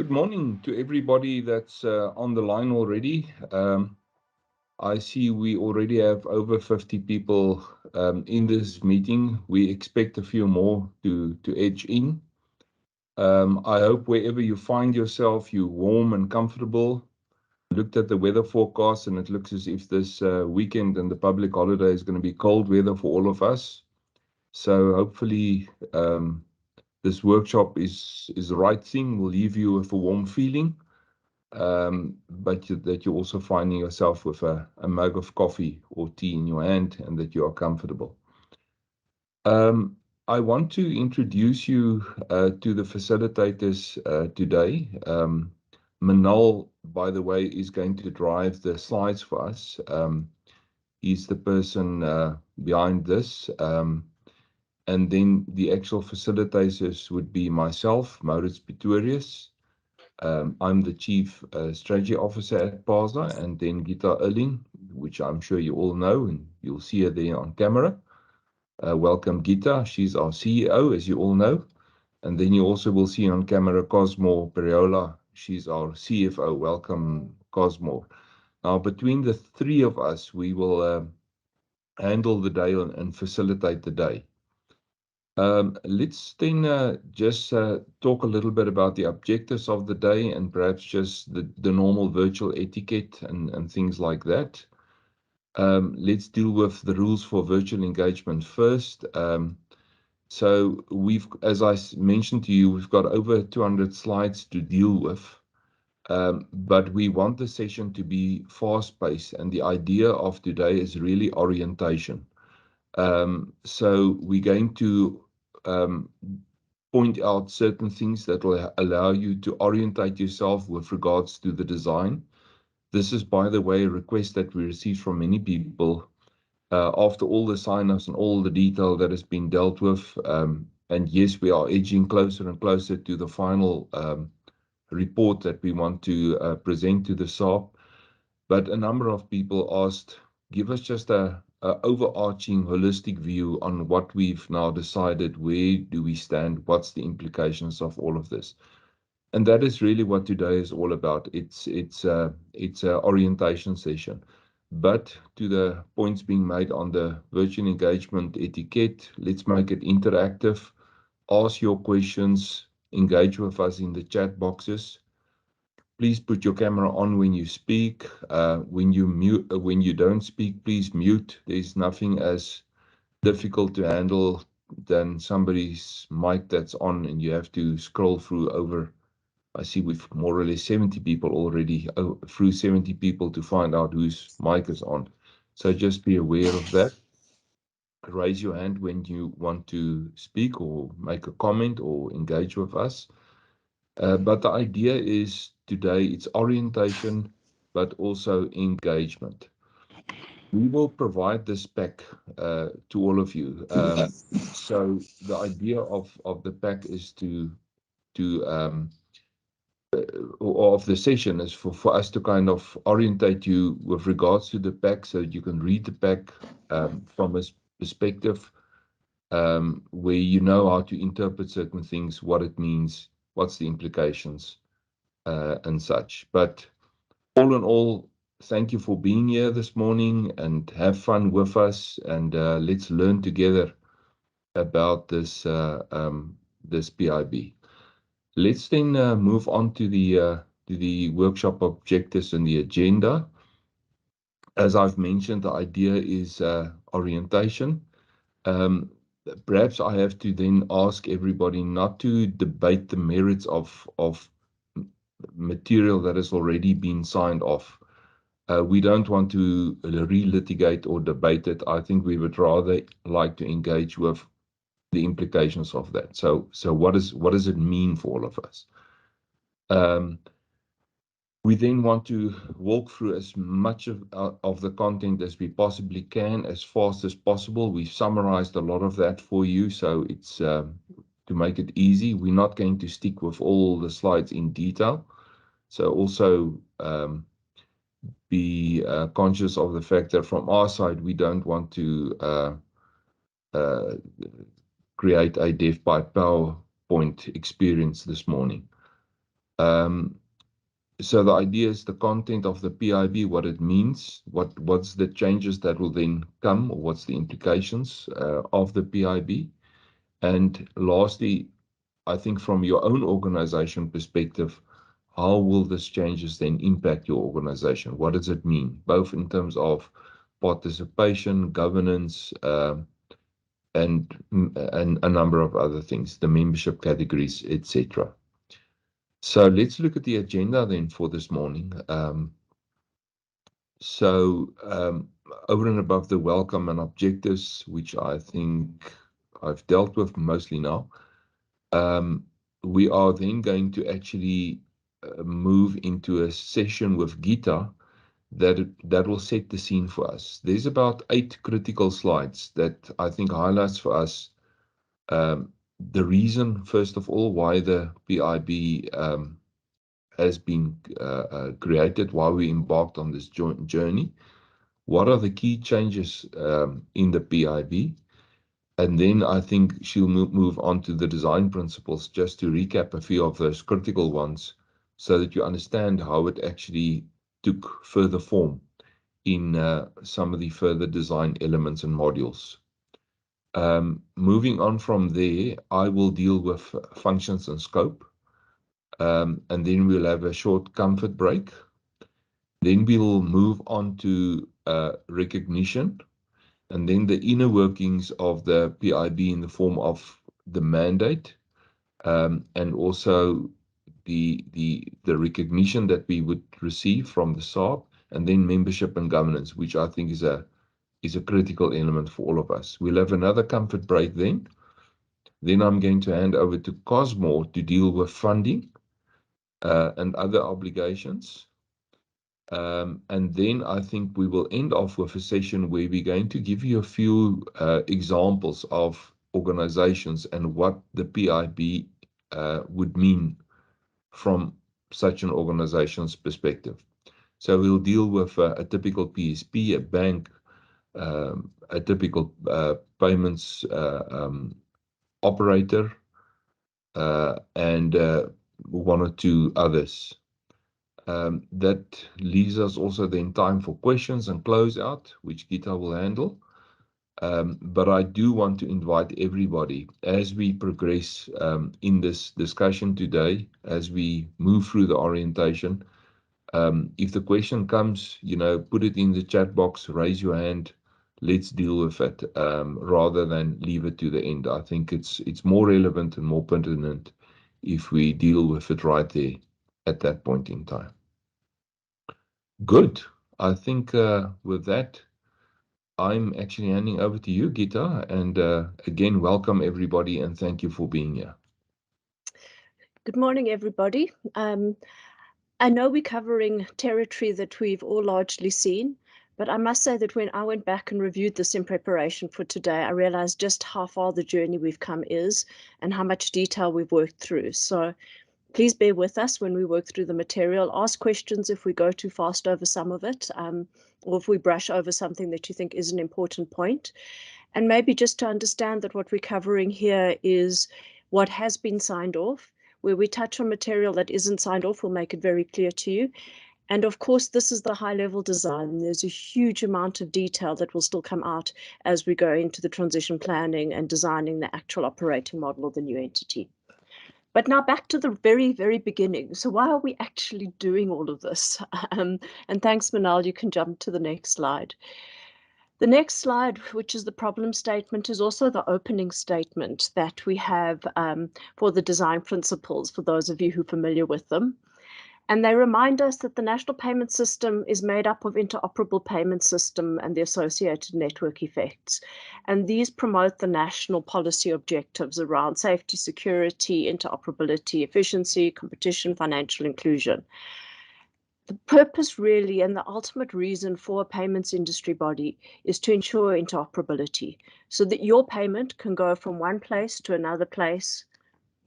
Good morning to everybody that's on the line already. I see we already have over 50 people in this meeting. We expect a few more to edge in. I hope wherever you find yourself, you're warm and comfortable. Looked at the weather forecast and it looks as if this weekend and the public holiday is going to be cold weather for all of us. So hopefully this workshop is the right thing, will leave you with a warm feeling. But that you're also finding yourself with a mug of coffee or tea in your hand and that you are comfortable. I want to introduce you to the facilitators today. Manal, by the way, is going to drive the slides for us. He's the person behind this. And then the actual facilitators would be myself, Maurits Pretorius. I'm the Chief Strategy Officer at PASA, and then Gita Erling, which I'm sure you all know, and you'll see her there on camera. Welcome, Gita. She's our CEO, as you all know. And then you also will see on camera Cosmo Periola. She's our CFO. Welcome, Cosmo. Now, between the three of us, we will handle the day and facilitate the day. Let's then just talk a little bit about the objectives of the day and perhaps just the normal virtual etiquette and things like that. Let's deal with the rules for virtual engagement first. So as I mentioned to you, we've got over 200 slides to deal with, but we want the session to be fast-paced, and the idea of today is really orientation. So we're going to point out certain things that will allow you to orientate yourself with regards to the design. This is, by the way, a request that we received from many people after all the sign-offs and all the detail that has been dealt with. And yes, we are edging closer and closer to the final report that we want to present to the SARP. But a number of people asked, give us just a overarching holistic view on what we've now decided, where do we stand, what's the implications of all of this. And that is really what today is all about. It's a orientation session. But to the points being made on the virtual engagement etiquette, let's make it interactive. Ask your questions, engage with us in the chat boxes. Please put your camera on when you speak. When you don't speak, please mute. There's nothing as difficult to handle than somebody's mic that's on and you have to scroll through over. I see we've more or less 70 people already, through 70 people to find out whose mic is on. So just be aware of that. Raise your hand when you want to speak or make a comment or engage with us. But the idea is today it's orientation, but also engagement. We will provide this pack to all of you. So the idea of the pack is to of the session is for us to kind of orientate you with regards to the pack, so you can read the pack from a perspective where you know how to interpret certain things, what it means, what's the implications, and such. But all in all, thank you for being here this morning, and have fun with us, and let's learn together about this this PIB. Let's then move on to the workshop objectives and the agenda. As I've mentioned, the idea is orientation. Um, Perhaps I have to then ask everybody not to debate the merits of material that has already been signed off. We don't want to relitigate or debate it. I think we would rather like to engage with the implications of that. So what does it mean for all of us? We then want to walk through as much of the content as we possibly can, as fast as possible. We've summarized a lot of that for you, so it's to make it easy. We're not going to stick with all the slides in detail. So also be conscious of the fact that from our side, we don't want to create a death by PowerPoint experience this morning. So the idea is the content of the PIB, what it means, what's the changes that will then come, or what's the implications of the PIB. And lastly, I think from your own organization perspective, how will this changes then impact your organization? What does it mean, both in terms of participation, governance, and a number of other things, the membership categories, etc. So let's look at the agenda then for this morning. Over and above the welcome and objectives, which I think I've dealt with mostly now, we are then going to actually move into a session with Gita that will set the scene for us. There's about 8 critical slides that I think highlights for us the reason, first of all, why the PIB has been created, why we embarked on this joint journey. What are the key changes in the PIB? And then I think she'll move on to the design principles, just to recap a few of those critical ones so that you understand how it actually took further form in some of the further design elements and modules. Moving on from there, I will deal with functions and scope. And then we'll have a short comfort break. Then we'll move on to recognition, and then the inner workings of the PIB in the form of the mandate, and also the recognition that we would receive from the SARP, and then membership and governance, which I think is a critical element for all of us. We'll have another comfort break then. Then I'm going to hand over to Cosmo to deal with funding and other obligations. And then I think we will end off with a session where we're going to give you a few examples of organizations and what the PIB would mean from such an organization's perspective. So we'll deal with a typical PSP, a bank, a typical payments operator, and one or two others. That leaves us also then time for questions and closeout, which Gita will handle. But I do want to invite everybody as we progress in this discussion today, as we move through the orientation. If the question comes, put it in the chat box, raise your hand, let's deal with it, rather than leave it to the end. I think it's more relevant and more pertinent if we deal with it right there at that point in time. Good. I think with that, I'm actually handing over to you, Gita, and again, welcome everybody and thank you for being here. Good morning, everybody. I know we're covering territory that we've all largely seen, but I must say that when I went back and reviewed this in preparation for today, I realized just how far the journey we've come is and how much detail we've worked through. So Please bear with us when we work through the material. Ask questions if we go too fast over some of it, or if we brush over something that you think is an important point. And maybe just to understand that what we're covering here is what has been signed off. Where we touch on material that isn't signed off, we'll make it very clear to you. And of course, this is the high-level design. There's a huge amount of detail that will still come out as we go into the transition planning and designing the actual operating model of the new entity. But now back to the very, very beginning. So why are we actually doing all of this? And thanks, Manal. You can jump to the next slide. The next slide, which is the problem statement, is also the opening statement that we have for the design principles, for those of you who are familiar with them. And they remind us that the national payment system is made up of interoperable payment system and the associated network effects. And these promote the national policy objectives around safety, security, interoperability, efficiency, competition, financial inclusion. The purpose really and the ultimate reason for a payments industry body is to ensure interoperability so that your payment can go from one place to another place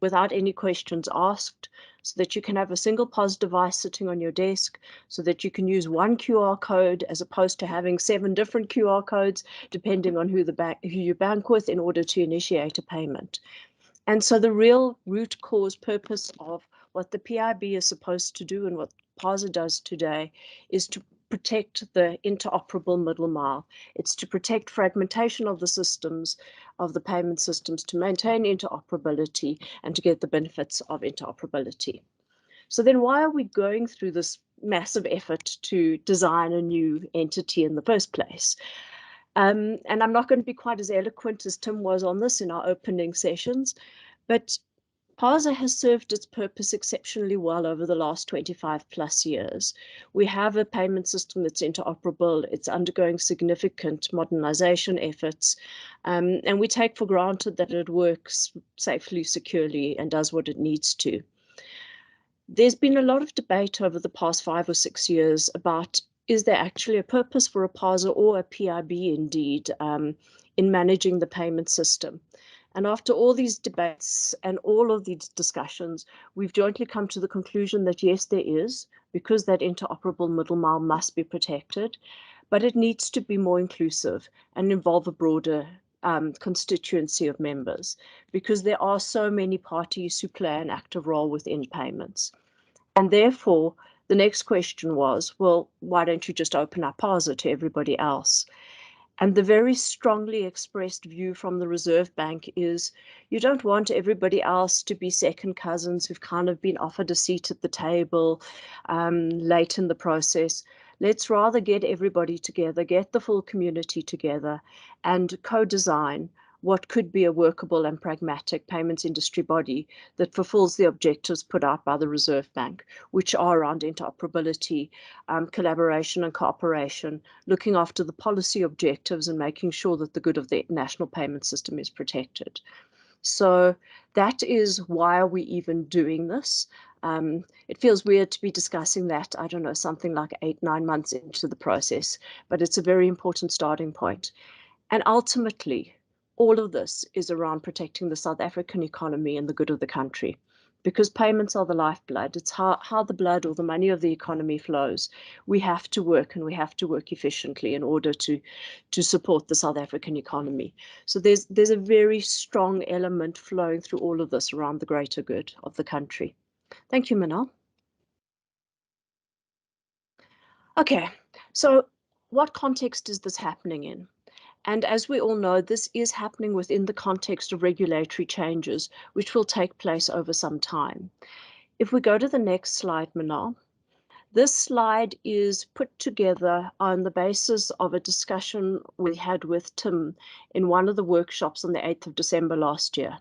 without any questions asked, so that you can have a single POS device sitting on your desk, so that you can use one QR code as opposed to having 7 different QR codes, depending on who you bank with in order to initiate a payment. And so the real root cause purpose of what the PIB is supposed to do and what PASA does today is to protect the interoperable middle mile. It's to protect fragmentation of the systems, of the payment systems, to maintain interoperability and to get the benefits of interoperability. So then why are we going through this massive effort to design a new entity in the first place? And I'm not going to be quite as eloquent as Tim was on this in our opening sessions, but PASA has served its purpose exceptionally well over the last 25 plus years. We have a payment system that's interoperable. It's undergoing significant modernization efforts, and we take for granted that it works safely, securely, and does what it needs to. There's been a lot of debate over the past 5 or 6 years about, is there actually a purpose for a PASA or a PIB indeed in managing the payment system? And after all these debates and all of these discussions, we've jointly come to the conclusion that yes, there is, because that interoperable middle mile must be protected, but it needs to be more inclusive and involve a broader constituency of members, because there are so many parties who play an active role within payments. And therefore, the next question was, well, why don't you just open up PASA to everybody else? And the very strongly expressed view from the Reserve Bank is you don't want everybody else to be second cousins who've kind of been offered a seat at the table late in the process. Let's rather get everybody together, get the full community together and co-design what could be a workable and pragmatic payments industry body that fulfills the objectives put out by the Reserve Bank, which are around interoperability, collaboration and cooperation, looking after the policy objectives and making sure that the good of the national payment system is protected. So that is why are we even doing this? It feels weird to be discussing that, I don't know, something like 8-9 months into the process, but it's a very important starting point. And ultimately, all of this is around protecting the South African economy and the good of the country, because payments are the lifeblood. It's how the blood or the money of the economy flows. We have to work, and we have to work efficiently in order to support the South African economy. So there's a very strong element flowing through all of this around the greater good of the country. Thank you, Manal. Okay, so what context is this happening in? And as we all know, this is happening within the context of regulatory changes, which will take place over some time. If we go to the next slide, Manal, this slide is put together on the basis of a discussion we had with Tim in one of the workshops on the 8th of December last year.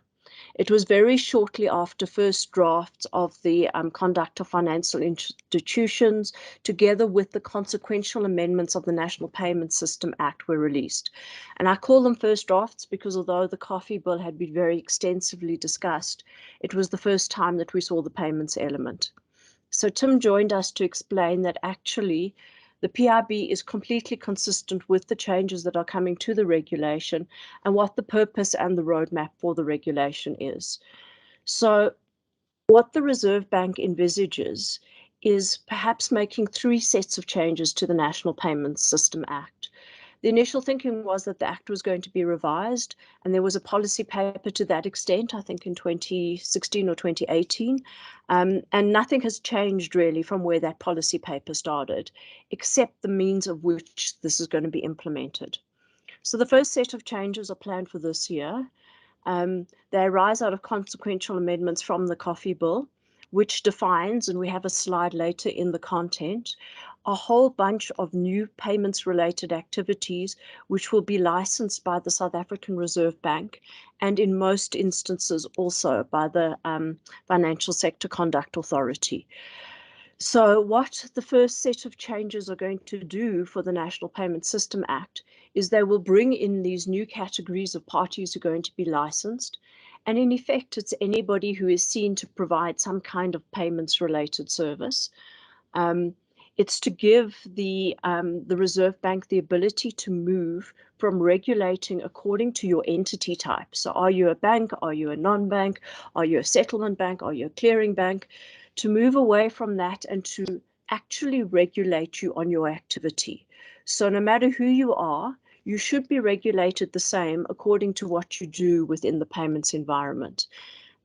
It was very shortly after first drafts of the Conduct of Financial Institutions, together with the consequential amendments of the National Payment System Act, were released. And I call them first drafts because although the coffee bill had been very extensively discussed, it was the first time that we saw the payments element. So Tim joined us to explain that actually the PIB is completely consistent with the changes that are coming to the regulation and what the purpose and the roadmap for the regulation is. So What the Reserve Bank envisages is perhaps making 3 sets of changes to the National Payments System Act. The initial thinking was that the Act was going to be revised, and there was a policy paper to that extent, I think in 2016 or 2018, and nothing has changed really from where that policy paper started, except the means of which this is going to be implemented. So the first set of changes are planned for this year. They arise out of consequential amendments from the Coffee Bill, which defines, and we have a slide later in the content, a whole bunch of new payments-related activities which will be licensed by the South African Reserve Bank and in most instances also by the Financial Sector Conduct Authority. So what the first set of changes are going to do for the National Payment System Act is they will bring in these new categories of parties who are going to be licensed. And in effect, it's anybody who is seen to provide some kind of payments related service. It's to give the Reserve Bank the ability to move from regulating according to your entity type. So are you a bank? Are you a non-bank? Are you a settlement bank? Are you a clearing bank? To move away from that and to actually regulate you on your activity. So no matter who you are, you should be regulated the same according to what you do within the payments environment.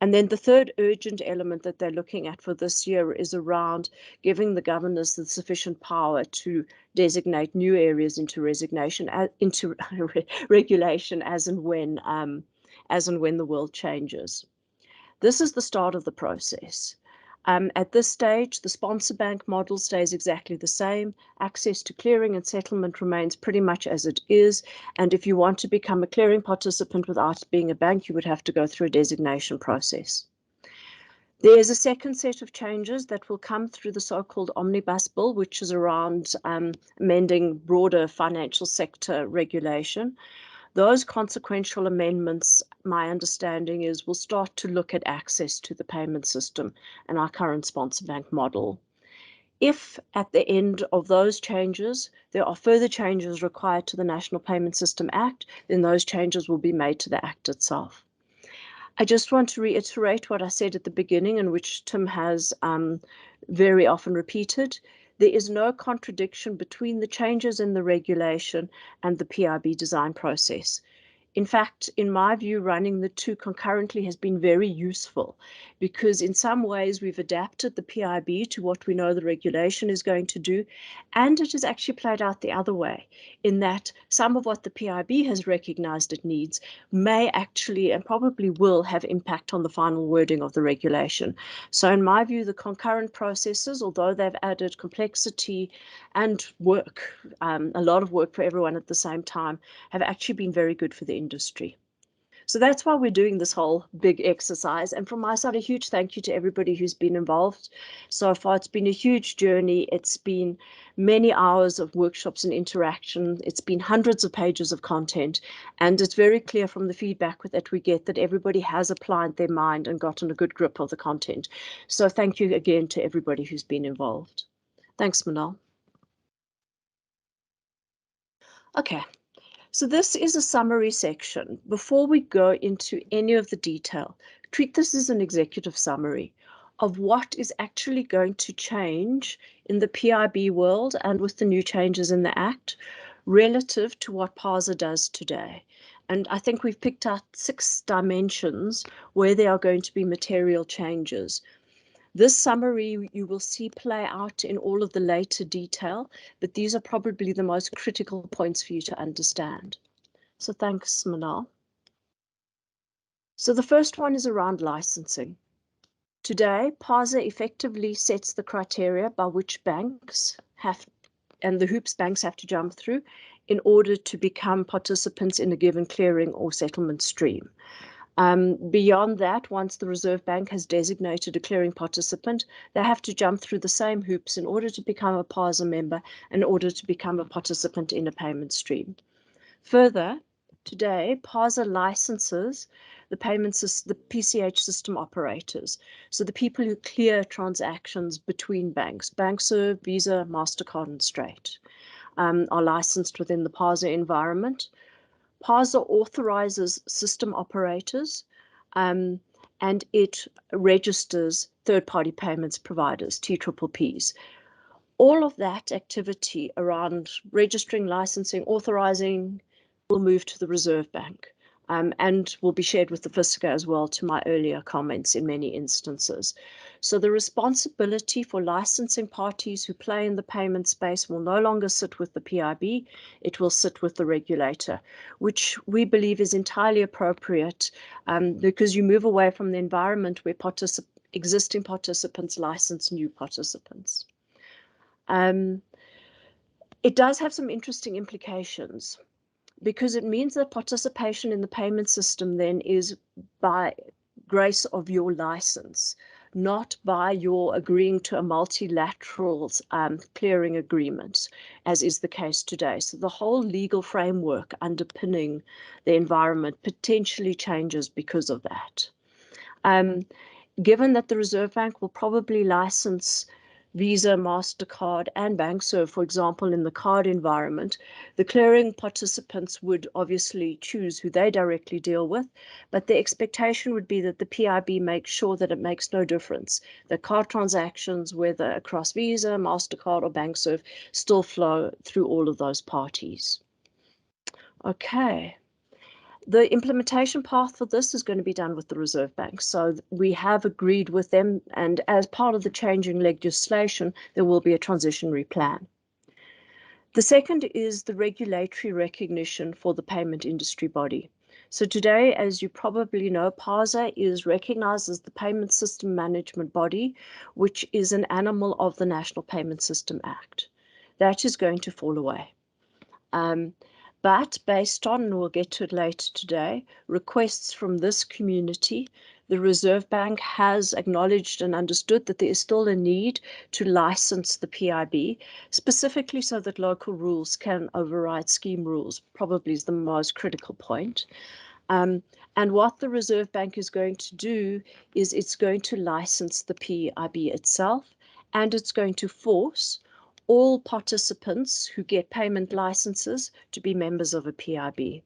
And then the third urgent element that they're looking at for this year is around giving the governors the sufficient power to designate new areas into regulation as and when the world changes. This is the start of the process. At this stage, the sponsor bank model stays exactly the same. Access to clearing and settlement remains pretty much as it is. And if you want to become a clearing participant without being a bank, you would have to go through a designation process. There is a second set of changes that will come through the so-called omnibus bill, which is around amending broader financial sector regulation. Those consequential amendments, my understanding is, will start to look at access to the payment system and our current sponsor bank model. If at the end of those changes, there are further changes required to the National Payment System Act, then those changes will be made to the Act itself. I just want to reiterate what I said at the beginning and which Tim has very often repeated. There is no contradiction between the changes in the regulation and the PIB design process. In fact, in my view, running the two concurrently has been very useful because in some ways we've adapted the PIB to what we know the regulation is going to do, and it has actually played out the other way in that some of what the PIB has recognized it needs may actually and probably will have impact on the final wording of the regulation. So in my view, the concurrent processes, although they've added complexity and work, a lot of work for everyone at the same time, have actually been very good for the industry. So that's why we're doing this whole big exercise. And from my side, a huge thank you to everybody who's been involved so far. It's been a huge journey. It's been many hours of workshops and interaction. It's been hundreds of pages of content. And it's very clear from the feedback that we get that everybody has applied their mind and gotten a good grip of the content. So thank you again to everybody who's been involved. Thanks, Manal. Okay. So this is a summary section. Before we go into any of the detail, treat this as an executive summary of what is actually going to change in the PIB world and with the new changes in the Act relative to what PASA does today. And I think we've picked out 6 dimensions where there are going to be material changes. This summary you will see play out in all of the later detail, but these are probably the most critical points for you to understand. So thanks, Manal. So the first one is around licensing. Today, PASA effectively sets the criteria by which banks have, and the hoops banks have to jump through in order to become participants in a given clearing or settlement stream. Beyond that, once the Reserve Bank has designated a clearing participant, they have to jump through the same hoops in order to become a PASA member, in order to become a participant in a payment stream. Further, today, PASA licenses the the PCH system operators, so the people who clear transactions between banks, BankServe, Visa, MasterCard, and Straight, are licensed within the PASA environment. PASA authorizes system operators and it registers third-party payments providers, TPPs. All of that activity around registering, licensing, authorizing will move to the Reserve Bank, and will be shared with the FSCA as well, to my earlier comments in many instances. So the responsibility for licensing parties who play in the payment space will no longer sit with the PIB, it will sit with the regulator, which we believe is entirely appropriate, because you move away from the environment where existing participants license new participants. It does have some interesting implications, because it means that participation in the payment system then is by grace of your license, not by your agreeing to a multilateral clearing agreement, as is the case today. So the whole legal framework underpinning the environment potentially changes because of that. Given that the Reserve Bank will probably license Visa, MasterCard, and BankServe, for example, in the card environment, the clearing participants would obviously choose who they directly deal with, but the expectation would be that the PIB makes sure that it makes no difference. The card transactions, whether across Visa, MasterCard, or BankServe, still flow through all of those parties. Okay. The implementation path for this is going to be done with the Reserve Bank. So we have agreed with them, and as part of the changing legislation, there will be a transitionary plan. The second is the regulatory recognition for the payment industry body. So today, as you probably know, PASA is recognized as the Payment System Management Body, which is an animal of the National Payment System Act. That is going to fall away. But based on, and we'll get to it later today, requests from this community, the Reserve Bank has acknowledged and understood that there is still a need to license the PIB, specifically so that local rules can override scheme rules, probably is the most critical point. And what the Reserve Bank is going to do is it's going to license the PIB itself, and it's going to force all participants who get payment licenses to be members of a PIB.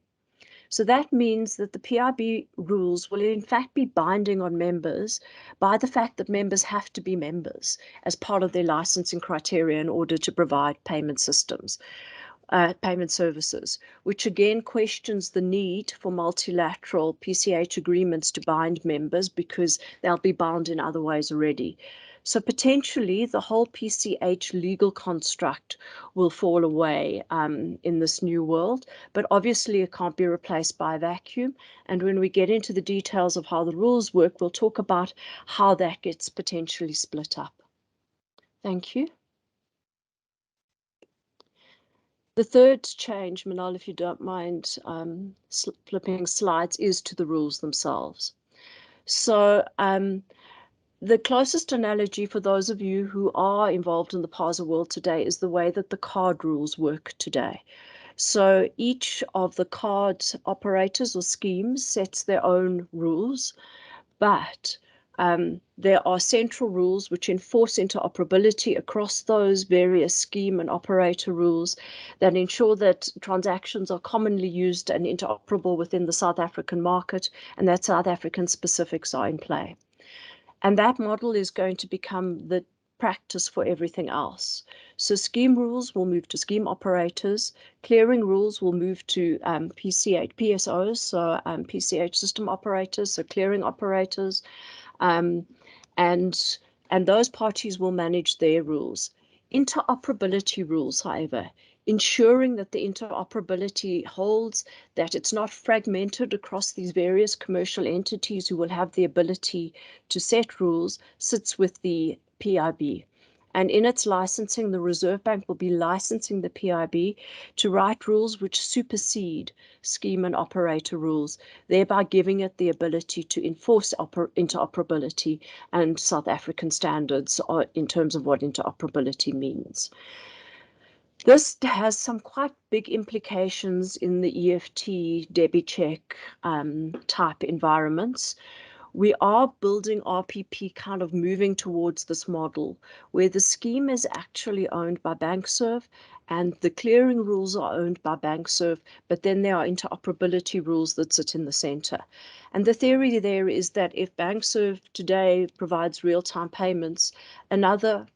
So that means that the PIB rules will in fact be binding on members by the fact that members have to be members as part of their licensing criteria in order to provide payment systems, payment services, which again questions the need for multilateral PCH agreements to bind members, because they'll be bound in other ways already. So potentially the whole PCH legal construct will fall away in this new world, but obviously it can't be replaced by a vacuum. And when we get into the details of how the rules work, we'll talk about how that gets potentially split up. Thank you. The third change, Manal, if you don't mind flipping slides, is to the rules themselves. So the closest analogy for those of you who are involved in the PASA world today is the way that the card rules work today. So each of the card operators or schemes sets their own rules, but there are central rules which enforce interoperability across those various scheme and operator rules that ensure that transactions are commonly used and interoperable within the South African market, and that South African specifics are in play. And that model is going to become the practice for everything else. So scheme rules will move to scheme operators, clearing rules will move to PSOs, so PCH system operators, so clearing operators, and those parties will manage their rules. Interoperability rules, however, ensuring that the interoperability holds, that it's not fragmented across these various commercial entities who will have the ability to set rules, sits with the PIB. And in its licensing, the Reserve Bank will be licensing the PIB to write rules which supersede scheme and operator rules, thereby giving it the ability to enforce interoperability and South African standards in terms of what interoperability means. This has some quite big implications in the EFT, debit check type environments, We are building RPP kind of moving towards this model where the scheme is actually owned by BankServe and the clearing rules are owned by BankServe, but then there are interoperability rules that sit in the center. And the theory there is that if BankServe today provides real-time payments, another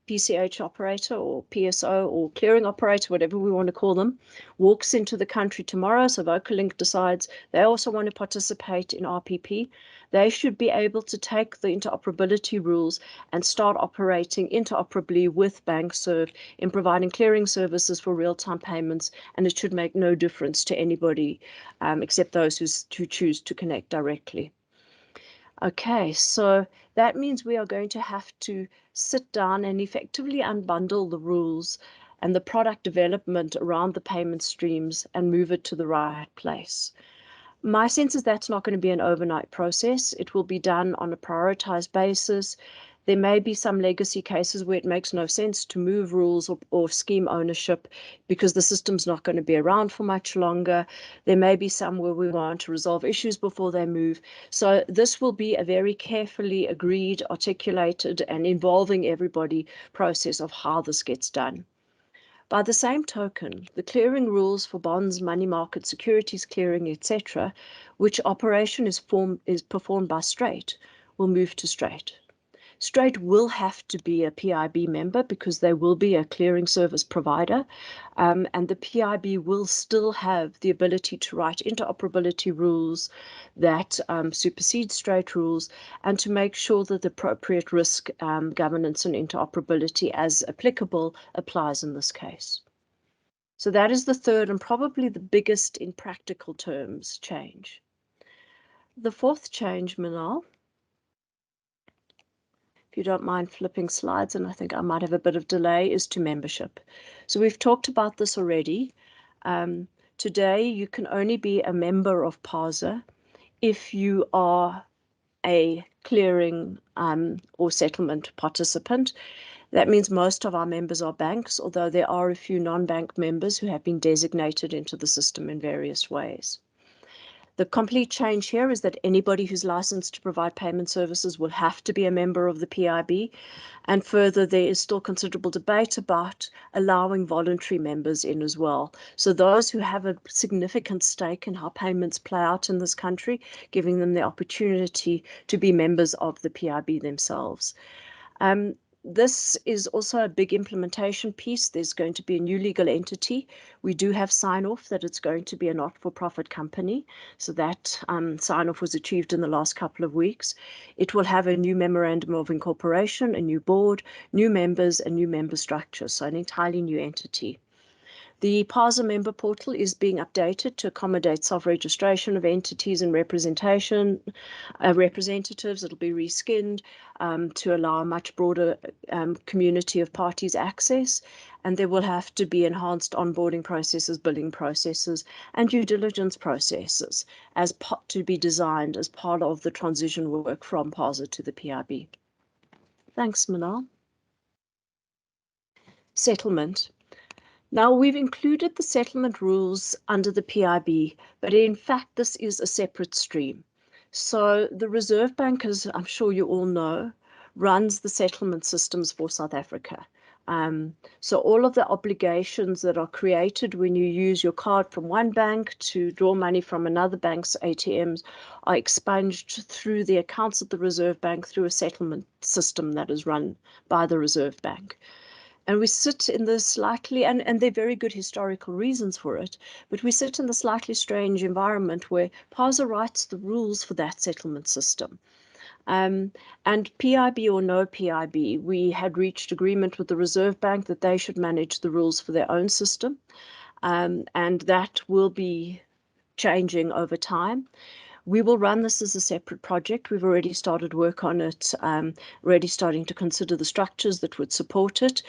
PCH operator or PSO or clearing operator, whatever we want to call them, walks into the country tomorrow. So VocaLink decides they also want to participate in RPP. They should be able to take the interoperability rules and start operating interoperably with BankServe in providing clearing services for real-time payments, and it should make no difference to anybody except those who choose to connect directly. Okay, so that means we are going to have to sit down and effectively unbundle the rules and the product development around the payment streams and move it to the right place. My sense is that's not going to be an overnight process. It will be done on a prioritized basis. There may be some legacy cases where it makes no sense to move rules or scheme ownership because the system's not going to be around for much longer. There may be some where we want to resolve issues before they move. So this will be a very carefully agreed, articulated, and involving everybody process of how this gets done. By the same token, the clearing rules for bonds, money market, securities clearing, etc., which operation is performed by Straight, will move to Straight. Straight will have to be a PIB member because they will be a clearing service provider, and the PIB will still have the ability to write interoperability rules that supersede Straight rules and to make sure that the appropriate risk governance and interoperability as applicable applies in this case. So that is the third and probably the biggest in practical terms change. The fourth change, Manal, if you don't mind flipping slides, and I think I might have a bit of delay, is to membership. So we've talked about this already. Today, you can only be a member of PASA if you are a clearing or settlement participant. That means most of our members are banks, although there are a few non-bank members who have been designated into the system in various ways. The complete change here is that anybody who's licensed to provide payment services will have to be a member of the PIB. And further, there is still considerable debate about allowing voluntary members in as well. So those who have a significant stake in how payments play out in this country, giving them the opportunity to be members of the PIB themselves. This is also a big implementation piece. There's going to be a new legal entity. We do have sign-off that it's going to be a not-for-profit company. So that sign-off was achieved in the last couple of weeks. It will have a new memorandum of incorporation, a new board, new members, and new member structure. So an entirely new entity. The PASA member portal is being updated to accommodate self-registration of entities and representation representatives. It'll be reskinned to allow a much broader community of parties access, and there will have to be enhanced onboarding processes, billing processes, and due diligence processes as to be designed as part of the transition work from PASA to the PIB. Thanks, Manal. Settlement. Now, we've included the settlement rules under the PIB, but in fact, this is a separate stream. So the Reserve Bank, as I'm sure you all know, runs the settlement systems for South Africa. So all of the obligations that are created when you use your card from one bank to draw money from another bank's ATMs are expunged through the accounts of the Reserve Bank through a settlement system that is run by the Reserve Bank. And we sit in the slightly, and there are very good historical reasons for it, but we sit in the slightly strange environment where PASA writes the rules for that settlement system. And PIB or no PIB, we had reached agreement with the Reserve Bank that they should manage the rules for their own system. And that will be changing over time. We will run this as a separate project. We've already started work on it, already starting to consider the structures that would support it.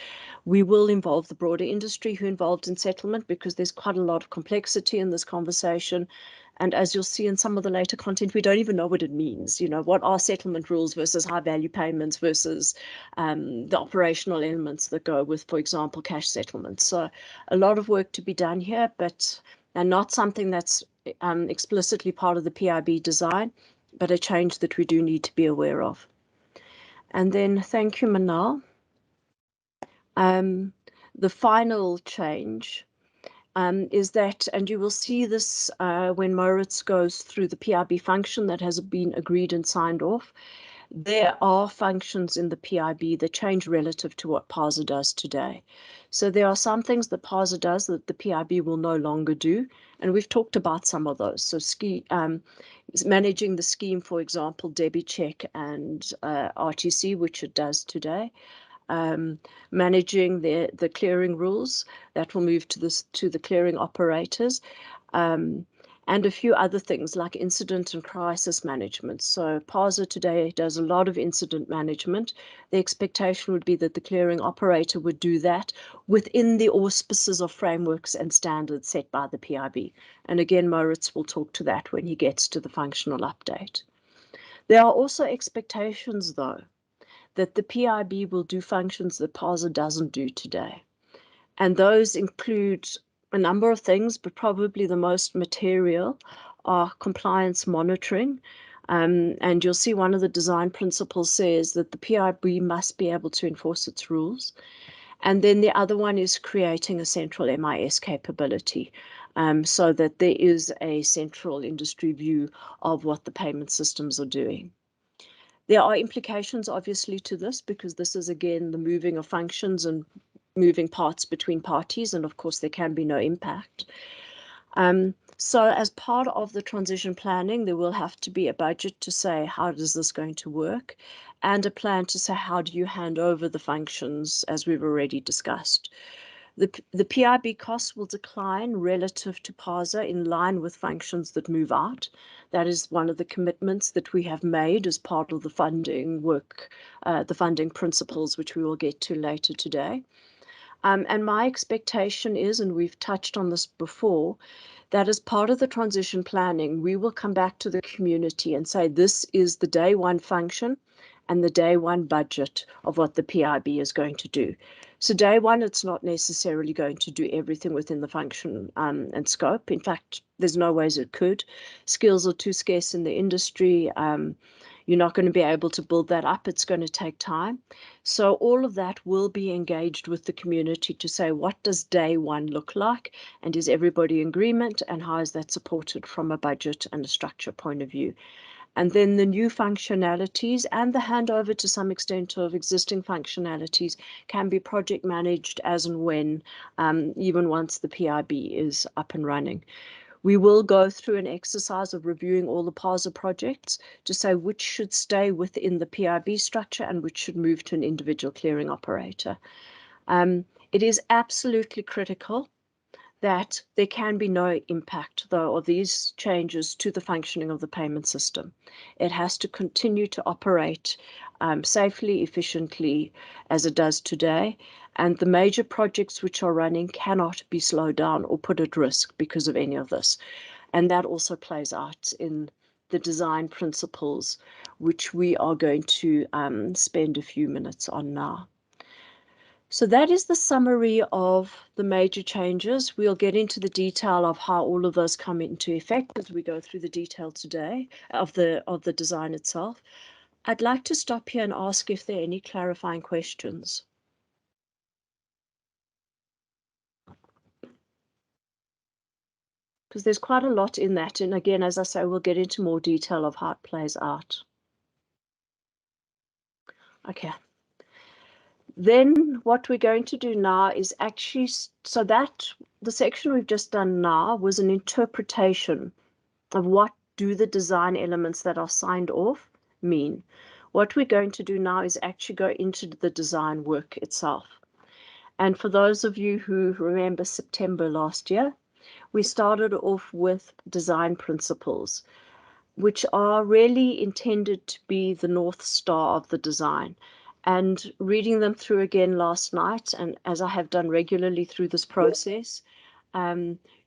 We will involve the broader industry who are involved in settlement because there's quite a lot of complexity in this conversation. And as you'll see in some of the later content, we don't even know what it means. You know, what are settlement rules versus high value payments versus the operational elements that go with, for example, cash settlements. So a lot of work to be done here, but not something that's explicitly part of the PIB design. but a change that we do need to be aware of. And then, thank you, Manal. The final change is that, and you will see this when Moritz goes through the PIB function that has been agreed and signed off. There are functions in the PIB that change relative to what PASA does today. So there are some things that PASA does that the PIB will no longer do, and we've talked about some of those. So managing the scheme, for example, debit check and RTC, which it does today. Managing the clearing rules, that will move to the clearing operators, and a few other things like incident and crisis management. So PASA today does a lot of incident management. The expectation would be that the clearing operator would do that within the auspices of frameworks and standards set by the PIB. And again, Moritz will talk to that when he gets to the functional update. There are also expectations, though, that the PIB will do functions that PASA doesn't do today. And those include a number of things, but probably the most material are compliance monitoring. And you'll see one of the design principles says that the PIB must be able to enforce its rules. And then the other one is creating a central MIS capability, so that there is a central industry view of what the payment systems are doing. There are implications, obviously, to this, because this is, again, the moving of functions and moving parts between parties, and of course there can be no impact. So as part of the transition planning, there will have to be a budget to say how is this going to work, and a plan to say how do you hand over the functions, as we've already discussed. The PIB costs will decline relative to PASA in line with functions that move out. That is one of the commitments that we have made as part of the funding work, the funding principles, which we will get to later today. And my expectation is, and we've touched on this before, that as part of the transition planning, we will come back to the community and say, this is the day one function and the day one budget of what the PIB is going to do. So day one, it's not necessarily going to do everything within the function and scope. In fact, there's no ways it could. Skills are too scarce in the industry. You're not going to be able to build that up. It's going to take time. So all of that will be engaged with the community to say, what does day one look like? And is everybody in agreement? And how is that supported from a budget and a structure point of view? And then the new functionalities and the handover to some extent of existing functionalities can be project managed as and when, even once the PIB is up and running. We will go through an exercise of reviewing all the PASA projects to say which should stay within the PIB structure and which should move to an individual clearing operator. It is absolutely critical that there can be no impact, though, of these changes to the functioning of the payment system. It has to continue to operate safely, efficiently, as it does today. And the major projects which are running cannot be slowed down or put at risk because of any of this. And that also plays out in the design principles, which we are going to spend a few minutes on now. So that is the summary of the major changes. We'll get into the detail of how all of those come into effect as we go through the detail today of the design itself. I'd like to stop here and ask if there are any clarifying questions. Because there's quite a lot in that. And again, as I say, we'll get into more detail of how it plays out. Okay. Then what we're going to do now is actually, so that the section we've just done now was an interpretation of what do the design elements that are signed off mean. What we're going to do now is actually go into the design work itself. And for those of you who remember September last year, we started off with design principles, which are really intended to be the North Star of the design. And reading them through again last night, and as I have done regularly through this process,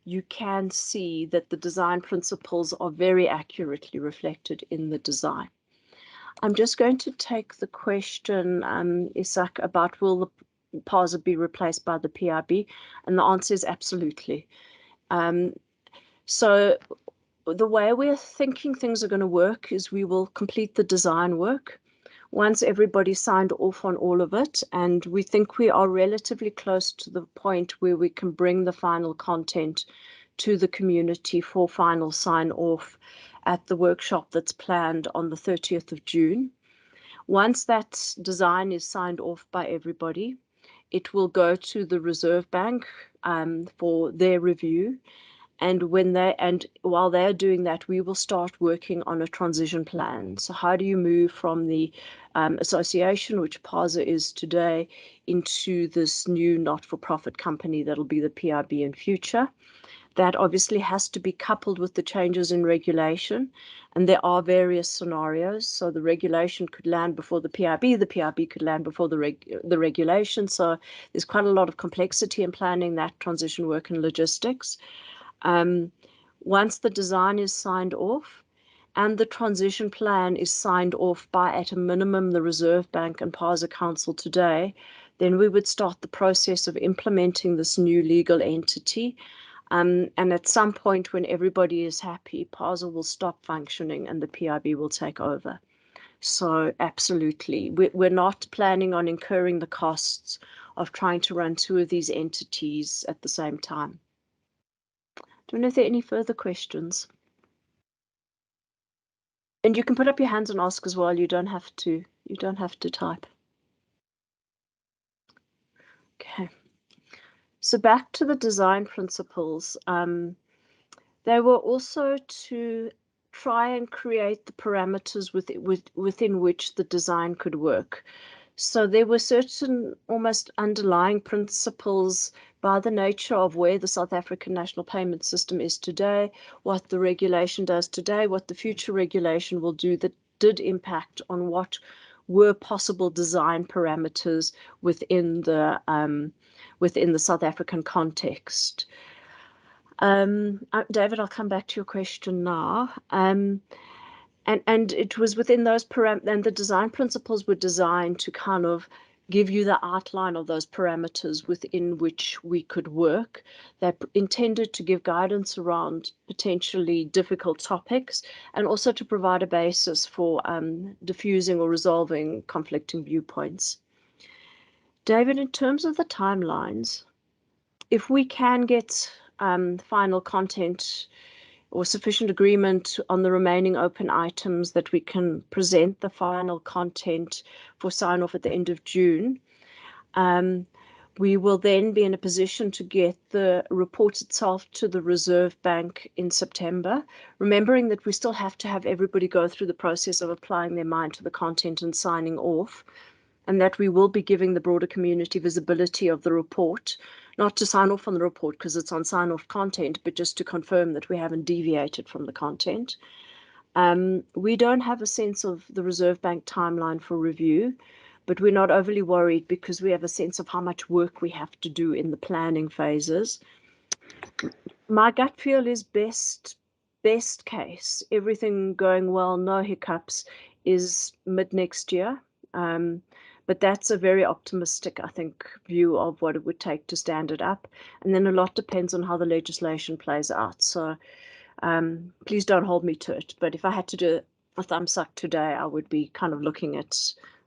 you can see that the design principles are very accurately reflected in the design. I'm just going to take the question, Isak, about will the PASA be replaced by the PIB? And the answer is absolutely. So the way we're thinking things are going to work is we will complete the design work once everybody's signed off on all of it, and we think we are relatively close to the point where we can bring the final content to the community for final sign off at the workshop that's planned on the 30th of June. Once that design is signed off by everybody, it will go to the Reserve Bank for their review. And while they're doing that, we will start working on a transition plan. So how do you move from the association, which PASA is today, into this new not-for-profit company that'll be the PIB in future? That obviously has to be coupled with the changes in regulation. And there are various scenarios. So the regulation could land before the PIB could land before the regulation. So there's quite a lot of complexity in planning that transition work and logistics. Once the design is signed off and the transition plan is signed off by, at a minimum, the Reserve Bank and PASA Council today, then we would start the process of implementing this new legal entity. And at some point when everybody is happy, PASA will stop functioning and the PIB will take over. So absolutely, we're not planning on incurring the costs of trying to run two of these entities at the same time. Don't know if there are any further questions. And you can put up your hands and ask as well. You don't have to type. Okay. So back to the design principles. They were also to try and create the parameters within which the design could work. So there were certain almost underlying principles by the nature of where the South African national payment system is today, what the regulation does today, what the future regulation will do, that did impact on what were possible design parameters within the South African context. David, I'll come back to your question now. And it was within those parameters, and the design principles were designed to kind of give you the outline of those parameters within which we could work. They're intended to give guidance around potentially difficult topics and also to provide a basis for diffusing or resolving conflicting viewpoints. David, in terms of the timelines, if we can get final content or sufficient agreement on the remaining open items that we can present the final content for sign off at the end of June, we will then be in a position to get the report itself to the Reserve Bank in September, remembering that we still have to have everybody go through the process of applying their mind to the content and signing off, and that we will be giving the broader community visibility of the report, not to sign off on the report because it's on sign off content, but just to confirm that we haven't deviated from the content. We don't have a sense of the Reserve Bank timeline for review, but we're not overly worried because we have a sense of how much work we have to do in the planning phases. My gut feel is best case, everything going well, no hiccups, is mid next year. But that's a very optimistic, I think, view of what it would take to stand it up. And then a lot depends on how the legislation plays out. So please don't hold me to it. But if I had to do a thumbs up today, I would be kind of looking at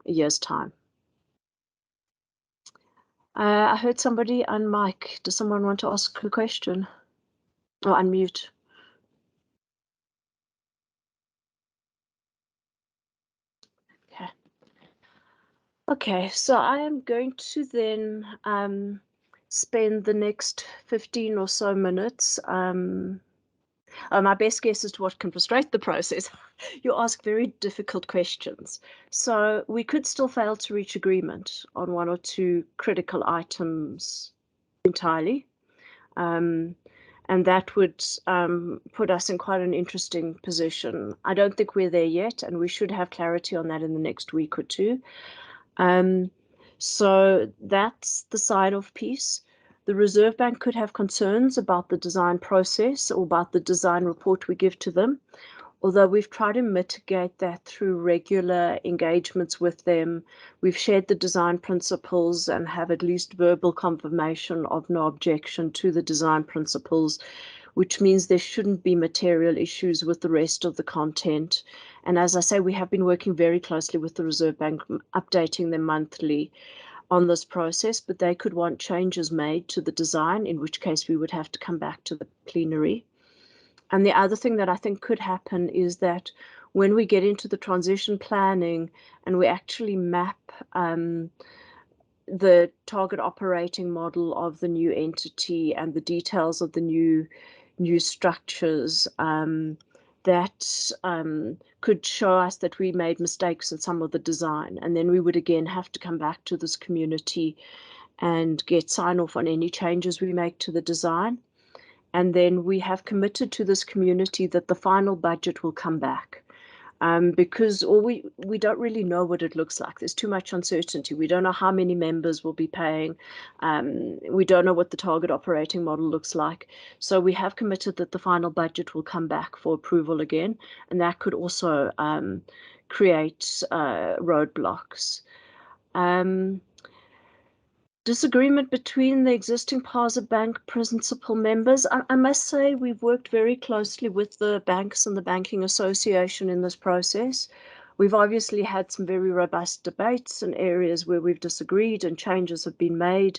a year's time. I heard somebody on mic. Does someone want to ask a question? Or unmute? Okay. Okay, so I am going to then spend the next 15 or so minutes. My best guess as to what can frustrate the process. You ask very difficult questions. So we could still fail to reach agreement on one or two critical items entirely. And that would put us in quite an interesting position. I don't think we're there yet, and we should have clarity on that in the next week or two. So that's the sign-off piece. The Reserve Bank could have concerns about the design process or about the design report we give to them, although we've tried to mitigate that through regular engagements with them. We've shared the design principles and have at least verbal confirmation of no objection to the design principles. which means there shouldn't be material issues with the rest of the content. And as I say, we have been working very closely with the Reserve Bank, updating them monthly on this process, but they could want changes made to the design, in which case we would have to come back to the plenary. And the other thing that I think could happen is that when we get into the transition planning and we actually map the target operating model of the new entity and the details of the new structures, that could show us that we made mistakes in some of the design. And then we would again have to come back to this community and get sign off on any changes we make to the design. And then we have committed to this community that the final budget will come back. Because we don't really know what it looks like. There's too much uncertainty. We don't know how many members will be paying. We don't know what the target operating model looks like. So we have committed that the final budget will come back for approval again, and that could also create roadblocks. Disagreement between the existing PASA bank principal members. I must say we've worked very closely with the banks and the Banking Association in this process. We've obviously had some very robust debates in areas where we've disagreed and changes have been made.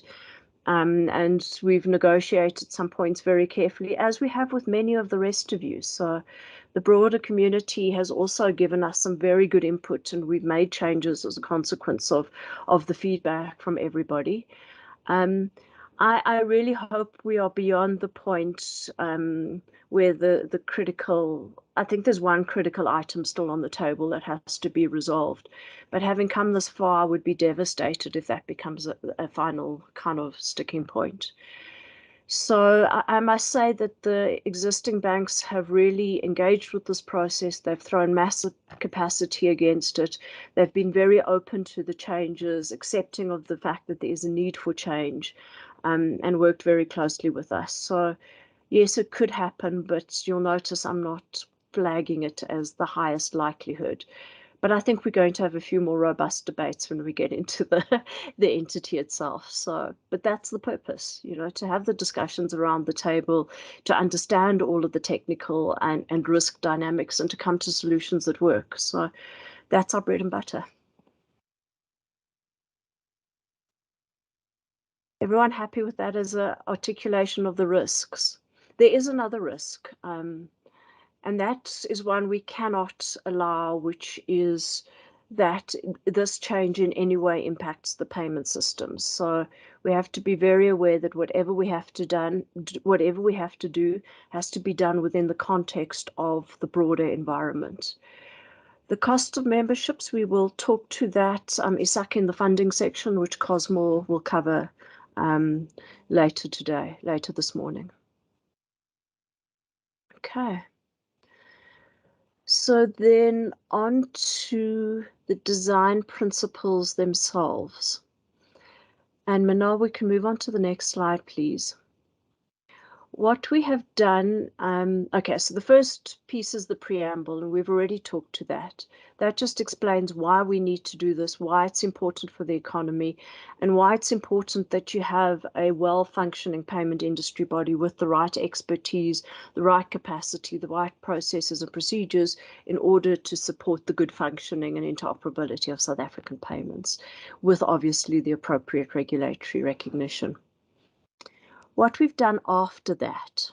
And we've negotiated some points very carefully, as we have with many of the rest of you. So the broader community has also given us some very good input, and we've made changes as a consequence of the feedback from everybody. I really hope we are beyond the point where the critical, I think there's one critical item still on the table that has to be resolved. But having come this far, I would be devastated if that becomes a final kind of sticking point. So I must say that the existing banks have really engaged with this process. They've thrown massive capacity against it. They've been very open to the changes, accepting of the fact that there is a need for change, and worked very closely with us. So yes, it could happen, but you'll notice I'm not flagging it as the highest likelihood. But I think we're going to have a few more robust debates when we get into the entity itself. So, but that's the purpose, to have the discussions around the table, to understand all of the technical and risk dynamics, and to come to solutions that work. So that's our bread and butter. Everyone happy with that as an articulation of the risks? There is another risk, and that is one we cannot allow, which is that this change in any way impacts the payment systems. So we have to be very aware that whatever we have to do has to be done within the context of the broader environment. The cost of memberships, we will talk to that, Isak, in the funding section, which Cosmo will cover later this morning. Okay. So then on to the design principles themselves. And Manal, we can move on to the next slide, please. What we have done, okay, so the first piece is the preamble, and we've already talked to that. That just explains why we need to do this, why it's important for the economy, and why it's important that you have a well-functioning payment industry body with the right expertise, the right capacity, the right processes and procedures in order to support the good functioning and interoperability of South African payments, with obviously the appropriate regulatory recognition. What we've done after that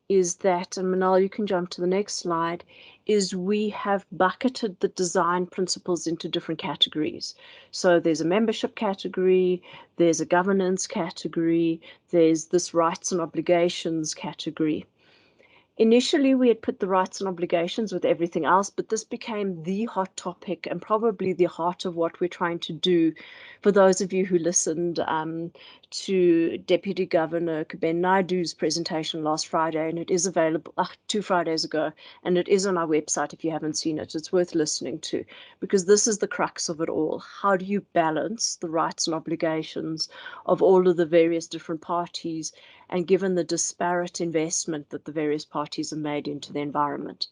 is that, and Manal, you can jump to the next slide, is we have bucketed the design principles into different categories. So there's a membership category, there's a governance category, there's this rights and obligations category. Initially, we had put the rights and obligations with everything else, but this became the hot topic and probably the heart of what we're trying to do. For those of you who listened to Deputy Governor Kuben Naidu's presentation last Friday, and it is available 2 Fridays ago, and it is on our website if you haven't seen it. It's worth listening to, because this is the crux of it all. How do you balance the rights and obligations of all of the various different parties, and given the disparate investment that the various parties have made into the environment?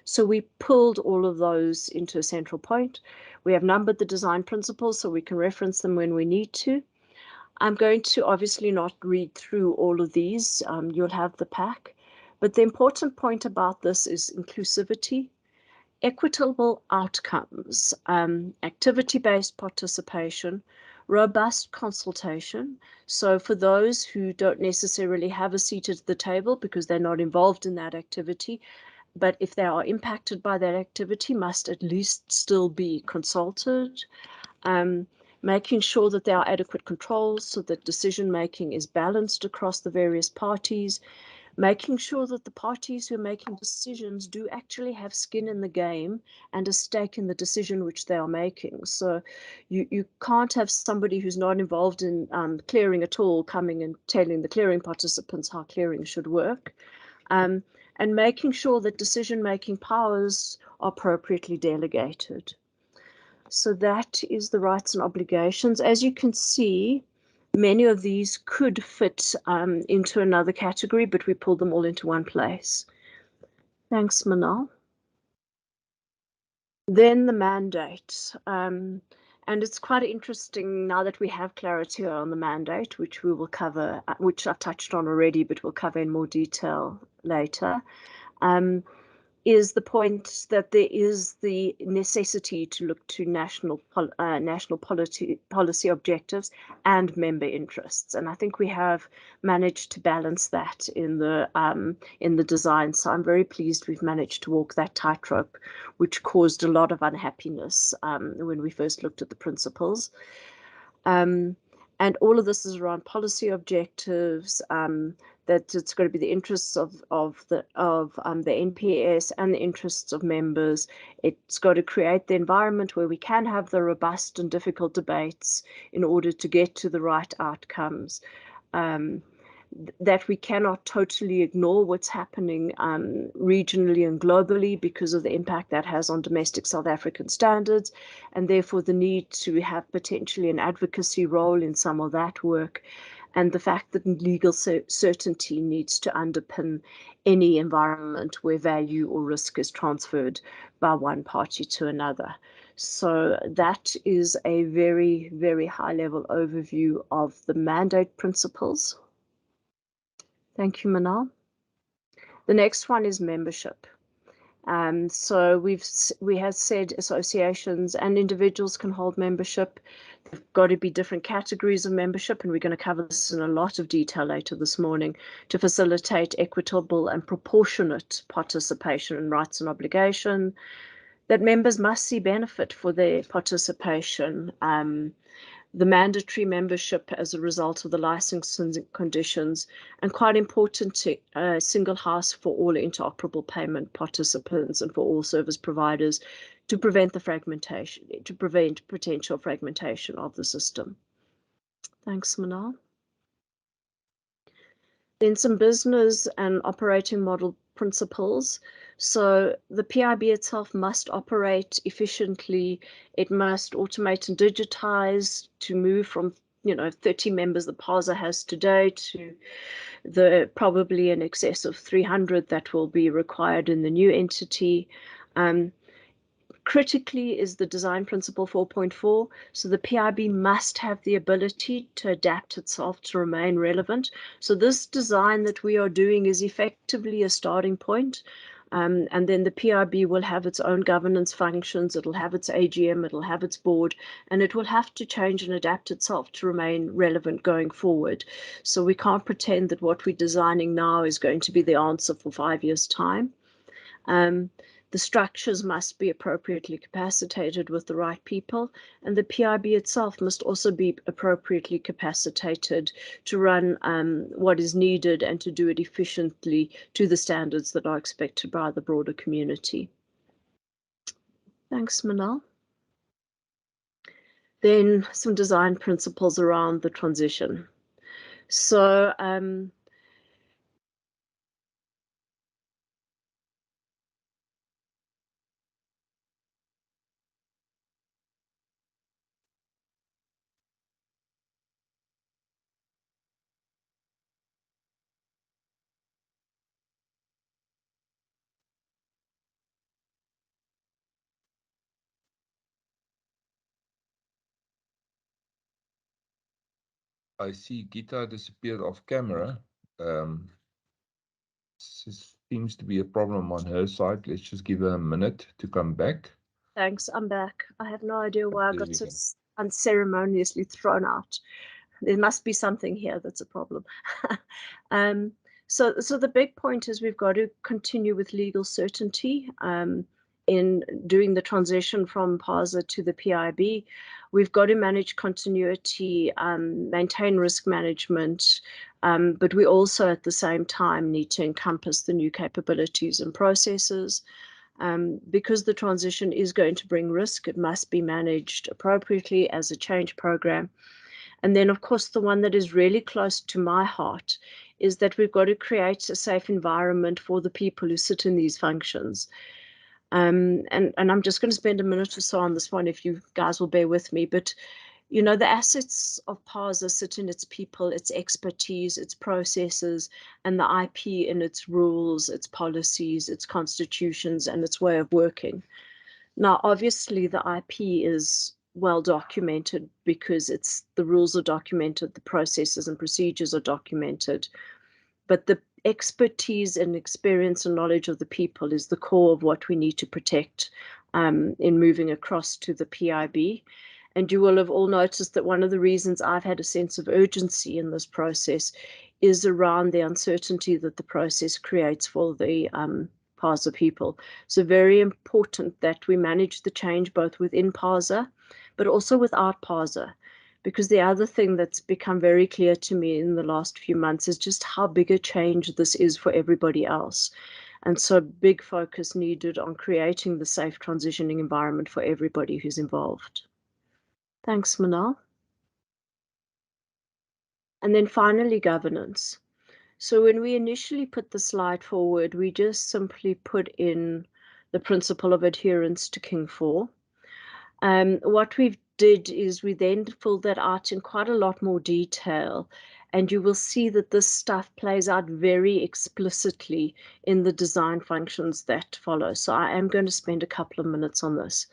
So we pulled all of those into a central point. We have numbered the design principles so we can reference them when we need to. I'm going to obviously not read through all of these. You'll have the pack. But the important point about this is inclusivity, equitable outcomes, activity-based participation, robust consultation. So for those who don't necessarily have a seat at the table because they're not involved in that activity, but if they are impacted by that activity, must at least still be consulted. Um, Making sure that there are adequate controls so that decision making is balanced across the various parties, making sure that the parties who are making decisions do actually have skin in the game and a stake in the decision which they are making. So you can't have somebody who's not involved in clearing at all coming and telling the clearing participants how clearing should work. Um, and making sure that decision-making powers are appropriately delegated. So that is the rights and obligations. As you can see, many of these could fit into another category, but we pulled them all into one place. Thanks, Manal. Then the mandate. And it's quite interesting now that we have clarity on the mandate, which we will cover, which I've touched on already, but we'll cover in more detail later. Is the point that there is the necessity to look to national policy objectives and member interests, and I think we have managed to balance that in the design. So I'm very pleased we've managed to walk that tightrope, which caused a lot of unhappiness when we first looked at the principles. And all of this is around policy objectives, that it's going to be the interests of the NPS and the interests of members. It's got to create the environment where we can have the robust and difficult debates in order to get to the right outcomes. That we cannot totally ignore what's happening regionally and globally because of the impact that has on domestic South African standards, and therefore the need to have potentially an advocacy role in some of that work, and the fact that legal certainty needs to underpin any environment where value or risk is transferred by one party to another. So that is a very, very high level overview of the mandate principles. Thank you, Manal. The next one is membership. So we have said associations and individuals can hold membership. There've got to be different categories of membership, and we're going to cover this in a lot of detail later this morning to facilitate equitable and proportionate participation in rights and obligation. That members must see benefit for their participation. The mandatory membership as a result of the licensing conditions, and quite important to single house for all interoperable payment participants and for all service providers to prevent the fragmentation, to prevent potential fragmentation of the system. Thanks, Manal. Then some business and operating model principles. So the PIB itself must operate efficiently. It must automate and digitize to move from 30 members the PASA has today to the probably in excess of 300 that will be required in the new entity. Critically is the design principle 4.4. So the PIB must have the ability to adapt itself to remain relevant. So this design that we are doing is effectively a starting point. And then the PIB will have its own governance functions, it'll have its AGM, it'll have its board, and it will have to change and adapt itself to remain relevant going forward. So we can't pretend that what we're designing now is going to be the answer for 5 years' time. The structures must be appropriately capacitated with the right people, and the PIB itself must also be appropriately capacitated to run what is needed and to do it efficiently to the standards that are expected by the broader community. Thanks, Manal. Then some design principles around the transition. So I see Gita disappeared off camera. Seems to be a problem on her side. Let's just give her a minute to come back. Thanks, I'm back. I have no idea why I There got you so go. unceremoniously thrown out. There must be something here that's a problem. So the big point is we've got to continue with legal certainty in doing the transition from PASA to the PIB. We've got to manage continuity, maintain risk management, but we also at the same time need to encompass the new capabilities and processes. Because the transition is going to bring risk, it must be managed appropriately as a change program. And then, of course, the one that is really close to my heart is that we've got to create a safe environment for the people who sit in these functions. And I'm just going to spend a minute or so on this one, if you guys will bear with me. But, you know, the assets of PASA sit in its people, its expertise, its processes, and the IP in its rules, its policies, its constitutions, and its way of working. Now, obviously, the IP is well documented because the rules are documented, the processes and procedures are documented, but the expertise and experience and knowledge of the people is the core of what we need to protect in moving across to the PIB. And you will have all noticed that one of the reasons I've had a sense of urgency in this process is around the uncertainty that the process creates for the PASA people. So very important that we manage the change both within PASA, but also without PASA. Because the other thing that's become very clear to me in the last few months is just how big a change this is for everybody else. And so big focus needed on creating the safe transitioning environment for everybody who's involved. Thanks, Manal. And then finally, governance. So when we initially put the slide forward, we just simply put in the principle of adherence to King IV. What we did is we then filled that out in quite a lot more detail, and you will see that this stuff plays out very explicitly in the design functions that follow. So I am going to spend a couple of minutes on this.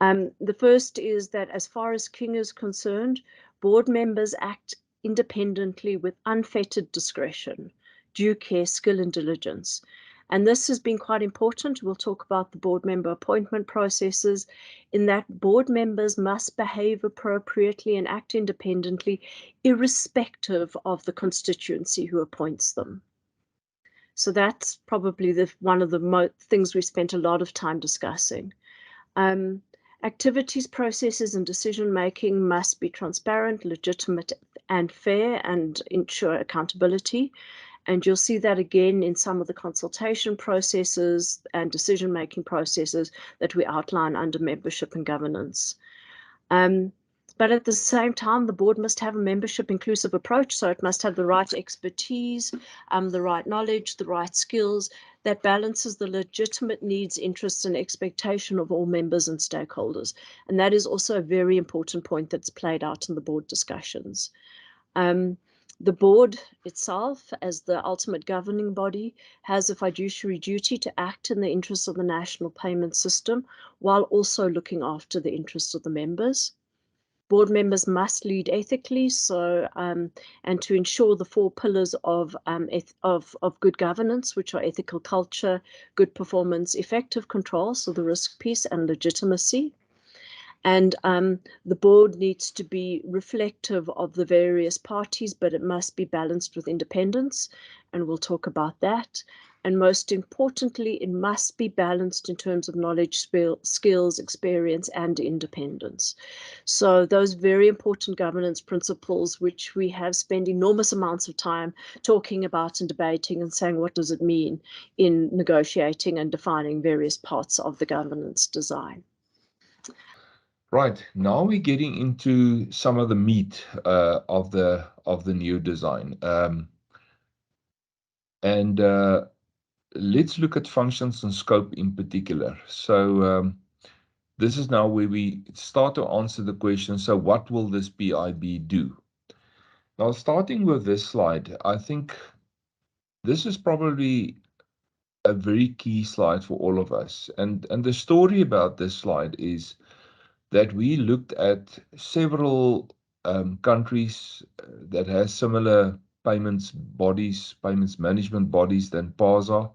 The first is that as far as King is concerned, board members act independently with unfettered discretion, due care, skill, and diligence. And this has been quite important. We'll talk about the board member appointment processes, in that board members must behave appropriately and act independently, irrespective of the constituency who appoints them. So that's probably one of the things we spent a lot of time discussing. Activities, processes, and decision-making must be transparent, legitimate, and fair, and ensure accountability. And you'll see that again in some of the consultation processes and decision-making processes that we outline under membership and governance. But at the same time, the board must have a membership inclusive approach. So it must have the right expertise, the right knowledge, the right skills that balances the legitimate needs, interests, and expectation of all members and stakeholders. And that is also a very important point that's played out in the board discussions. The board itself, as the ultimate governing body, has a fiduciary duty to act in the interests of the national payment system while also looking after the interests of the members. Board members must lead ethically, and to ensure the 4 pillars of good governance, which are ethical culture, good performance, effective control, so the risk piece, and legitimacy. And the board needs to be reflective of the various parties, but it must be balanced with independence, and we'll talk about that. And most importantly, it must be balanced in terms of knowledge, skills, experience, and independence. So those very important governance principles, which we have spent enormous amounts of time talking about and debating and saying, what does it mean in negotiating and defining various parts of the governance design? Right, now we're getting into some of the meat of the new design. Let's look at functions and scope in particular. So this is now where we start to answer the question, so what will this PIB do? Now, starting with this slide, I think this is probably a very key slide for all of us. And the story about this slide is that we looked at several countries that has similar payments bodies, payments management bodies than PASA.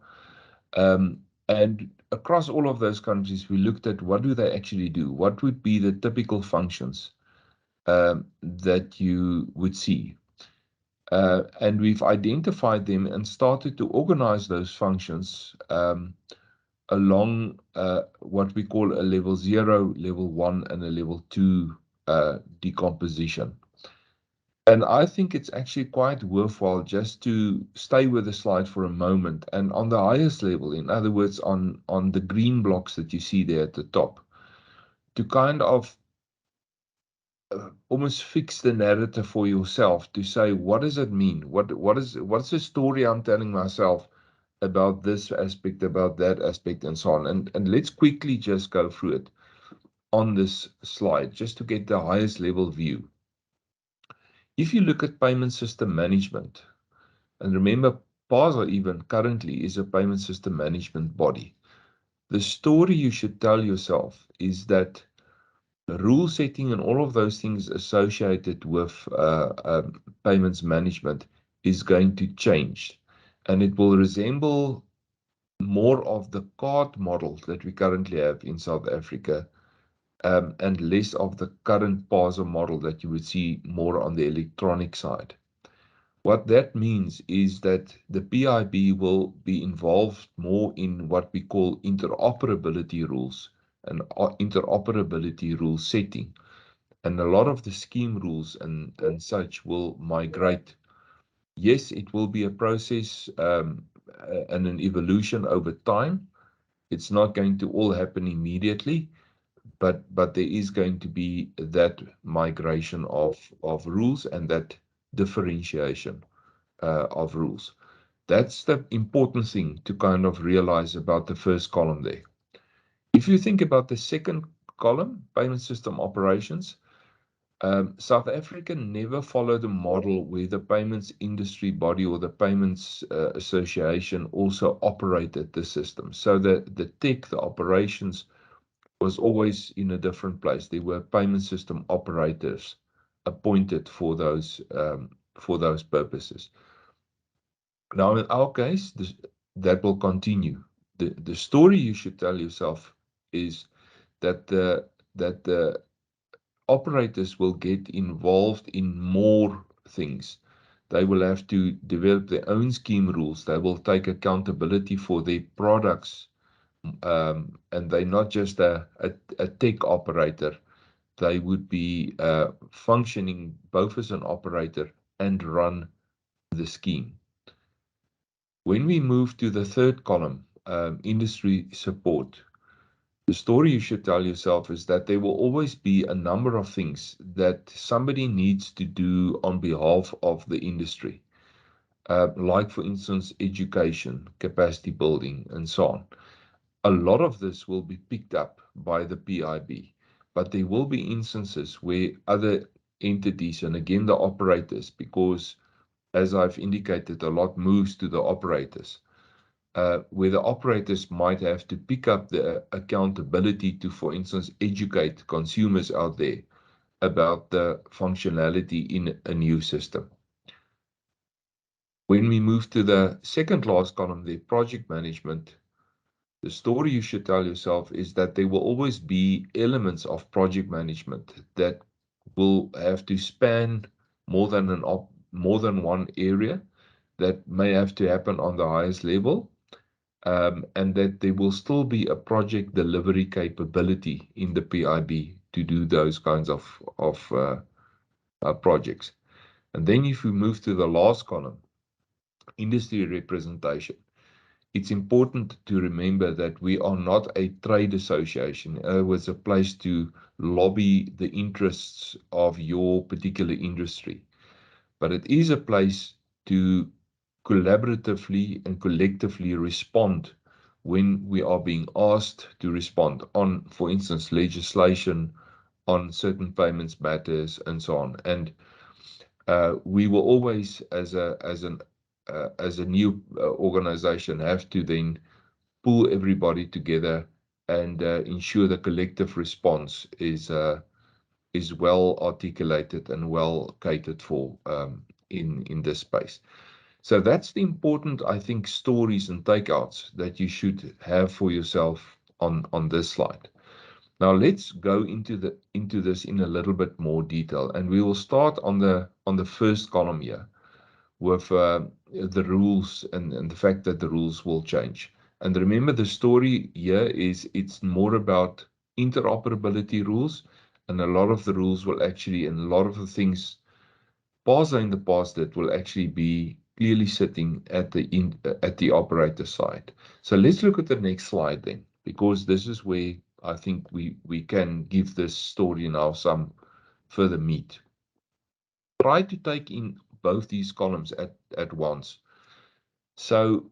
And across all of those countries, we looked at what do they actually do? What would be the typical functions that you would see? And we've identified them and started to organize those functions along what we call a level 0, level 1, and a level 2 decomposition. And I think it's actually quite worthwhile just to stay with the slide for a moment. And on the highest level, in other words, on the green blocks that you see there at the top, to kind of almost fix the narrative for yourself to say, what does it mean? What's the story I'm telling myself about this aspect, about that aspect, and so on. And let's quickly just go through it on this slide, just to get the highest level view. If you look at payment system management, and remember, PASA even currently is a payment system management body. The story you should tell yourself is that the rule setting and all of those things associated with payments management is going to change, and it will resemble more of the card model that we currently have in South Africa, and less of the current PASA model that you would see more on the electronic side. What that means is that the PIB will be involved more in what we call interoperability rules and interoperability rule setting. And a lot of the scheme rules and such will migrate. Yes, it will be a process and an evolution over time. It's not going to all happen immediately, but there is going to be that migration of rules and that differentiation of rules. That's the important thing to kind of realize about the first column there. If you think about the second column, payment system operations, South Africa never followed a model where the payments industry body or the payments association also operated the system. So the tech, the operations was always in a different place. There were payment system operators appointed for those purposes. Now, in our case, that will continue. The story you should tell yourself is that the operators will get involved in more things. They will have to develop their own scheme rules. They will take accountability for their products. And they're not just a tech operator. They would be functioning both as an operator and run the scheme. When we move to the third column, industry support, the story you should tell yourself is that there will always be a number of things that somebody needs to do on behalf of the industry, like, for instance, education, capacity building, and so on. A lot of this will be picked up by the PIB, but there will be instances where other entities, and again the operators, because as I've indicated, a lot moves to the operators, where the operators might have to pick up the accountability to, for instance, educate consumers out there about the functionality in a new system. When we move to the second last column, the project management, the story you should tell yourself is that there will always be elements of project management that will have to span more than one area, that may have to happen on the highest level, and that there will still be a project delivery capability in the PIB to do those kinds of projects. And then if we move to the last column, industry representation, it's important to remember that we are not a trade association. In other words, a place to lobby the interests of your particular industry. But it is a place to collaboratively and collectively respond when we are being asked to respond on, for instance, legislation, on certain payments matters, and so on. And we will always, as a new organization, have to then pull everybody together and ensure the collective response is is well articulated and well catered for in this space. So that's the important, I think, stories and takeouts that you should have for yourself on this slide. Now let's go into this in a little bit more detail, and we will start on the first column here with the rules and the fact that the rules will change. And remember, the story here is it's more about interoperability rules, and a lot of the rules will actually, and a lot of the things PASA in the past that will actually be clearly sitting at the operator side. So let's look at the next slide then, because this is where I think we can give this story now some further meat. Try to take in both these columns at once. So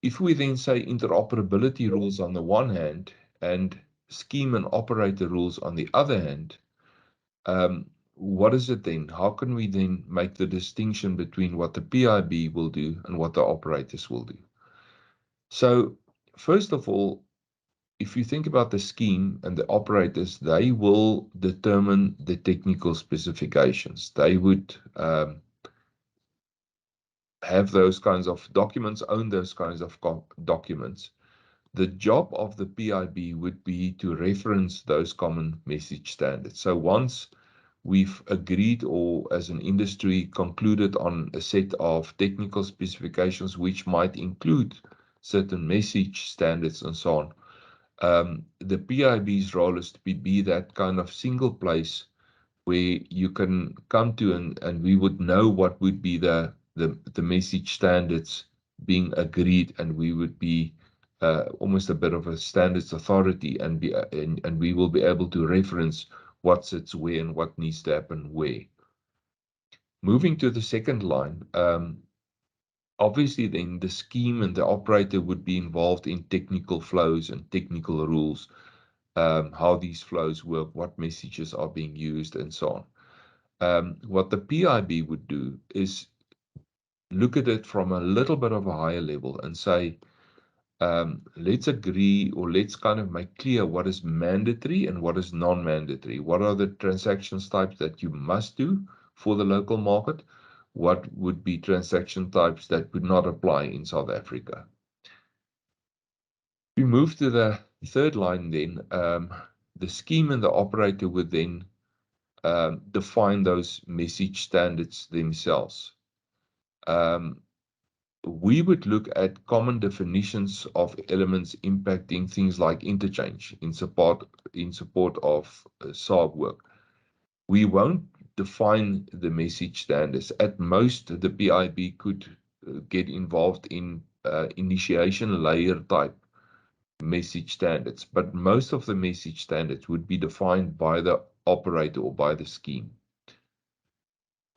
if we then say interoperability rules on the one hand and scheme and operator rules on the other hand, what is it then? How can we then make the distinction between what the PIB will do and what the operators will do? So first of all, if you think about the scheme and the operators, they will determine the technical specifications. They would have those kinds of documents, own those kinds of documents. The job of the PIB would be to reference those common message standards. So once we've agreed, or as an industry concluded on a set of technical specifications, which might include certain message standards and so on, the PIB's role is to be that kind of single place where you can come to and we would know what would be the message standards being agreed, and we would be almost a bit of a standards authority, and we will be able to reference what sits where and what needs to happen where. Moving to the second line, obviously then the scheme and the operator would be involved in technical flows and technical rules, how these flows work, what messages are being used, and so on. What the PIB would do is look at it from a little bit of a higher level and say, let's agree, or let's kind of make clear what is mandatory and what is non-mandatory. What are the transactions types that you must do for the local market? What would be transaction types that would not apply in South Africa? We move to the third line then. The scheme and the operator would then define those message standards themselves. We would look at common definitions of elements impacting things like interchange in support of SARB work. We won't define the message standards. At most, the PIB could get involved in initiation layer type message standards, but most of the message standards would be defined by the operator or by the scheme.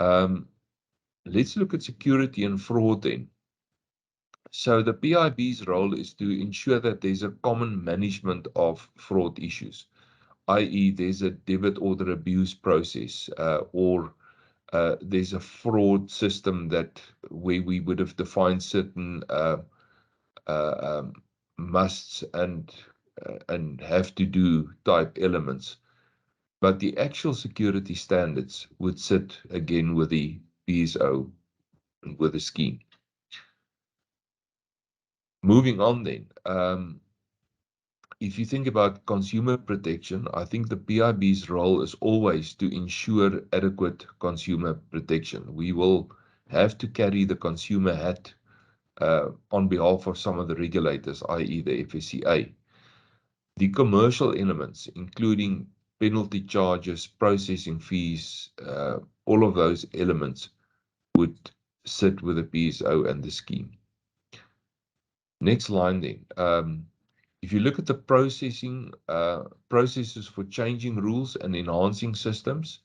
Let's look at security and fraud then. So the PIB's role is to ensure that there's a common management of fraud issues, i.e. there's a debit order abuse process, or there's a fraud system where we would have defined certain musts and have to do type elements. But the actual security standards would sit again with the PSO and with the scheme. Moving on then, if you think about consumer protection, I think the PIB's role is always to ensure adequate consumer protection. We will have to carry the consumer hat on behalf of some of the regulators, i.e. the FSCA. The commercial elements, including penalty charges, processing fees, all of those elements would sit with the PSO and the scheme. Next line then. If you look at the processes for changing rules and enhancing systems,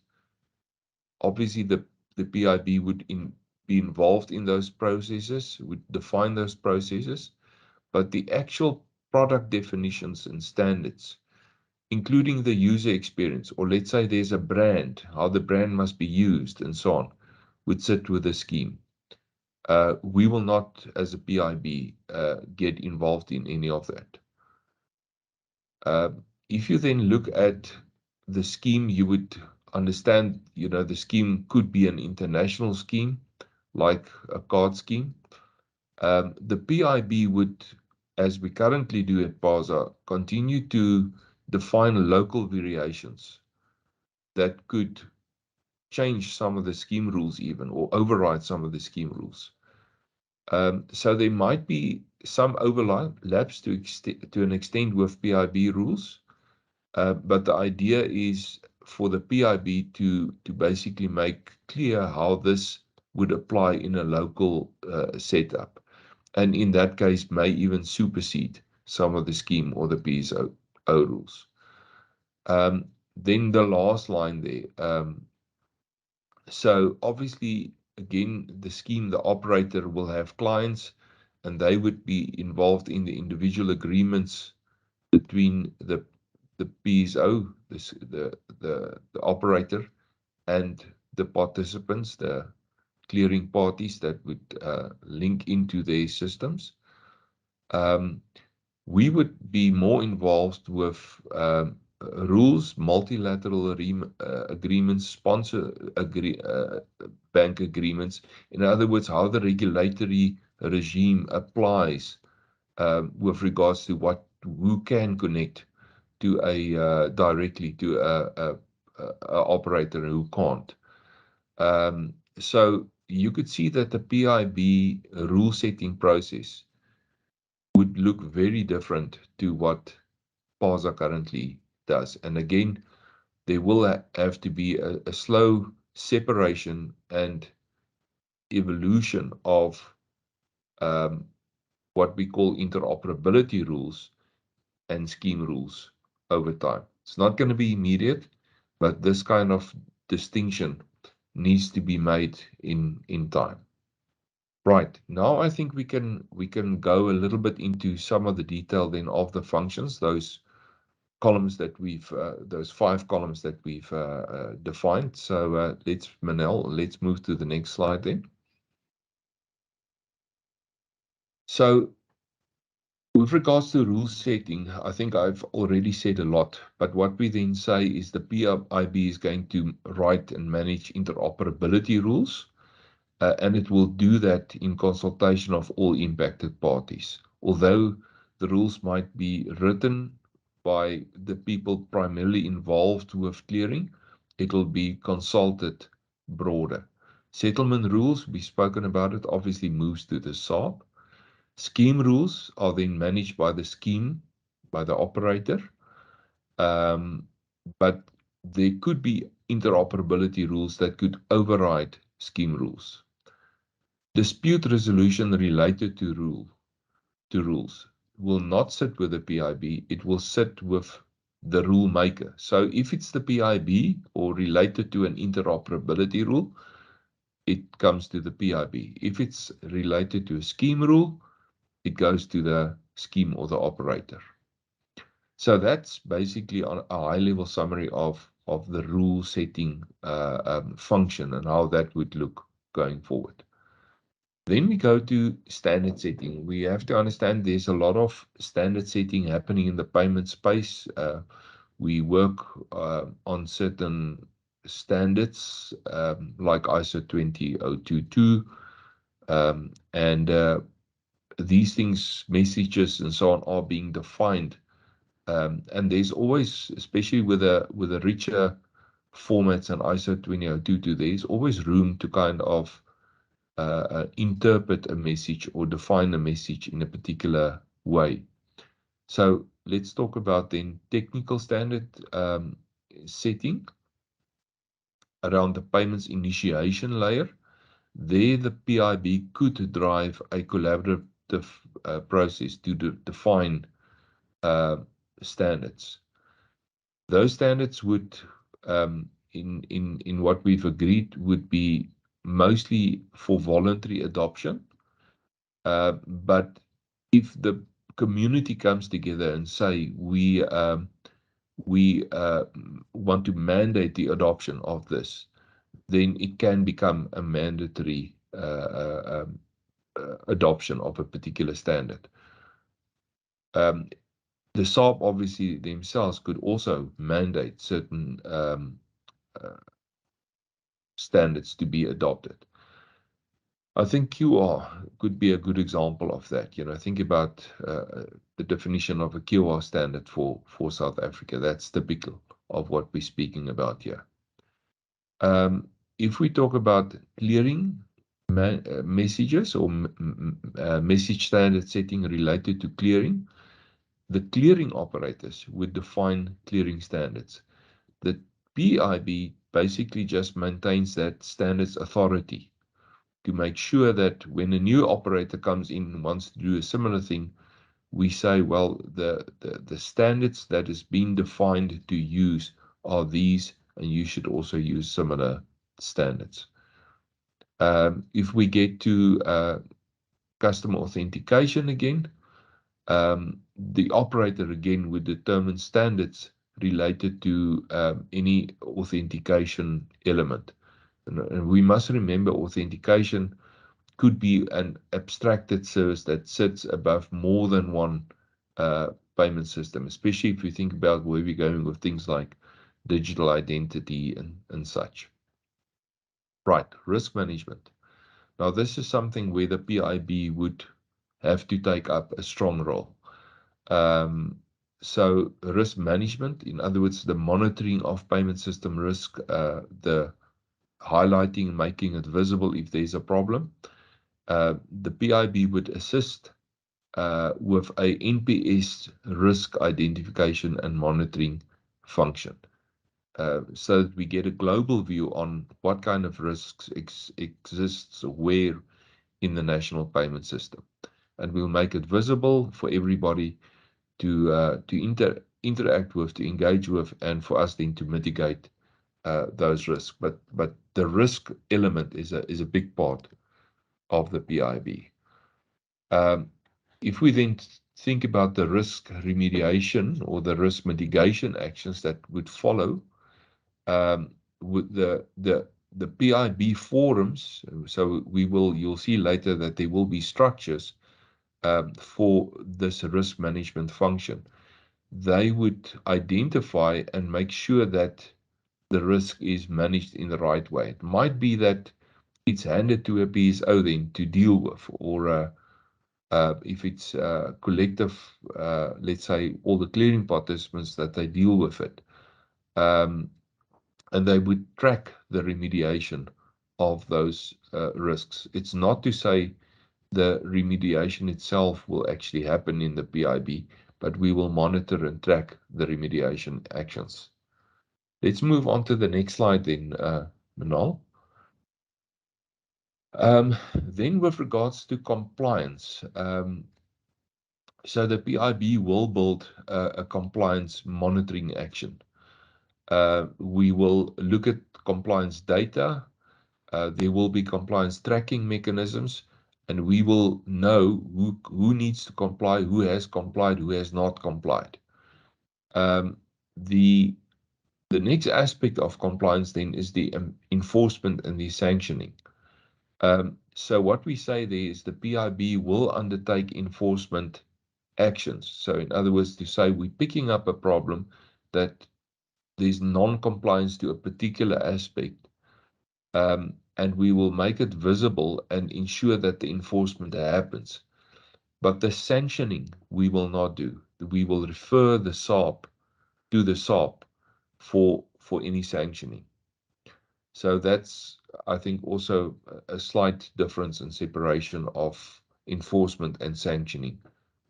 obviously the PIB would be involved in those processes, would define those processes, but the actual product definitions and standards, including the user experience, or let's say there's a brand, how the brand must be used and so on, would sit with the scheme. We will not, as a PIB, get involved in any of that. If you then look at the scheme, you would understand, the scheme could be an international scheme, like a card scheme. The PIB would, as we currently do at PASA, continue to define local variations that could change some of the scheme rules even, or override some of the scheme rules. So there might be some overlaps to an extent with PIB rules, but the idea is for the PIB to basically make clear how this would apply in a local setup, and in that case may even supersede some of the scheme or the PSO rules. Then the last line there. So obviously, again, the scheme, the operator will have clients, and they would be involved in the individual agreements between the PSO, the operator, and the participants, the clearing parties that would link into their systems. We would be more involved with rules, multilateral agreements, sponsor bank agreements. In other words, how the regulatory regime applies with regards to who can connect to directly to a operator and who can't. So you could see that the PIB rule setting process would look very different to what PASA currently does. And again, there will have to be a slow separation and evolution of what we call interoperability rules and scheme rules over time. It's not going to be immediate, but this kind of distinction needs to be made in time. Right, now I think we can go a little bit into some of the detail then of the functions, those columns that those 5 columns that we've defined. So let's move to the next slide then. So with regards to rule setting, I think I've already said a lot, but what we then say is the PIB is going to write and manage interoperability rules, and it will do that in consultation of all impacted parties. Although the rules might be written by the people primarily involved with clearing, it will be consulted broader. Settlement rules, we've spoken about it, obviously moves to the SARB. Scheme rules are then managed by the scheme, by the operator, but there could be interoperability rules that could override scheme rules. Dispute resolution related to rules will not sit with the PIB, it will sit with the rule maker. So if it's the PIB or related to an interoperability rule, it comes to the PIB. If it's related to a scheme rule, it goes to the scheme or the operator. So that's basically a high-level summary of the rule setting function and how that would look going forward. Then we go to standard setting. We have to understand there's a lot of standard setting happening in the payment space. We work on certain standards like ISO 20022, and these things, messages and so on, are being defined. And there's always, especially with a richer formats and ISO 20022, there's always room to kind of interpret a message or define a message in a particular way. So let's talk about then technical standard setting around the payments initiation layer. There, the PIB could drive a collaborative process to define standards. Those standards would, in what we've agreed, would be mostly for voluntary adoption. But if the community comes together and say we want to mandate the adoption of this, then it can become a mandatory adoption of a particular standard. The SARB obviously themselves could also mandate certain standards to be adopted. I think QR could be a good example of that. Think about the definition of a QR standard for South Africa. That's typical of what we're speaking about here. If we talk about clearing messages or message standard setting related to clearing, the clearing operators would define clearing standards. The PIB basically just maintains that standards authority to make sure that when a new operator comes in and wants to do a similar thing, we say, well, the standards that has been defined to use are these, and you should also use similar standards. If we get to customer authentication again, the operator again would determine standards related to any authentication element. And we must remember authentication could be an abstracted service that sits above more than one payment system, especially if you think about where we're going with things like digital identity and such. Right, risk management. Now, this is something where the PIB would have to take up a strong role. So risk management, in other words, the monitoring of payment system risk, the highlighting, making it visible if there's a problem. The PIB would assist with a NPS risk identification and monitoring function. So that we get a global view on what kind of risks exists where in the national payment system. And we'll make it visible for everybody to interact with, to engage with, and for us then to mitigate those risks. But the risk element is a big part of the PIB. If we then think about the risk remediation or the risk mitigation actions that would follow, with the PIB forums, so you'll see later that there will be structures for this risk management function. They would identify and make sure that the risk is managed in the right way. It might be that it's handed to a PSO then to deal with, or if it's collective, let's say all the clearing participants, that they deal with it. And they would track the remediation of those risks. It's not to say the remediation itself will actually happen in the PIB, but we will monitor and track the remediation actions. Let's move on to the next slide then, Manal. Then with regards to compliance, so the PIB will build a compliance monitoring action. We will look at compliance data. There will be compliance tracking mechanisms, and we will know who needs to comply, who has complied, who has not complied. The next aspect of compliance then is the enforcement and the sanctioning. So what we say there is the PIB will undertake enforcement actions. So in other words, to say we're picking up a problem that there's non-compliance to a particular aspect, and we will make it visible and ensure that the enforcement happens. But the sanctioning we will not do. We will refer the SARP to the SARP for any sanctioning. So that's, I think, also a slight difference in separation of enforcement and sanctioning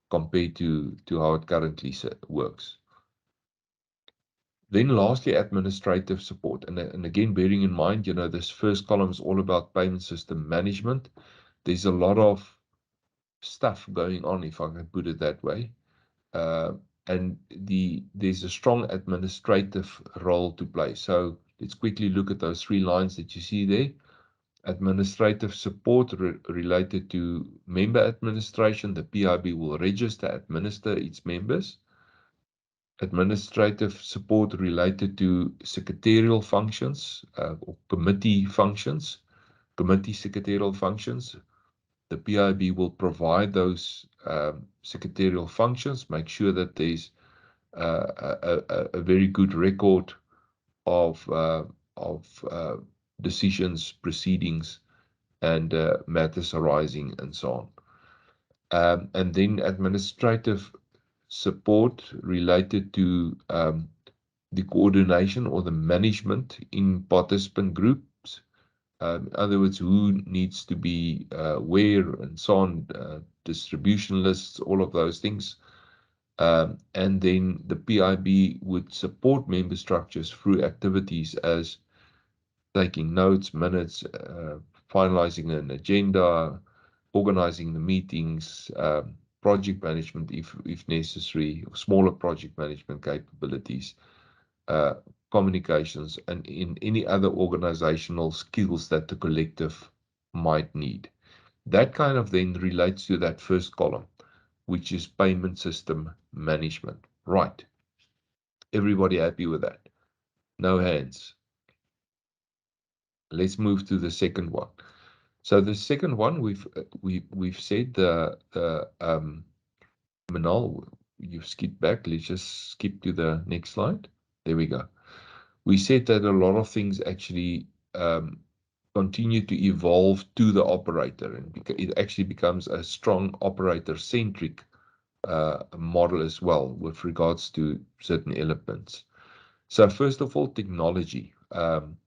compared to how it currently works. Then lastly, administrative support. And again, bearing in mind, this first column is all about payment system management. There's a lot of stuff going on, if I can put it that way. And there's a strong administrative role to play. So let's quickly look at those 3 lines that you see there. Administrative support related to member administration. The PIB will register, administer its members. Administrative support related to secretarial functions or committee functions, committee secretarial functions. The PIB will provide those secretarial functions, make sure that there's a very good record of decisions, proceedings, and matters arising, and so on. And then administrative support related to the coordination or the management in participant groups. In other words, who needs to be where, and so on, distribution lists, all of those things. And then the PIB would support member structures through activities as taking notes, minutes, finalizing an agenda, organizing the meetings, project management if necessary, smaller project management capabilities, uh, communications, and in any other organizational skills that the collective might need. That kind of then relates to that first column, which is payment system management. Right. Everybody happy with that? No hands. Let's move to the second one. So the second one, we've said Manal, you've skipped back. Let's just skip to the next slide. There we go. We said that a lot of things actually continue to evolve to the operator, and it actually becomes a strong operator-centric model as well with regards to certain elements. So first of all, technology and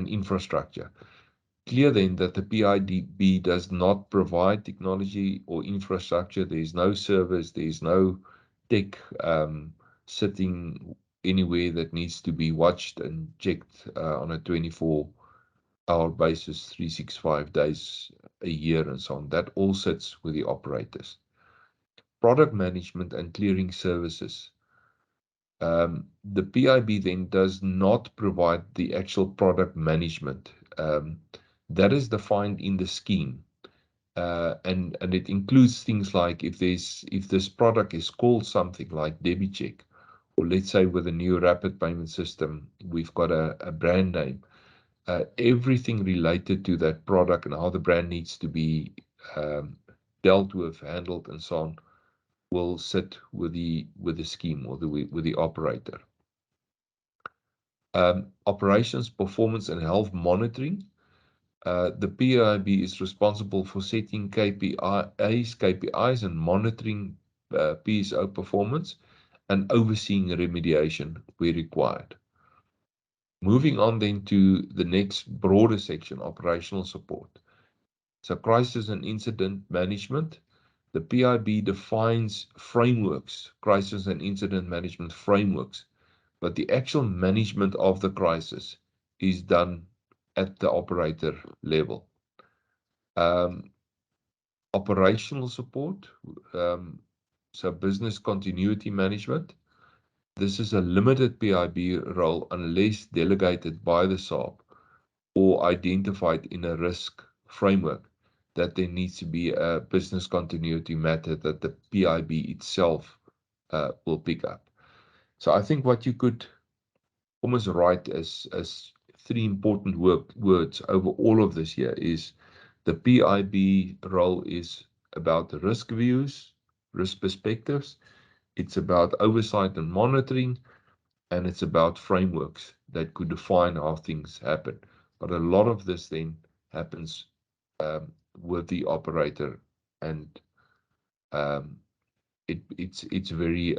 infrastructure. Clear then that the PIB does not provide technology or infrastructure. There's no servers, there's no tech sitting anywhere that needs to be watched and checked on a 24-hour basis, 365 days a year, and so on. That all sits with the operators. Product management and clearing services. The PIB then does not provide the actual product management. That is defined in the scheme. And it includes things like if this product is called something like debit check, or let's say with a new rapid payment system, we've got a brand name. Everything related to that product and how the brand needs to be dealt with, handled, and so on, will sit with the scheme or with the operator. Operations, performance, and health monitoring. The PIB is responsible for setting KPIs and monitoring PSO performance and overseeing remediation where required. Moving on then to the next broader section, operational support. So crisis and incident management. The PIB defines frameworks, crisis and incident management frameworks, but the actual management of the crisis is done at the operator level. Operational support, so business continuity management. This is a limited PIB role unless delegated by the SARB or identified in a risk framework that there needs to be a business continuity matter that the PIB itself will pick up. So I think what you could almost write as three important words over all of this here is the PIB role is about the risk views, risk perspectives. It's about oversight and monitoring, and it's about frameworks that could define how things happen. But a lot of this then happens with the operator, and it's very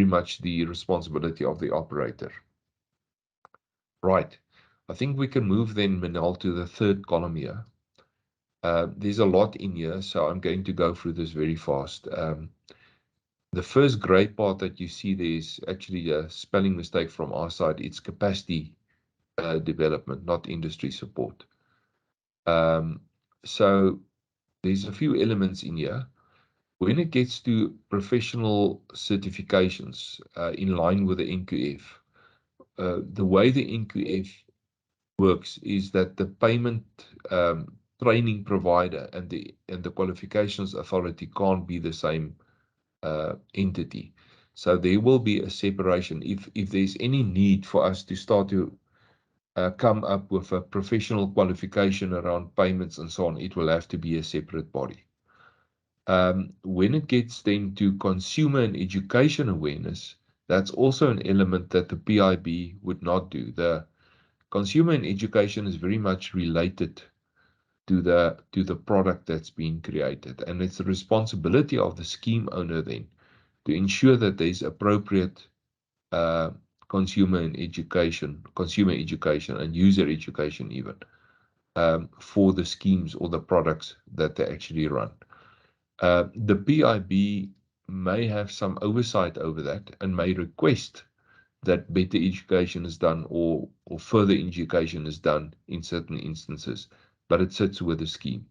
much the responsibility of the operator. Right. I think we can move then, Manal, to the third column here. There's a lot in here, so I'm going to go through this very fast. The first gray part that you see there is actually a spelling mistake from our side. It's capacity development, not industry support. So there's a few elements in here. When it gets to professional certifications in line with the NQF, the way the NQF works is that the payment training provider and the qualifications authority can't be the same entity. So there will be a separation. If there's any need for us to start to come up with a professional qualification around payments and so on, it will have to be a separate body. When it gets then to consumer and education awareness, That's also an element that the PIB would not do. The consumer and education is very much related to the product that's being created, and it's the responsibility of the scheme owner then to ensure that there's appropriate uh, consumer education and user education even for the schemes or the products that they actually run. The PIB may have some oversight over that and may request that better education is done or further education is done in certain instances, but it sits with the scheme.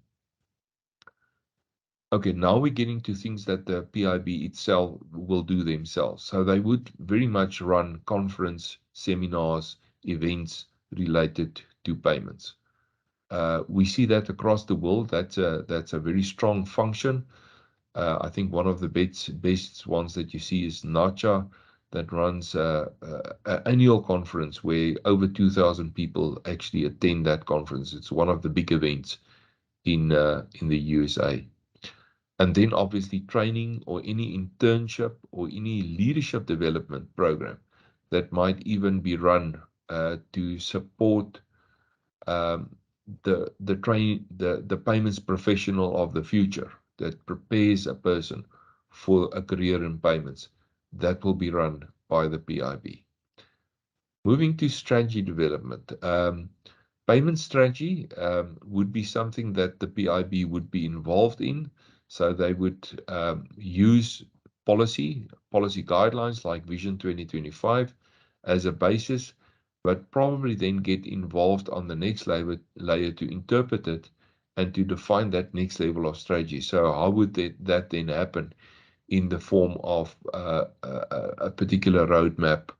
Okay, now we're getting to things that the PIB itself will do themselves. So they would very much run conference, seminars, events related to payments. We see that across the world. That's a very strong function. I think one of the best ones that you see is NACHA, that runs an annual conference where over 2,000 people actually attend that conference. It's one of the big events in the USA. And then obviously training or any internship or any leadership development program that might even be run to support um, the payments professional of the future that prepares a person for a career in payments. That will be run by the PIB. Moving to strategy development. Payment strategy would be something that the PIB would be involved in. So they would use policy guidelines like Vision 2025 as a basis, but probably then get involved on the next layer to interpret it and to define that next level of strategy. So how would that then happen in the form of a particular roadmap,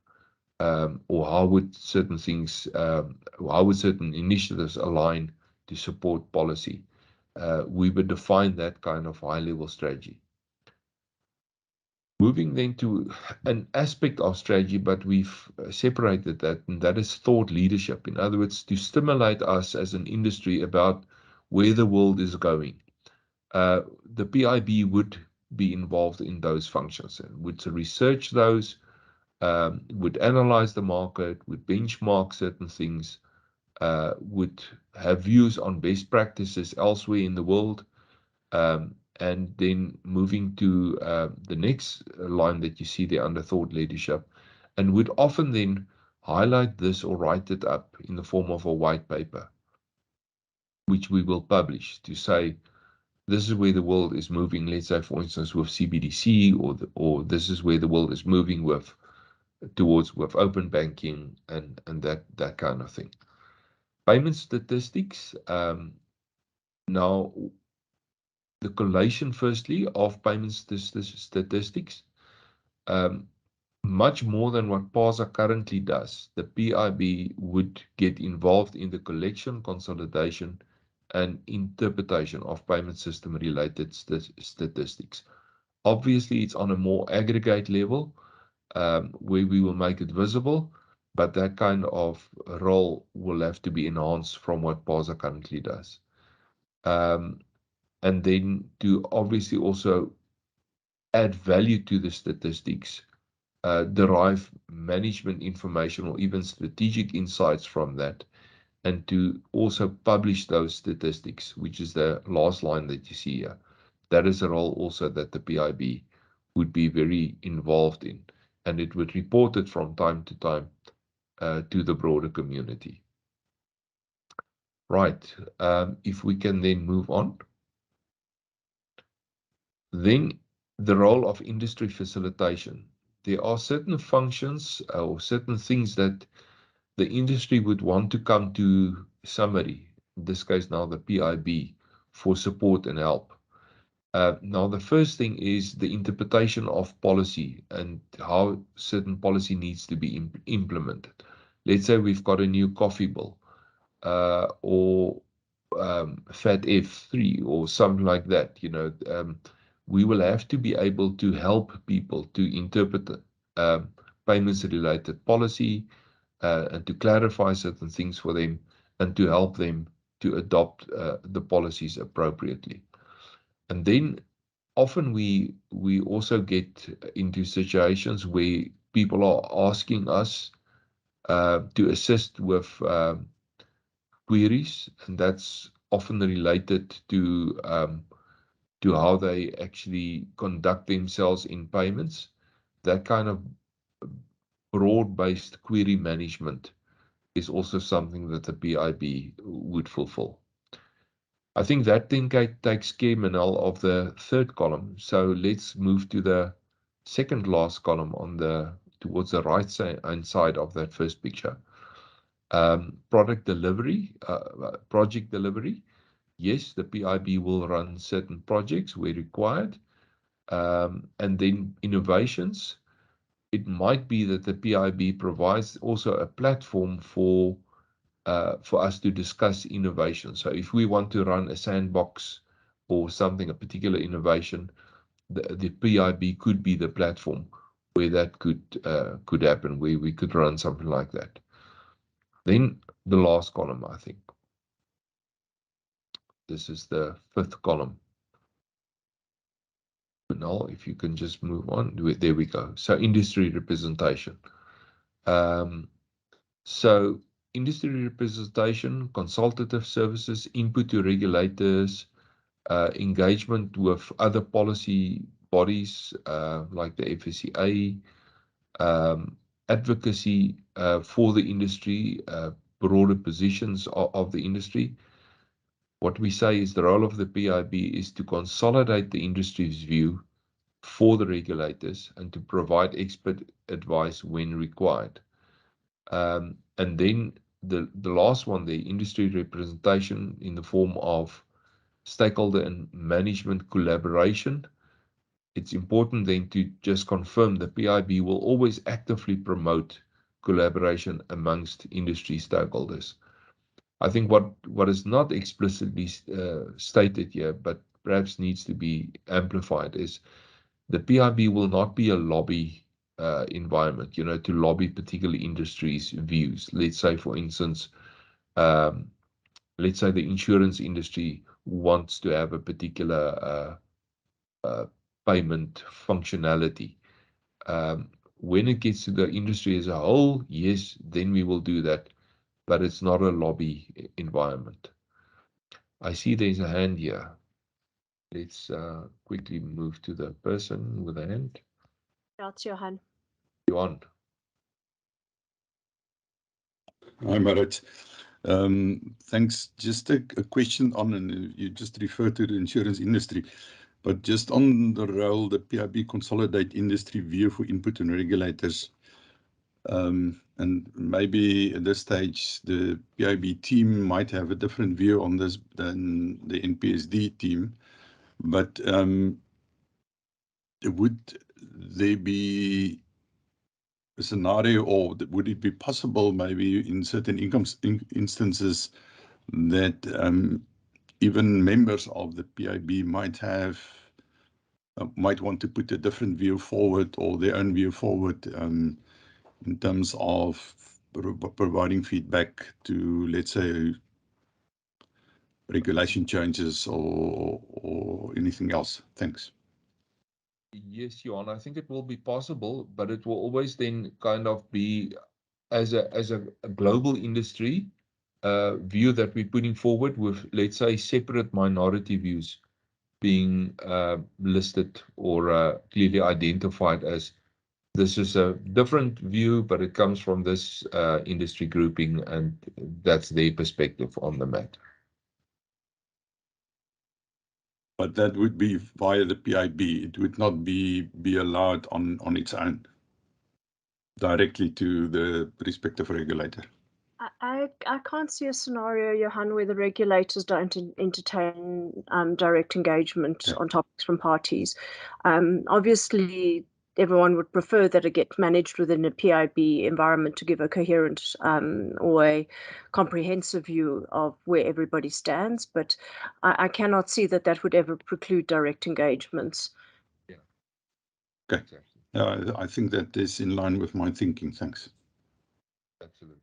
or how would certain things, how would certain initiatives align to support policy? We would define that kind of high-level strategy. Moving then to an aspect of strategy, but we've separated that, and that is thought leadership. In other words, to stimulate us as an industry about where the world is going. The PIB would be involved in those functions and would research those, would analyze the market, would benchmark certain things, would have views on best practices elsewhere in the world, and then moving to the next line that you see there under thought leadership, and would often then highlight this or write it up in the form of a white paper, which we will publish to say, this is where the world is moving, let's say, for instance, with CBDC, or this is where the world is moving with open banking and that kind of thing. Payment statistics. Now, the collation, firstly, of payment statistics, much more than what PASA currently does. The PIB would get involved in the collection, consolidation, and interpretation of payment system related statistics. Obviously, it's on a more aggregate level, where we will make it visible, but that kind of role will have to be enhanced from what PASA currently does. And then to obviously also add value to the statistics, derive management information or even strategic insights from that, and to also publish those statistics, which is the last line that you see here. That is a role also that the PIB would be very involved in, and it would report it from time to time to the broader community. Right, if we can then move on. Then the role of industry facilitation. There are certain functions or certain things that the industry would want to come to somebody, in this case now the PIB, for support and help. Now, the first thing is the interpretation of policy and how certain policy needs to be implemented. Let's say we've got a new coffee bill, or FAT F3 or something like that. We will have to be able to help people to interpret payments related policy, and to clarify certain things for them, and to help them to adopt the policies appropriately. And then often we also get into situations where people are asking us to assist with queries, and that's often related to how they actually conduct themselves in payments. That kind of broad-based query management is also something that the PIB would fulfill. I think that then takes care, Manal, of the third column. So let's move to the second last column towards the right hand side of that first picture. Project delivery. Yes, the PIB will run certain projects where required. And then innovations. It might be that the PIB provides also a platform for us to discuss innovation. So if we want to run a sandbox or something, a particular innovation, the PIB could be the platform where that could happen, where we could run something like that. Then the last column, I think. This is the fifth column. Now, if you can just move on, there we go. So industry representation. So industry representation, consultative services, input to regulators, engagement with other policy bodies like the FSCA, advocacy for the industry, broader positions of the industry. What we say is the role of the PIB is to consolidate the industry's view for the regulators and to provide expert advice when required. And then the last one, the industry representation in the form of stakeholder and management collaboration. It's important then to just confirm the PIB will always actively promote collaboration amongst industry stakeholders. I think what is not explicitly stated here, but perhaps needs to be amplified, is the PIB will not be a lobby environment, to lobby particular industries' views. Let's say, for instance, let's say the insurance industry wants to have a particular payment functionality. When it gets to the industry as a whole, yes, then we will do that, but it's not a lobby environment. I see there's a hand here. Let's quickly move to the person with a hand. That's Johan. Johan. Hi, Marit. Thanks. Just a question on, and you just referred to the insurance industry, but just on the role the PIB consolidate industry view for input and regulators. And maybe at this stage, the PIB team might have a different view on this than the NPSD team, but would there be a scenario, or would it be possible maybe in certain instances that even members of the PIB might want to put a different view forward, or their own view forward, in terms of providing feedback to, let's say, regulation changes or anything else? Thanks. Yes, Johan, I think it will be possible, but it will always then kind of be as a global industry view that we're putting forward with, let's say, separate minority views being listed or clearly identified as this is a different view, but it comes from this industry grouping, and that's their perspective on the matter. But that would be via the PIB. It would not be allowed on its own directly to the respective regulator. I can't see a scenario, Johan, where the regulators don't entertain direct engagement on topics from parties. Obviously, everyone would prefer that it get managed within a PIB environment to give a coherent or a comprehensive view of where everybody stands, but I cannot see that would ever preclude direct engagements. Yeah. Okay. Exactly. I think that is in line with my thinking. Thanks. Absolutely.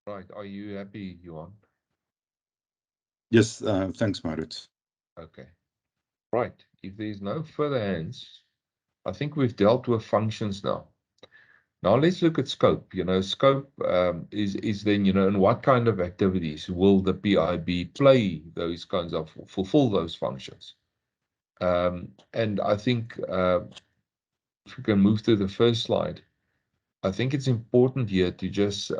Right. Are you happy, Johan? Yes. Thanks, Marit. Okay. Right. If there's no further hands, I think we've dealt with functions now. Now let's look at scope. Scope is then, in what kind of activities will the PIB play those kinds of, fulfill those functions? And I think if we can move to the first slide, I think it's important here to just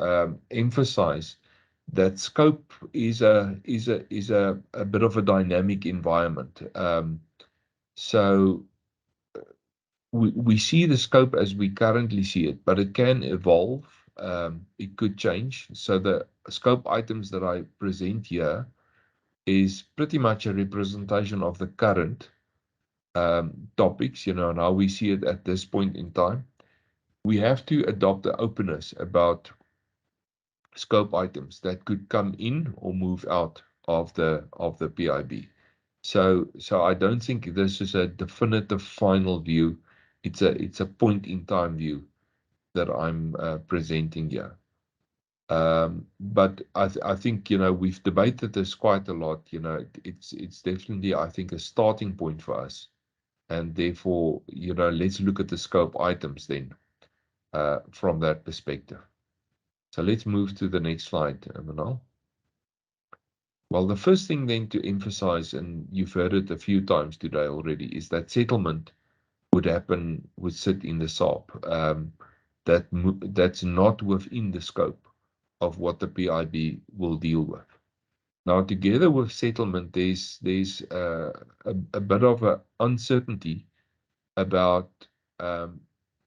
emphasize that scope is a bit of a dynamic environment. So we see the scope as we currently see it, but it can evolve. It could change. So the scope items that I present here is pretty much a representation of the current topics, and how we see it at this point in time. We have to adopt the openness about scope items that could come in or move out of the PIB. So I don't think this is a definitive final view. It's a point in time view that I'm presenting here. But I think, we've debated this quite a lot. It's definitely, I think, a starting point for us. And therefore, let's look at the scope items then from that perspective. So let's move to the next slide, Manal. Well, the first thing then to emphasize, and you've heard it a few times today already, is that settlement would sit in the SARP. That's not within the scope of what the PIB will deal with. Now, together with settlement, there's a bit of an uncertainty about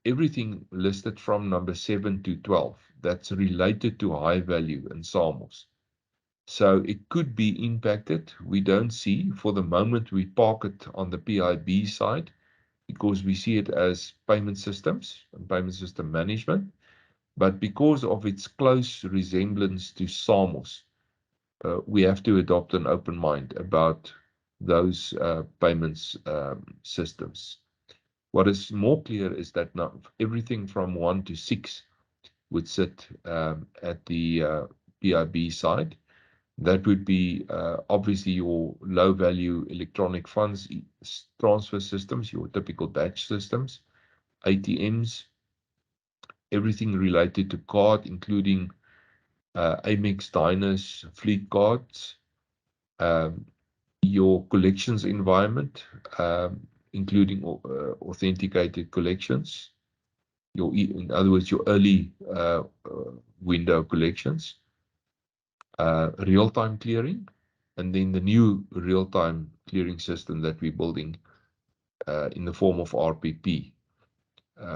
everything listed from number 7 to 12 that's related to high value and SAMOS. So it could be impacted. We don't see. For the moment, we park it on the PIB side because we see it as payment systems and payment system management. But because of its close resemblance to SAMOS, we have to adopt an open mind about those payments systems. What is more clear is that now everything from 1 to 6 would sit at the PIB side. That would be obviously your low value electronic funds transfer systems, your typical batch systems, ATMs, everything related to card, including Amex diners, fleet cards, your collections environment, including authenticated collections, in other words, your early window collections, real-time clearing, and then the new real-time clearing system that we're building in the form of RPP,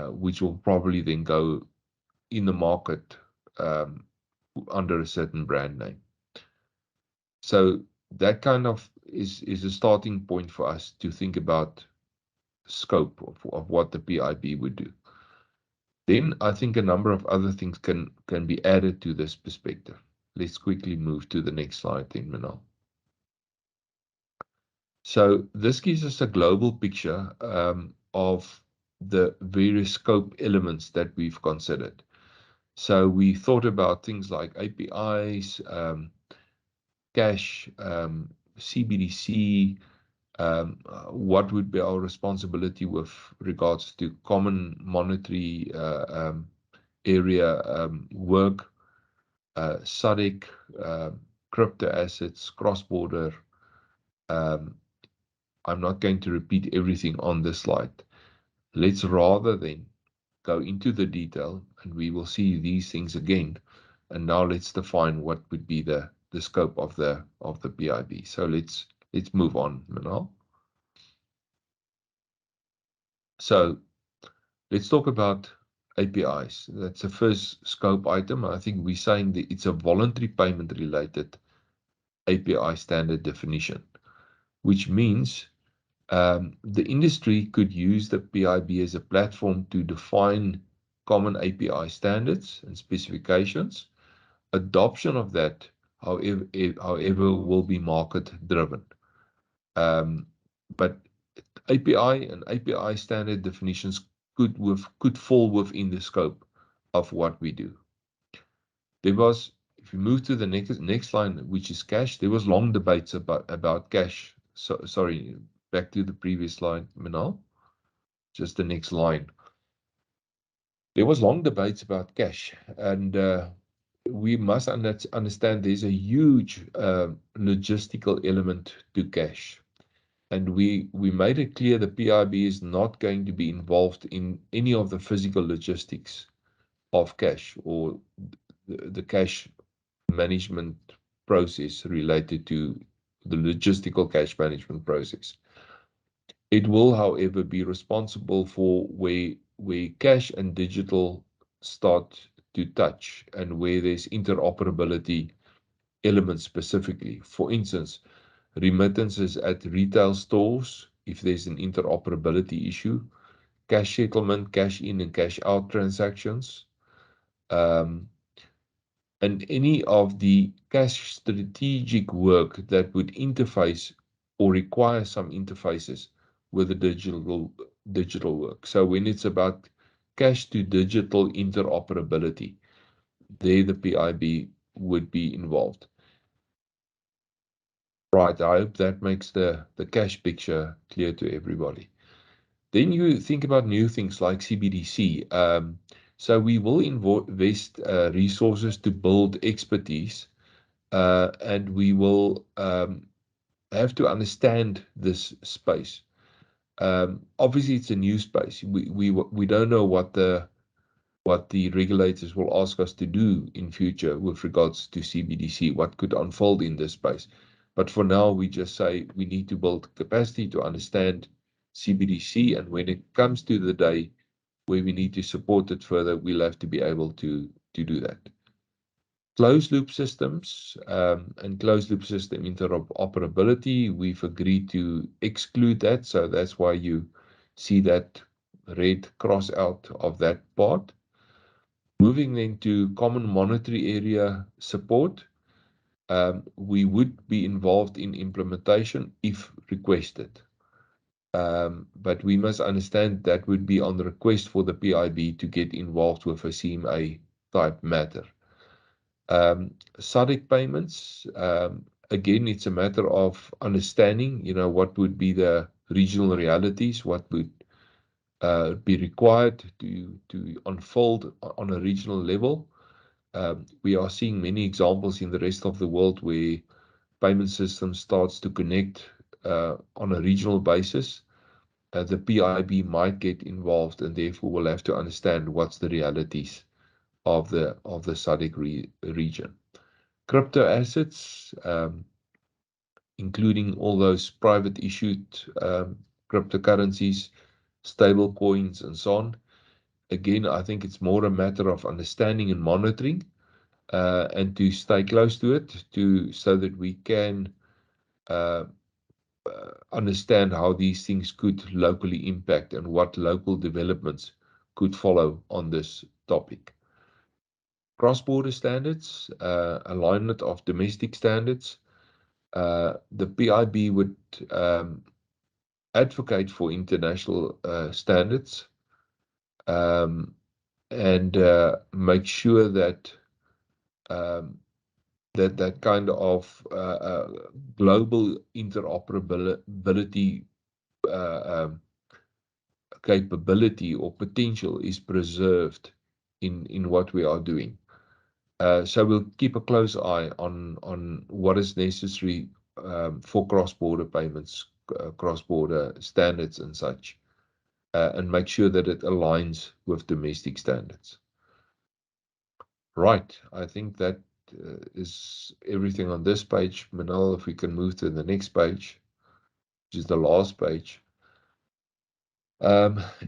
which will probably then go in the market under a certain brand name. So that kind of is a starting point for us to think about scope of what the PIB would do. Then I think a number of other things can be added to this perspective. Let's quickly move to the next slide then, Manal. So this gives us a global picture of the various scope elements that we've considered. So we thought about things like APIs, cash, CBDC, what would be our responsibility with regards to common monetary area work, SADC, crypto assets, cross-border. I'm not going to repeat everything on this slide. Let's rather then go into the detail, and we will see these things again. And now let's define what would be the scope of the PIB. So let's move on, Manal. So let's talk about APIs. That's the first scope item. I think we're saying that it's a voluntary payment related API standard definition, which means the industry could use the PIB as a platform to define common API standards and specifications. Adoption of that, however, will be market driven. But API and API standard definitions could fall within the scope of what we do. There was, if you move to the next line, which is cash, there was long debates about cash. So sorry, back to the previous slide, Manal. Just the next line. There was long debates about cash, and we must understand there's a huge logistical element to cash. And we made it clear the PIB is not going to be involved in any of the physical logistics of cash or the cash management process related to the logistical cash management process. It will, however, be responsible for where cash and digital start to touch and where there's interoperability elements specifically. For instance, remittances at retail stores, if there's an interoperability issue, cash settlement, cash in and cash out transactions, um, and any of the cash strategic work that would interface or require some interfaces with the digital work. So when it's about cash to digital interoperability, there the PIB would be involved. Right, I hope that makes the cash picture clear to everybody. Then you think about new things like CBDC. So we will invest resources to build expertise, and we will have to understand this space. Obviously, it's a new space. We don't know what the regulators will ask us to do in future with regards to CBDC, what could unfold in this space. But for now, we just say we need to build capacity to understand CBDC, and when it comes to the day where we need to support it further, we'll have to be able to do that. Closed loop systems and closed loop system interoperability, we've agreed to exclude that. So that's why you see that red cross out of that part. Moving then to common monetary area support, we would be involved in implementation if requested. But we must understand that would be on the request for the PIB to get involved with a CMA type matter. SADC payments, again, it's a matter of understanding, what would be the regional realities, what would be required to unfold on a regional level. We are seeing many examples in the rest of the world where payment system starts to connect on a regional basis. The PIB might get involved, and therefore will have to understand what's the realities of the SADC region. Crypto assets, including all those private issued cryptocurrencies, stable coins, and so on. Again, I think it's more a matter of understanding and monitoring, and to stay close to it so that we can understand how these things could locally impact and what local developments could follow on this topic. Cross-border standards, alignment of domestic standards. The PIB would advocate for international standards, and make sure that that kind of global interoperability capability or potential is preserved in what we are doing. So we'll keep a close eye on what is necessary for cross-border payments, cross-border standards and such, and make sure that it aligns with domestic standards. Right, I think that is everything on this page. Manal, if we can move to the next page, which is the last page.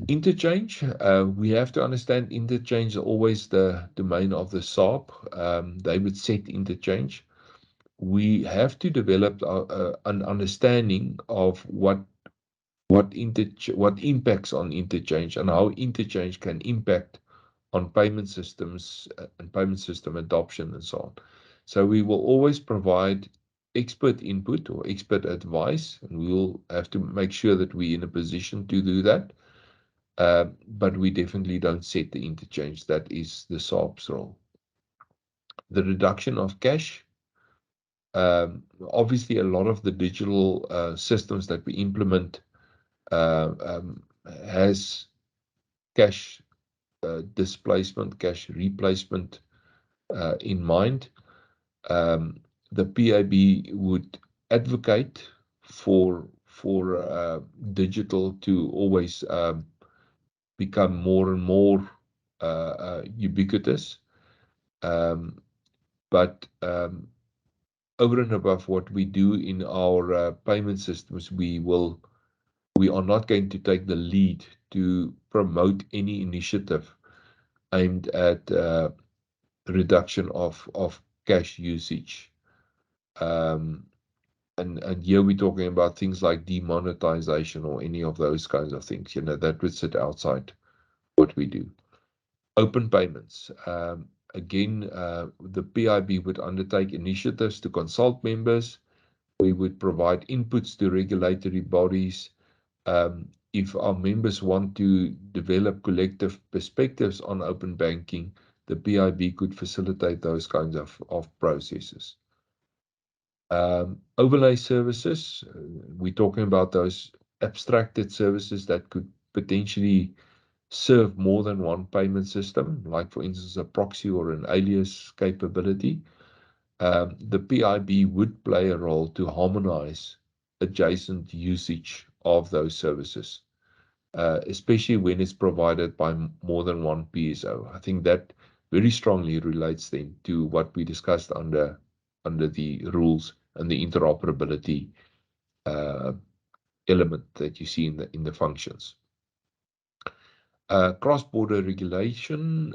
Interchange, we have to understand interchange is always the domain of the SARB. They would set interchange. We have to develop an understanding of what impacts on interchange and how interchange can impact on payment systems and payment system adoption and so on. So we will always provide expert input or expert advice, and we will have to make sure that we're in a position to do that. But we definitely don't set the interchange. That is the SARB's role. The reduction of cash. Obviously, a lot of the digital systems that we implement has cash displacement, cash replacement in mind. The PIB would advocate for digital to always become more and more ubiquitous. But over and above what we do in our payment systems, we are not going to take the lead to promote any initiative aimed at reduction of cash usage. And here we're talking about things like demonetization or any of those kinds of things, that would sit outside what we do. Open payments. Again, the PIB would undertake initiatives to consult members. We would provide inputs to regulatory bodies. If our members want to develop collective perspectives on open banking, the PIB could facilitate those kinds of processes. Overlay services, we're talking about those abstracted services that could potentially serve more than one payment system, like for instance a proxy or an alias capability. The PIB would play a role to harmonize adjacent usage of those services, especially when it's provided by more than one PSO. I think that very strongly relates then to what we discussed under the rules and the interoperability element that you see in the functions. Cross-border regulation,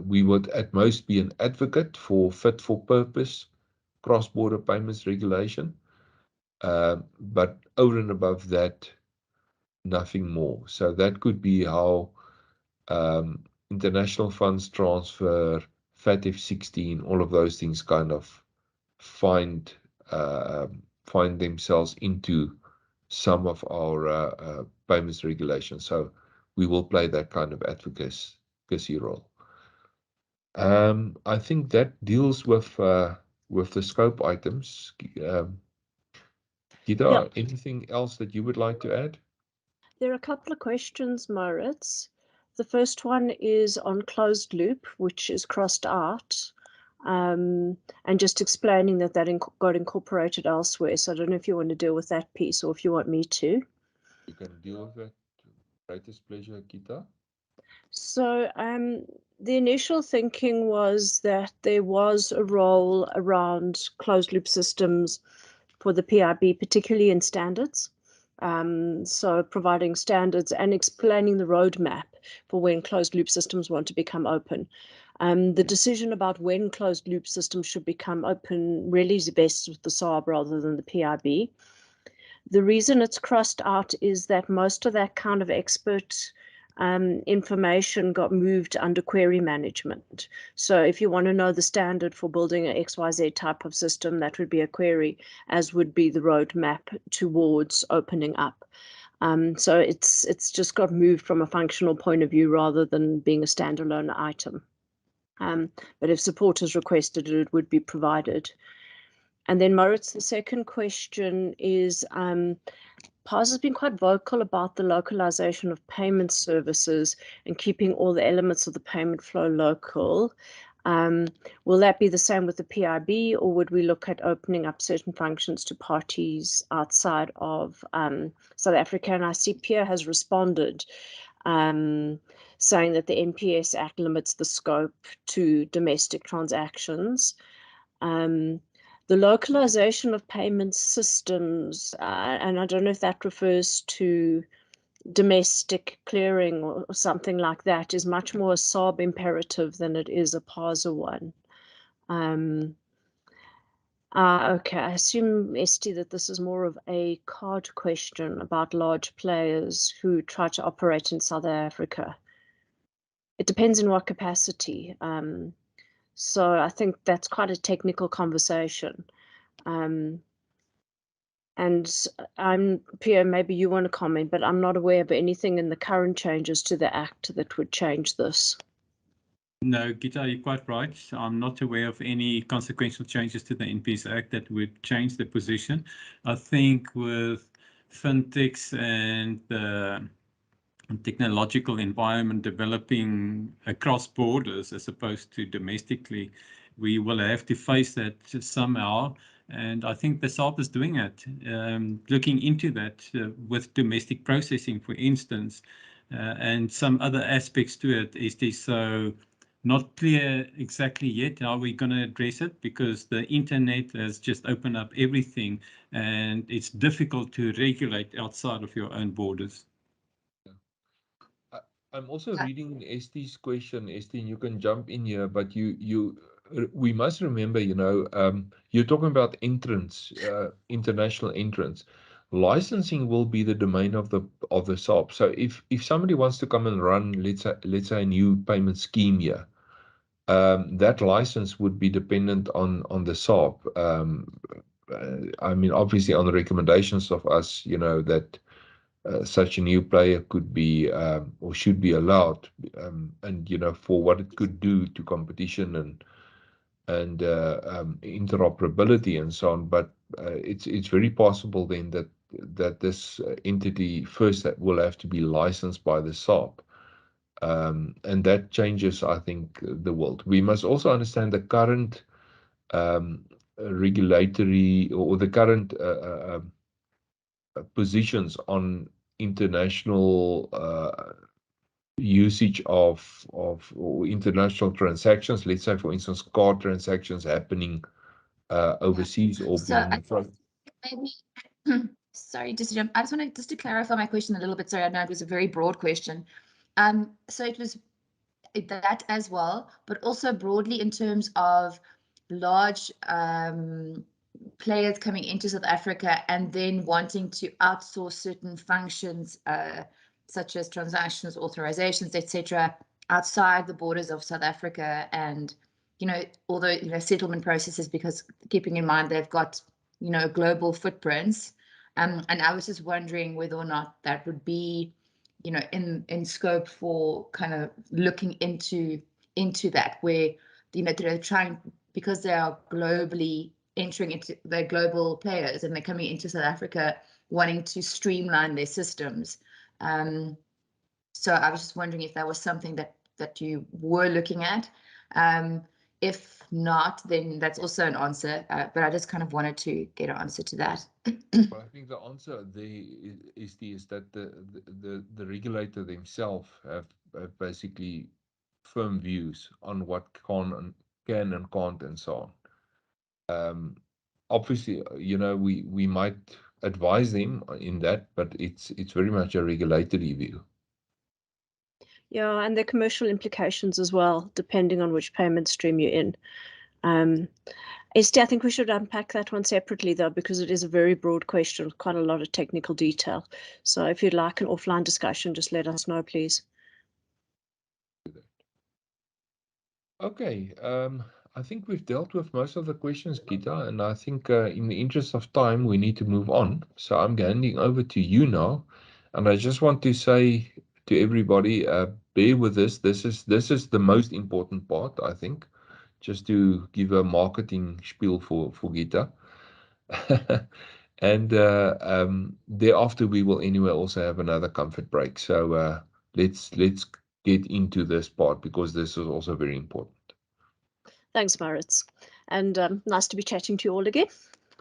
we would at most be an advocate for fit-for-purpose cross-border payments regulation, but over and above that, nothing more. So that could be how international funds transfer, FATF16, all of those things kind of find themselves into some of our payments regulations. So we will play that kind of advocacy role. I think that deals with the scope items. Gita, anything else that you would like to add? There are a couple of questions, Moritz. The first one is on closed loop, which is crossed out, and just explaining that got incorporated elsewhere. So I don't know if you want to deal with that piece or if you want me to. You can deal with it. Greatest pleasure, Gita. So the initial thinking was that there was a role around closed loop systems for the PIB, particularly in standards. So providing standards and explaining the roadmap for when closed loop systems want to become open. The decision about when closed loop systems should become open really is best with the SARB rather than the PIB. The reason it's crossed out is that most of that kind of expert information got moved under query management. So if you want to know the standard for building an XYZ type of system, that would be a query, as would be the roadmap towards opening up. So it's just got moved from a functional point of view rather than being a standalone item. But if support is requested, it would be provided. And then Moritz, the second question is, PASA has been quite vocal about the localization of payment services and keeping all the elements of the payment flow local. Will that be the same with the PIB, or would we look at opening up certain functions to parties outside of South Africa? And I see Pierre has responded, saying that the NPS Act limits the scope to domestic transactions. The localization of payment systems, and I don't know if that refers to domestic clearing or something like that, is much more a SARB imperative than it is a PASA one. Okay, I assume, Esty, that this is more of a card question about large players who try to operate in South Africa. It depends in what capacity. So I think that's quite a technical conversation. And Pierre, maybe you want to comment, but I'm not aware of anything in the current changes to the Act that would change this. No, Gita, you're quite right. I'm not aware of any consequential changes to the NPS Act that would change the position. I think with fintechs and technological environment developing across borders as opposed to domestically, we will have to face that somehow. And I think the SARP is doing it, looking into that with domestic processing, for instance, and some other aspects to it. Is this so not clear exactly yet how we're going to address it, because the internet has just opened up everything and it's difficult to regulate outside of your own borders. I'm also reading Esti's question, Esti, and you can jump in here, but we must remember, you're talking about entrance, international entrance. Licensing will be the domain of the SARP. So if somebody wants to come and run, let's say a new payment scheme here, that license would be dependent on the SARP. I mean, obviously on the recommendations of us, that such a new player could be or should be allowed, and for what it could do to competition and interoperability and so on. But it's very possible then that this entity first will have to be licensed by the SARP. And that changes, I think, the world. We must also understand the current regulatory or the current positions on international usage of or international transactions. Let's say, for instance, card transactions happening overseas or being maybe sorry, just to jump. I just want to clarify my question a little bit. Sorry, I know it was a very broad question. So it was that as well, but also broadly in terms of large players coming into South Africa and then wanting to outsource certain functions, such as transactions, authorizations, etc., outside the borders of South Africa, and although settlement processes, because keeping in mind they've got global footprints, and I was just wondering whether or not that would be in scope for kind of looking into that, where they're trying, because they are globally entering into, they're global players and they're coming into South Africa wanting to streamline their systems. So I was just wondering if that was something that you were looking at. If not, then that's also an answer, but I just kind of wanted to get an answer to that. Well, I think the answer there is that the regulator themselves have basically firm views on what can and can't and so on. Obviously, we might advise them in that, but it's very much a regulatory view. Yeah, and the commercial implications as well, depending on which payment stream you're in. Esti, I think we should unpack that one separately, though, because it is a very broad question with quite a lot of technical detail. So if you'd like an offline discussion, just let us know, please. Okay, I think we've dealt with most of the questions, Gita, and I think in the interest of time, we need to move on. So I'm handing over to you now, and I just want to say to everybody, bear with us. This is the most important part, I think, just to give a marketing spiel for Gita. And thereafter, we will anyway also have another comfort break. So let's get into this part, because this is also very important. Thanks, Maurits. And nice to be chatting to you all again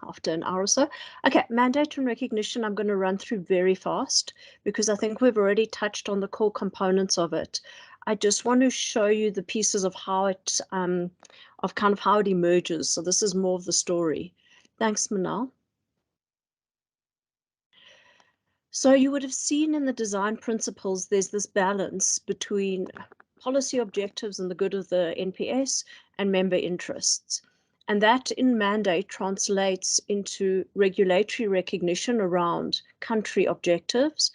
after an hour or so. Okay, mandate and recognition, I'm going to run through very fast because I think we've already touched on the core components of it. I just want to show you the pieces of how it, of kind of how it emerges. So this is more of the story. Thanks, Manal. So you would have seen in the design principles, there's this balance between policy objectives and the good of the NPS and member interests. And that in mandate translates into regulatory recognition around country objectives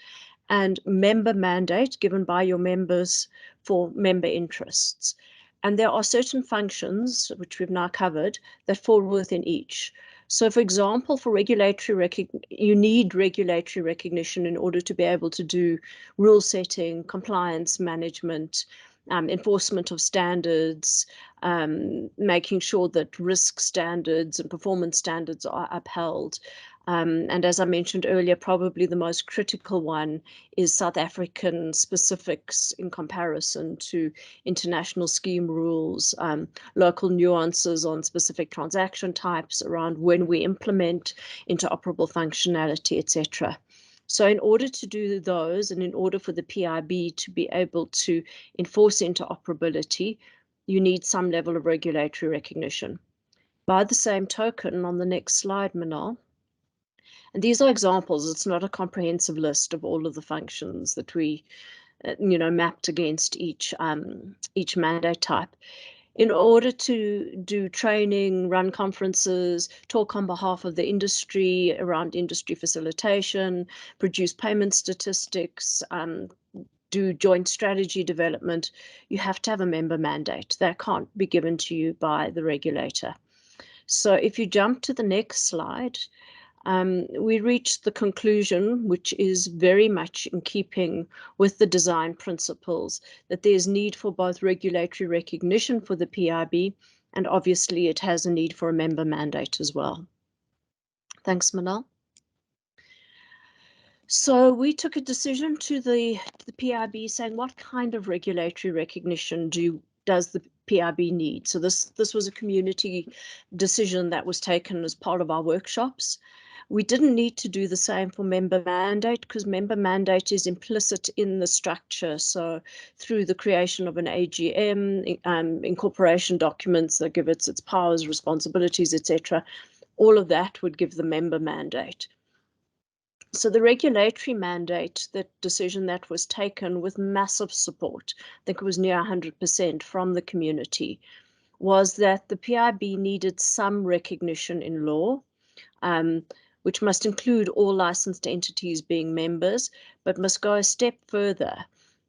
and member mandate given by your members for member interests. And there are certain functions, which we've now covered, that fall within each. So, for example, for regulatory you need regulatory recognition in order to be able to do rule setting, compliance management, enforcement of standards, making sure that risk standards and performance standards are upheld. And as I mentioned earlier, probably the most critical one is South African specifics in comparison to international scheme rules, local nuances on specific transaction types around when we implement interoperable functionality, etc. So in order to do those, and in order for the PIB to be able to enforce interoperability, you need some level of regulatory recognition. By the same token, on the next slide, Manal, and these are examples, it's not a comprehensive list of all of the functions that we, mapped against each mandate type. In order to do training, run conferences, talk on behalf of the industry around industry facilitation, produce payment statistics, do joint strategy development, you have to have a member mandate. That can't be given to you by the regulator. So if you jump to the next slide, we reached the conclusion, which is very much in keeping with the design principles, that there's need for both regulatory recognition for the PIB, and obviously it has a need for a member mandate as well. Thanks, Manal. So we took a decision to the PIB saying, what kind of regulatory recognition does the PIB need? So this was a community decision that was taken as part of our workshops. We didn't need to do the same for member mandate because member mandate is implicit in the structure. So through the creation of an AGM, incorporation documents that give it its powers, responsibilities, etc., all of that would give the member mandate. So the regulatory mandate, that decision that was taken with massive support, I think it was near 100% from the community, was that the PIB needed some recognition in law, which must include all licensed entities being members, but must go a step further.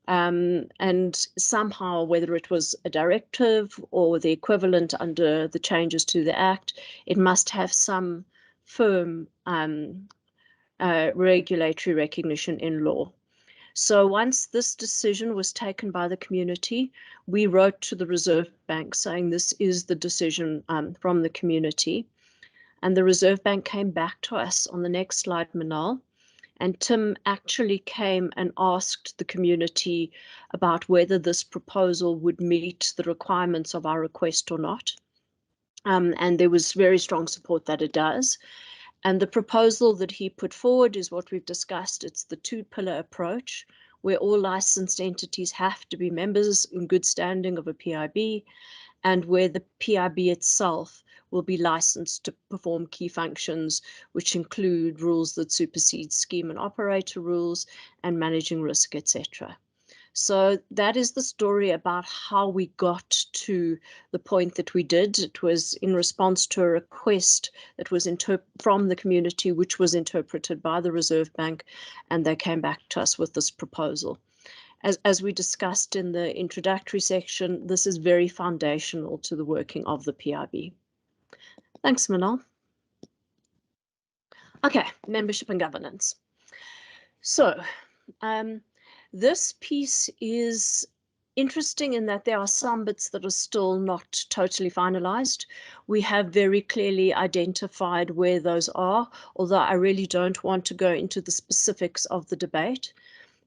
And somehow, whether it was a directive or the equivalent under the changes to the Act, it must have some firm regulatory recognition in law. So once this decision was taken by the community, we wrote to the Reserve Bank saying this is the decision from the community. And the Reserve Bank came back to us on the next slide, Manal. And Tim actually came and asked the community about whether this proposal would meet the requirements of our request or not. And there was very strong support that it does. And the proposal that he put forward is what we've discussed. It's the two-pillar approach, where all licensed entities have to be members in good standing of a PIB, and where the PIB itself will be licensed to perform key functions, which include rules that supersede scheme and operator rules and managing risk, etc. So that is the story about how we got to the point that we did. It was in response to a request that was from the community, which was interpreted by the Reserve Bank, and they came back to us with this proposal. As we discussed in the introductory section, this is very foundational to the working of the PIB. Thanks, Manal. Okay, membership and governance. So this piece is interesting in that there are some bits that are still not totally finalized. We have very clearly identified where those are, although I really don't want to go into the specifics of the debate.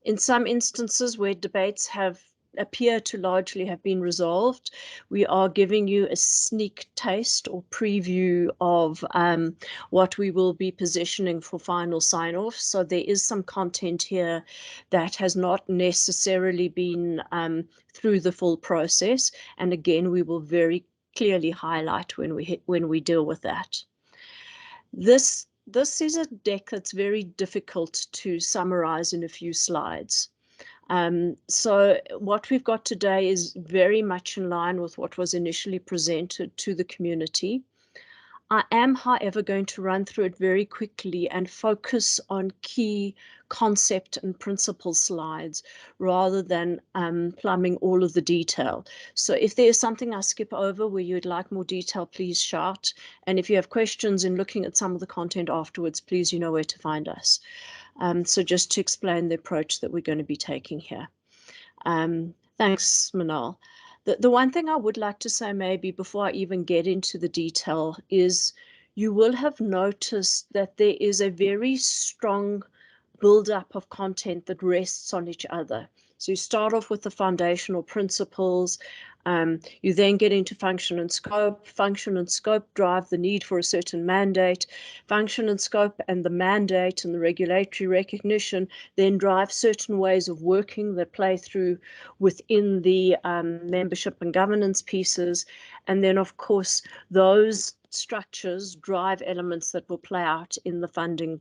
In some instances where debates appear to largely have been resolved, we are giving you a sneak taste or preview of what we will be positioning for final sign-off. So there is some content here that has not necessarily been through the full process. And again, we will very clearly highlight when we deal with that. This is a deck that's very difficult to summarize in a few slides. So what we've got today is very much in line with what was initially presented to the community. I am, however, going to run through it very quickly and focus on key concept and principle slides rather than plumbing all of the detail. So if there is something I skip over where you'd like more detail, please shout. And if you have questions in looking at some of the content afterwards, please, you know where to find us. So just to explain the approach that we're going to be taking here. Thanks, Manal. The one thing I would like to say maybe before I even get into the detail is you will have noticed that there is a very strong build-up of content that rests on each other. So you start off with the foundational principles, you then get into function and scope. Function and scope drive the need for a certain mandate. Function and scope and the mandate and the regulatory recognition then drive certain ways of working that play through within the membership and governance pieces. And then, of course, those structures drive elements that will play out in the funding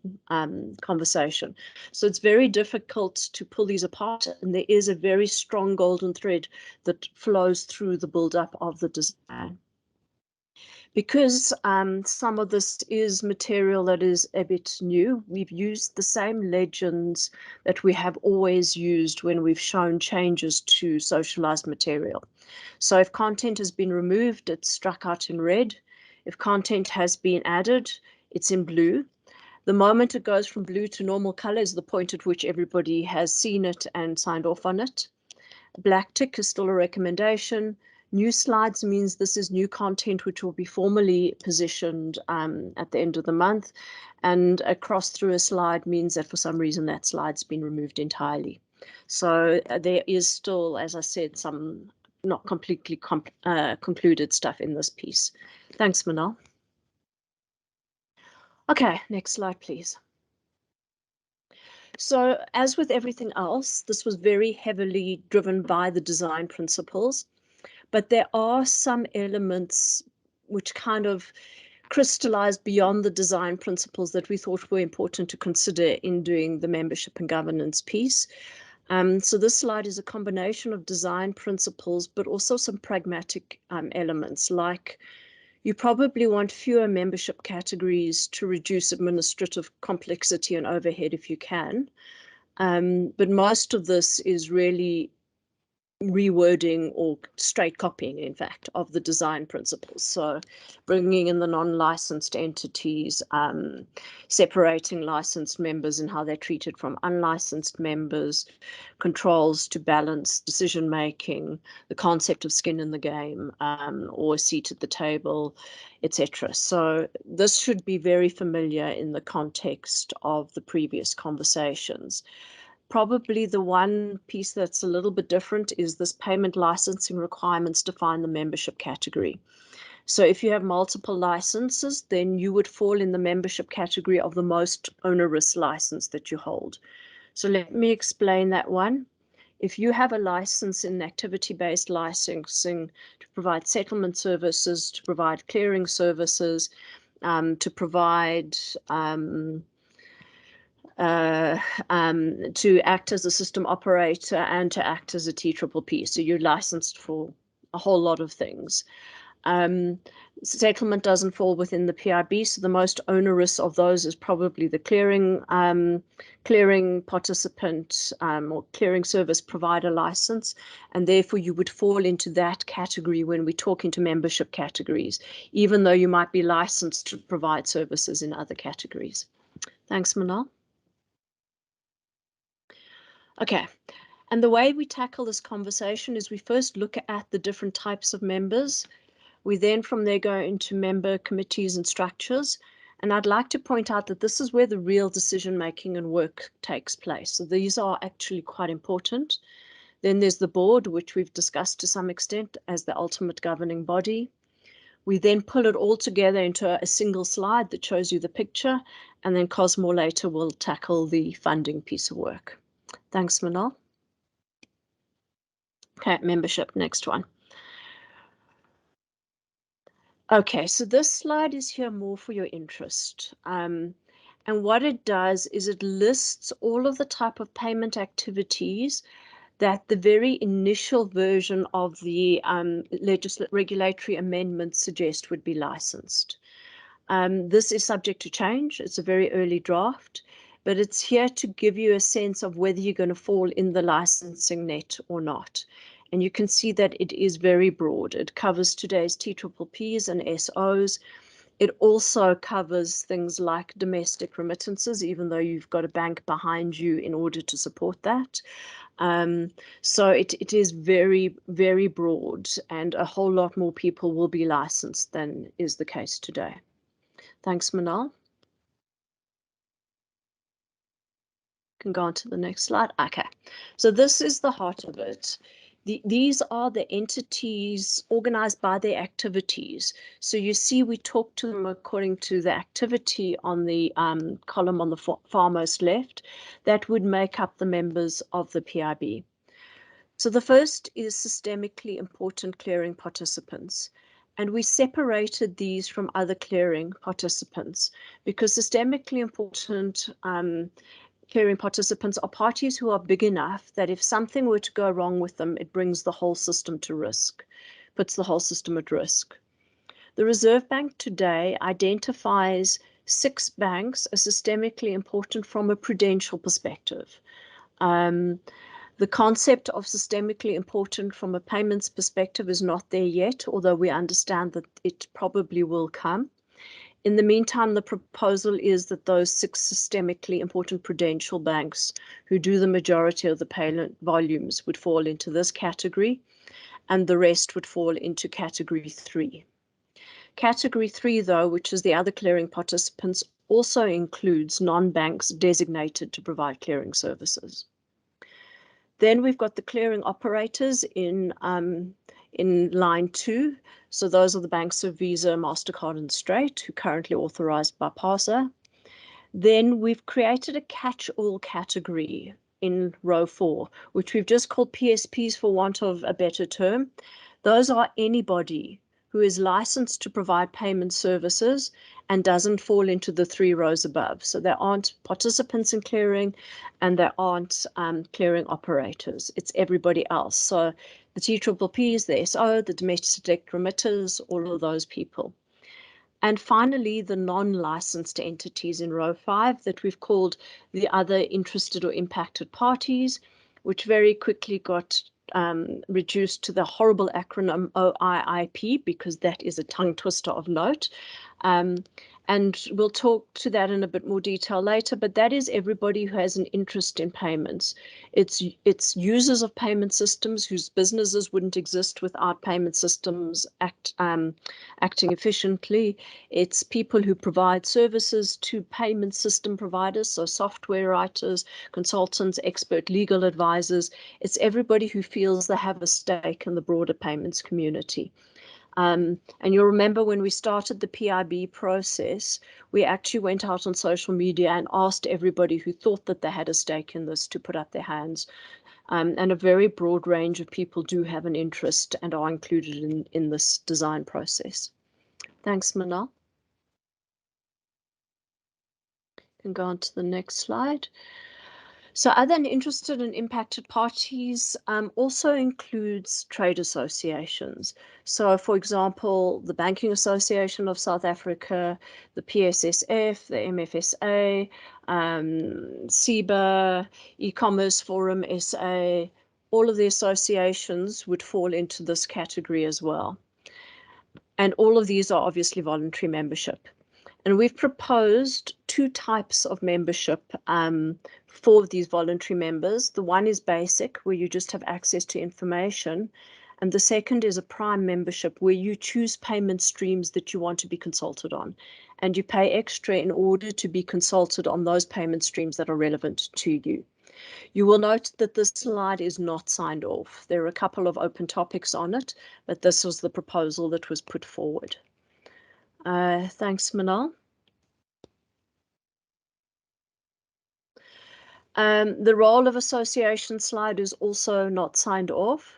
conversation. So it's very difficult to pull these apart, and there is a very strong golden thread that flows through the build-up of the design. Because some of this is material that is a bit new, we've used the same legends that we have always used when we've shown changes to socialized material. So if content has been removed, it's struck out in red. If content has been added, it's in blue. The moment it goes from blue to normal color is the point at which everybody has seen it and signed off on it. Black tick is still a recommendation. New slides means this is new content which will be formally positioned at the end of the month. And a cross through a slide means that for some reason that slide's been removed entirely. So there is still, as I said, some not completely concluded stuff in this piece. Thanks, Manal. Okay, next slide, please. So as with everything else, this was very heavily driven by the design principles, but there are some elements which kind of crystallized beyond the design principles that we thought were important to consider in doing the membership and governance piece. So this slide is a combination of design principles, but also some pragmatic elements, like you probably want fewer membership categories to reduce administrative complexity and overhead if you can. But most of this is really rewording or straight copying, in fact, of the design principles. So bringing in the non-licensed entities, separating licensed members and how they're treated from unlicensed members, controls to balance decision-making, the concept of skin in the game or a seat at the table, etc. So this should be very familiar in the context of the previous conversations. Probably the one piece that's a little bit different is this payment licensing requirements define the membership category. So if you have multiple licenses, then you would fall in the membership category of the most onerous license that you hold. So let me explain that one. If you have a license in activity-based licensing to provide settlement services, to provide clearing services, to provide to act as a system operator and to act as a TPPP. So you're licensed for a whole lot of things. Settlement doesn't fall within the PIB, so the most onerous of those is probably the clearing participant or clearing service provider license, and therefore you would fall into that category when we talk into membership categories, even though you might be licensed to provide services in other categories. Thanks, Manal. Okay, and the way we tackle this conversation is we first look at the different types of members. We then from there go into member committees and structures. And I'd like to point out that this is where the real decision making and work takes place. So these are actually quite important. Then there's the board, which we've discussed to some extent as the ultimate governing body. We then pull it all together into a single slide that shows you the picture. And then Cosmo later will tackle the funding piece of work. Thanks, Manal. Okay, membership, next one. Okay, so this slide is here more for your interest. And what it does is it lists all of the type of payment activities that the very initial version of the regulatory amendments suggest would be licensed. This is subject to change. It's a very early draft, but it's here to give you a sense of whether you're going to fall in the licensing net or not. And you can see that it is very broad. It covers today's TPPs and SOs. It also covers things like domestic remittances, even though you've got a bank behind you in order to support that. So it is very, very broad, and a whole lot more people will be licensed than is the case today. Thanks, Manal. Can go on to the next slide. Okay, so this is the heart of it. These are the entities organized by their activities. So you see, we talk to them according to the activity on the column on the far most left that would make up the members of the PIB. So the first is systemically important clearing participants. And we separated these from other clearing participants because systemically important clearing participants are parties who are big enough that if something were to go wrong with them, it brings the whole system to risk, puts the whole system at risk. The Reserve Bank today identifies 6 banks as systemically important from a prudential perspective. The concept of systemically important from a payments perspective is not there yet, although we understand that it probably will come. In the meantime, the proposal is that those 6 systemically important prudential banks who do the majority of the payment volumes would fall into this category, and the rest would fall into category 3. Category 3, though, which is the other clearing participants, also includes non-banks designated to provide clearing services. Then we've got the clearing operators in line 2. So those are the banks of Visa, MasterCard, and Straight, who are currently authorized by PASA. Then we've created a catch-all category in row 4, which we've just called PSPs for want of a better term. Those are anybody who is licensed to provide payment services and doesn't fall into the 3 rows above. So there aren't participants in clearing and there aren't clearing operators. It's everybody else. So the TPPs, the SO, the domestic remitters, all of those people. And finally, the non-licensed entities in row 5 that we've called the other interested or impacted parties, which very quickly got reduced to the horrible acronym OIIP, because that is a tongue twister of note. And we'll talk to that in a bit more detail later, but that is everybody who has an interest in payments. It's users of payment systems whose businesses wouldn't exist without payment systems acting efficiently. It's people who provide services to payment system providers, so software writers, consultants, expert legal advisors. It's everybody who feels they have a stake in the broader payments community. And you'll remember when we started the PIB process, we actually went out on social media and asked everybody who thought that they had a stake in this to put up their hands. And a very broad range of people do have an interest and are included in this design process. Thanks, Manal. Can go on to the next slide. So other interested and impacted parties also includes trade associations. So, for example, the Banking Association of South Africa, the PSSF, the MFSA, CIBA, E-Commerce Forum SA, all of the associations would fall into this category as well. And all of these are obviously voluntary membership. And we've proposed 2 types of membership for these voluntary members. The one is basic, where you just have access to information. And the second is a prime membership, where you choose payment streams that you want to be consulted on. And you pay extra in order to be consulted on those payment streams that are relevant to you. You will note that this slide is not signed off. There are a couple of open topics on it, but this was the proposal that was put forward. Thanks, Manal. The role of association slide is also not signed off.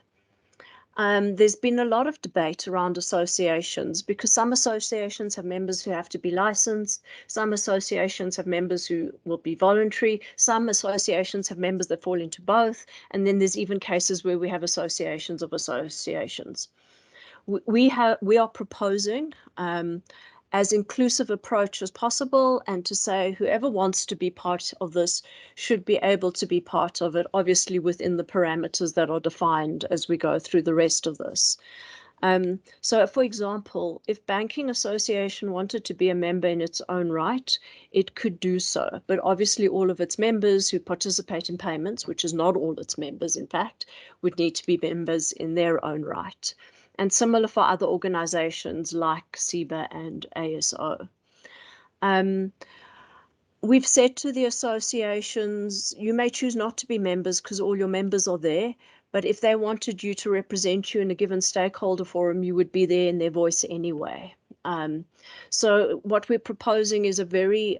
There's been a lot of debate around associations because some associations have members who have to be licensed, some associations have members who will be voluntary, some associations have members that fall into both, and then there's even cases where we have associations of associations. We are proposing as inclusive approach as possible, and to say whoever wants to be part of this should be able to be part of it, obviously within the parameters that are defined as we go through the rest of this. So, for example, if Banking Association wanted to be a member in its own right, it could do so. But obviously all of its members who participate in payments, which is not all its members, in fact, would need to be members in their own right. And similar for other organizations like CIBA and ASO. We've said to the associations, you may choose not to be members because all your members are there, but if they wanted you to represent you in a given stakeholder forum, you would be there in their voice anyway. So what we're proposing is a very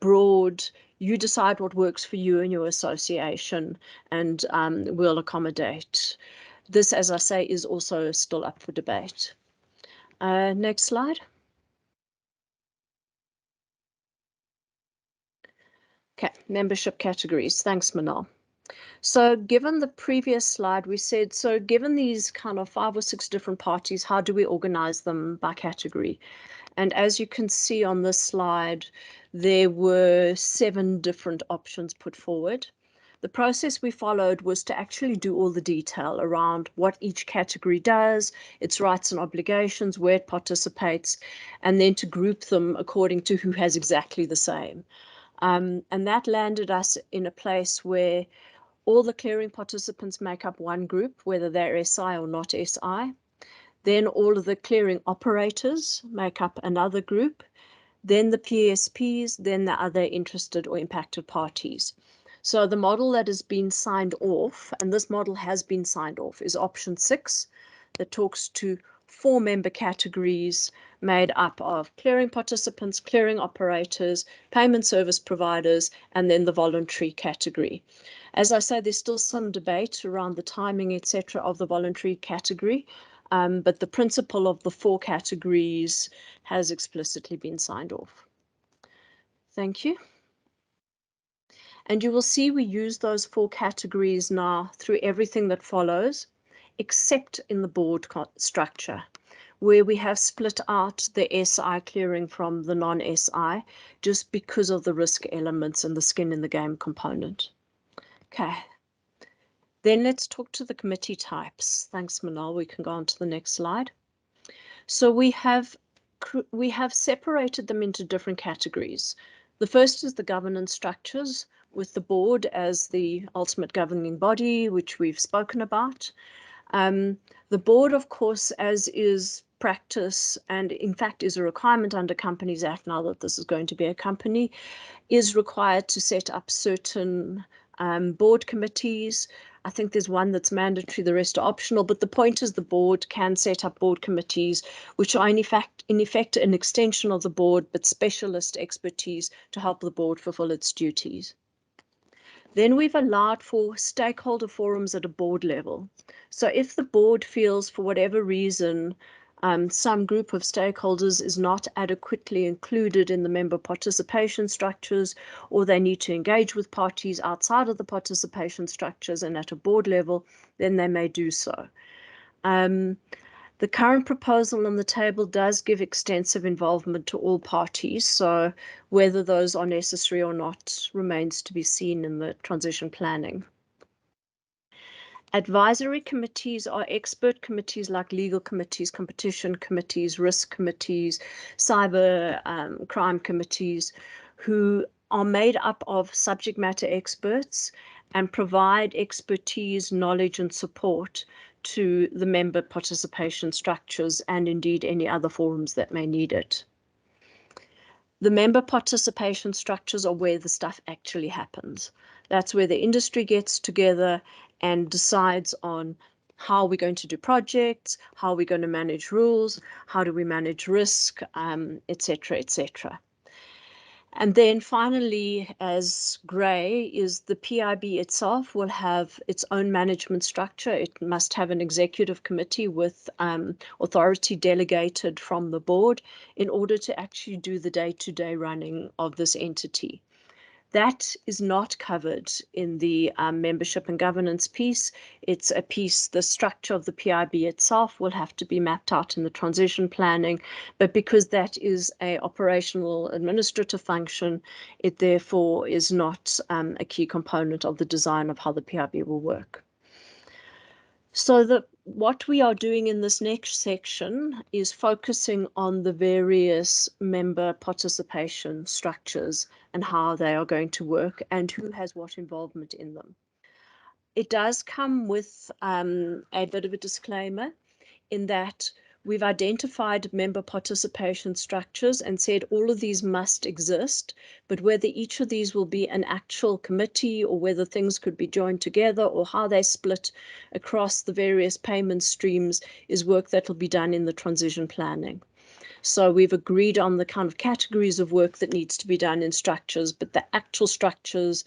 broad, you decide what works for you and your association, and we'll accommodate. This, as I say, is also still up for debate. Next slide. Okay, membership categories. Thanks, Manal. So given the previous slide, we said, so given these kind of 5 or 6 different parties, how do we organize them by category? And as you can see on this slide, there were 7 different options put forward. The process we followed was to actually do all the detail around what each category does, its rights and obligations, where it participates, and then to group them according to who has exactly the same. And that landed us in a place where all the clearing participants make up one group, whether they're SI or not SI. Then all of the clearing operators make up another group. Then the PSPs, then the other interested or impacted parties. So the model that has been signed off, and this model has been signed off, is option 6, that talks to 4 member categories made up of clearing participants, clearing operators, payment service providers, and then the voluntary category. As I say, there's still some debate around the timing, etc., of the voluntary category, but the principle of the 4 categories has explicitly been signed off. Thank you. And you will see we use those 4 categories now through everything that follows, except in the board structure, where we have split out the SI clearing from the non-SI, just because of the risk elements and the skin in the game component. Okay. Then let's talk to the committee types. Thanks, Manal. We can go on to the next slide. So we have separated them into different categories. The first is the governance structures, with the board as the ultimate governing body, which we've spoken about. The board, of course, as is practice, and in fact is a requirement under Companies Act, now that this is going to be a company, is required to set up certain board committees. I think there's one that's mandatory, the rest are optional, but the point is the board can set up board committees, which are in effect an extension of the board, but specialist expertise to help the board fulfill its duties. Then we've allowed for stakeholder forums at a board level. So if the board feels for whatever reason some group of stakeholders is not adequately included in the member participation structures, or they need to engage with parties outside of the participation structures and at a board level, then they may do so. The current proposal on the table does give extensive involvement to all parties, so whether those are necessary or not remains to be seen in the transition planning. Advisory committees are expert committees like legal committees, competition committees, risk committees, cyber crime committees, who are made up of subject matter experts and provide expertise, knowledge, and support to the member participation structures and indeed any other forums that may need it. The member participation structures are where the stuff actually happens. That's where the industry gets together and decides on how we're going to do projects, how we're going to manage rules, how do we manage risk, etc., etc. And then finally, as grey, is the PIB itself will have its own management structure. It must have an executive committee with authority delegated from the board in order to actually do the day-to-day running of this entity. That is not covered in the membership and governance piece. It's a piece, the structure of the PIB itself will have to be mapped out in the transition planning, but because that is a operational administrative function, it therefore is not a key component of the design of how the PIB will work. So what we are doing in this next section is focusing on the various member participation structures and how they are going to work and who has what involvement in them. It does come with a bit of a disclaimer in that we've identified member participation structures and said all of these must exist, but whether each of these will be an actual committee or whether things could be joined together or how they split across the various payment streams is work that will be done in the transition planning. So we've agreed on the kind of categories of work that needs to be done in structures, but the actual structures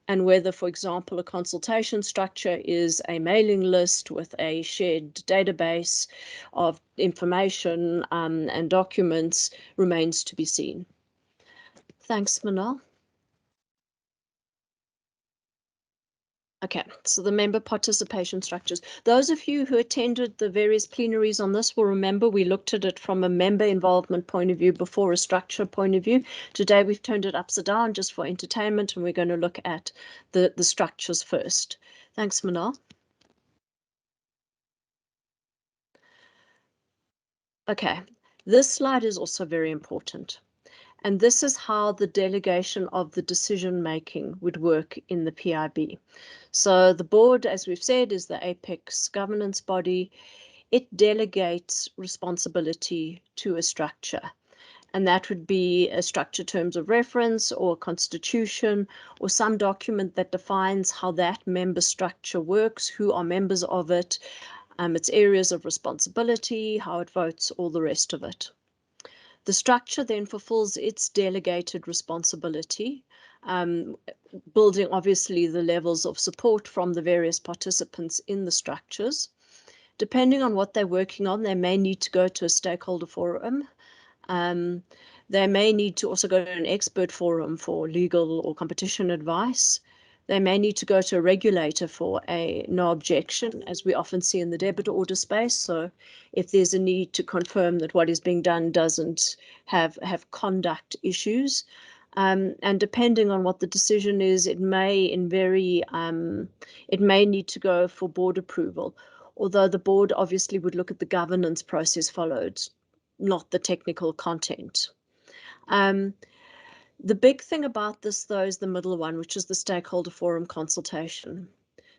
and whether, for example, a consultation structure is a mailing list with a shared database of information and documents remains to be seen. Thanks, Manal. Okay, so the member participation structures. Those of you who attended the various plenaries on this will remember we looked at it from a member involvement point of view before a structure point of view. Today we've turned it upside down just for entertainment, and we're going to look at the structures first. Thanks, Manal. Okay, this slide is also very important. And this is how the delegation of the decision making would work in the PIB. So the board, as we've said, is the apex governance body. It delegates responsibility to a structure. And that would be a structure terms of reference or a constitution or some document that defines how that member structure works, who are members of it, its areas of responsibility, how it votes, all the rest of it. The structure then fulfills its delegated responsibility, building obviously the levels of support from the various participants in the structures. Depending on what they're working on, they may need to go to a stakeholder forum. They may need to also go to an expert forum for legal or competition advice. They may need to go to a regulator for a no objection, as we often see in the debtor order space. So if there's a need to confirm that what is being done doesn't have conduct issues. And depending on what the decision is, it may need to go for board approval, although the board obviously would look at the governance process followed, not the technical content. The big thing about this, though, is the middle one, which is the stakeholder forum consultation.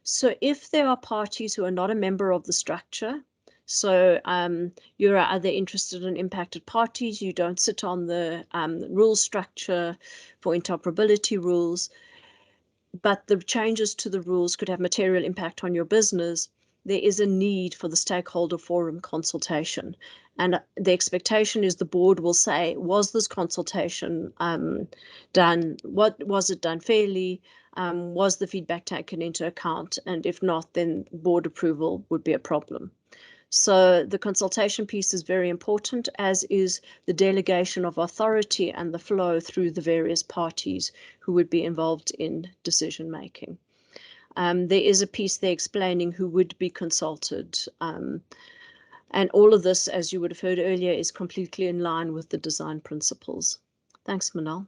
So if there are parties who are not a member of the structure, so you're either interested in impacted parties, you don't sit on the rules structure for interoperability rules, but the changes to the rules could have material impact on your business, there is a need for the stakeholder forum consultation. And the expectation is the board will say, was this consultation done? What was it done fairly? Was the feedback taken into account? And if not, then board approval would be a problem. So the consultation piece is very important, as is the delegation of authority and the flow through the various parties who would be involved in decision making. There is a piece there explaining who would be consulted. And all of this, as you would have heard earlier, is completely in line with the design principles. Thanks, Manal.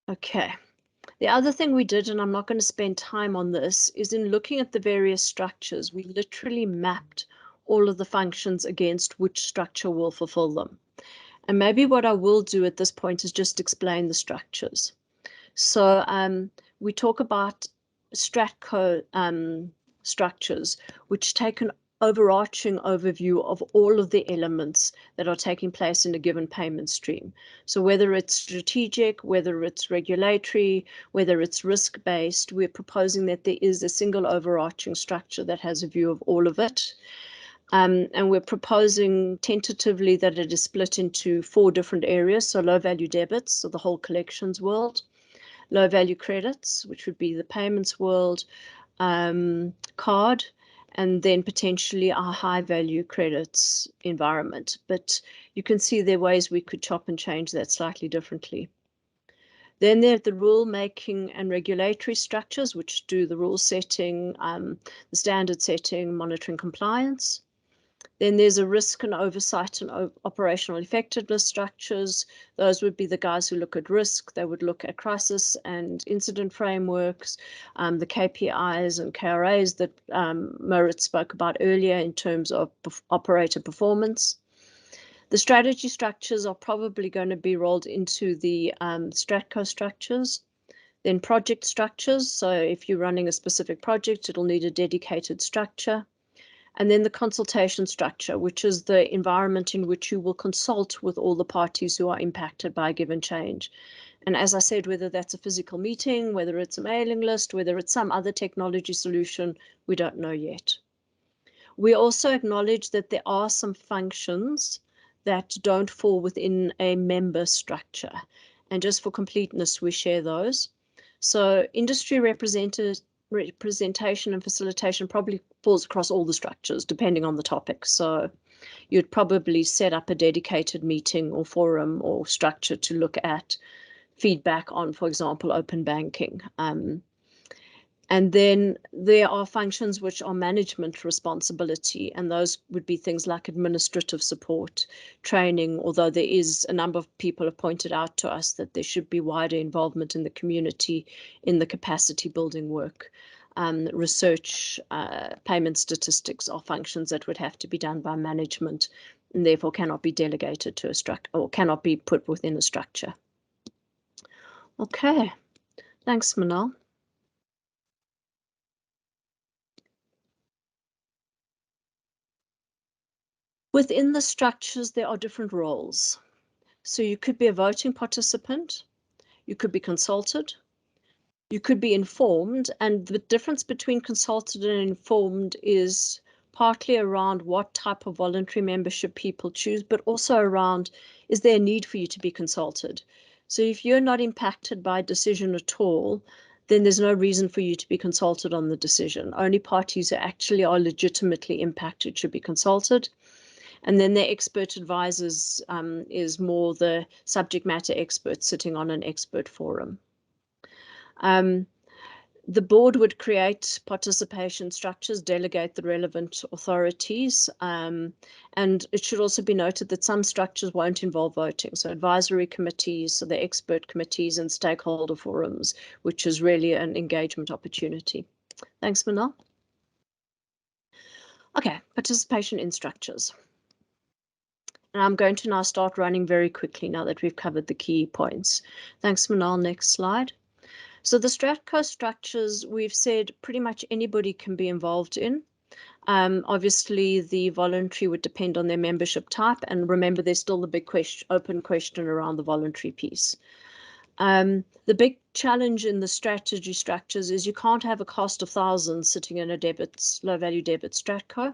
Okay. The other thing we did, and I'm not going to spend time on this, is in looking at the various structures, we literally mapped all of the functions against which structure will fulfill them. And maybe what I will do at this point is just explain the structures. So we talk about Stratco structures, which take an overarching overview of all of the elements that are taking place in a given payment stream. So whether it's strategic, whether it's regulatory, whether it's risk-based, we're proposing that there is a single overarching structure that has a view of all of it. And we're proposing tentatively that it is split into 4 different areas. So low value debits, so the whole collections world, low value credits, which would be the payments world, card, and then potentially our high value credits environment. But you can see there are ways we could chop and change that slightly differently. Then there are the rule making and regulatory structures, which do the rule setting, the standard setting, monitoring compliance. Then there's a risk and oversight and operational effectiveness structures. Those would be the guys who look at risk. They would look at crisis and incident frameworks, the KPIs and KRAs that Moritz spoke about earlier in terms of operator performance. The strategy structures are probably going to be rolled into the Stratco structures. Then project structures. So if you're running a specific project, it'll need a dedicated structure. And then the consultation structure, which is the environment in which you will consult with all the parties who are impacted by a given change. And as I said, whether that's a physical meeting, whether it's a mailing list, whether it's some other technology solution, we don't know yet. We also acknowledge that there are some functions that don't fall within a member structure. And just for completeness, we share those. So industry representation and facilitation probably falls across all the structures, depending on the topic. So you'd probably set up a dedicated meeting or forum or structure to look at feedback on, for example, open banking. And then there are functions which are management responsibility, and those would be things like administrative support, training, although there is a number of people have pointed out to us that there should be wider involvement in the community in the capacity building work. Research, payment statistics are functions that would have to be done by management and therefore cannot be delegated to a structure or cannot be put within a structure. Okay, thanks, Manal. Within the structures, there are different roles. So you could be a voting participant, you could be consulted, you could be informed, and the difference between consulted and informed is partly around what type of voluntary membership people choose, but also around, is there a need for you to be consulted? So if you're not impacted by a decision at all, then there's no reason for you to be consulted on the decision. Only parties who actually are legitimately impacted should be consulted. And then their expert advisors is more the subject matter experts sitting on an expert forum. The board would create participation structures, delegate the relevant authorities, and it should also be noted that some structures won't involve voting. So advisory committees, so the expert committees and stakeholder forums, which is really an engagement opportunity. Thanks, Manal. Okay, participation in structures. And I'm going to now start running very quickly now that we've covered the key points. Thanks, Manal. Next slide. So the Stratco structures, we've said pretty much anybody can be involved in. Obviously, the voluntary would depend on their membership type. And remember, there's still the big open question around the voluntary piece. The big challenge in the strategy structures is you can't have a cost of thousands sitting in a low value debit Stratco.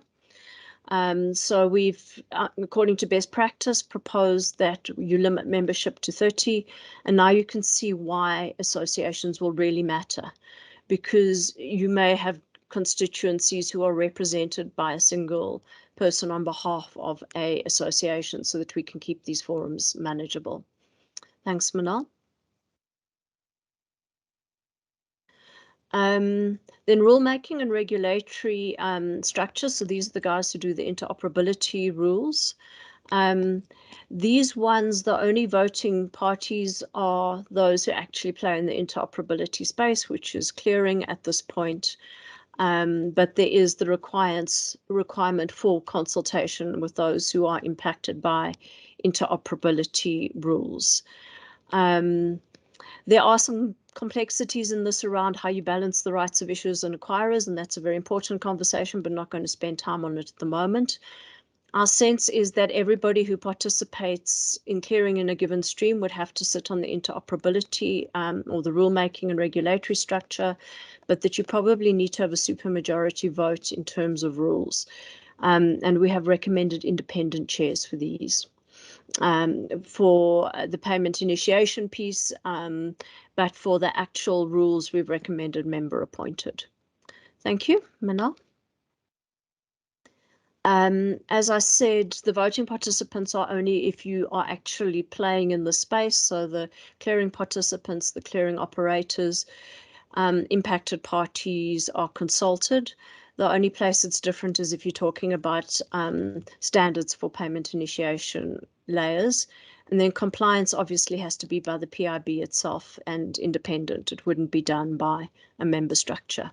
So we've, according to best practice, proposed that you limit membership to 30. And now you can see why associations will really matter, because you may have constituencies who are represented by a single person on behalf of an association, so that we can keep these forums manageable. Thanks, Manal. Then rulemaking and regulatory structures. So these are the guys who do the interoperability rules. These ones, the only voting parties are those who actually play in the interoperability space, which is clearing at this point. But there is the requirement for consultation with those who are impacted by interoperability rules. There are some complexities in this around how you balance the rights of issuers and acquirers, and that's a very important conversation, but not going to spend time on it at the moment. Our sense is that everybody who participates in clearing in a given stream would have to sit on the interoperability or the rulemaking and regulatory structure, but that you probably need to have a supermajority vote in terms of rules. And we have recommended independent chairs for these. For the payment initiation piece, but for the actual rules, we've recommended member appointed. Thank you, Manal. As I said, the voting participants are only if you are actually playing in the space. So the clearing participants, the clearing operators, impacted parties are consulted. The only place it's different is if you're talking about standards for payment initiation layers. And then compliance obviously has to be by the PIB itself and independent. It wouldn't be done by a member structure.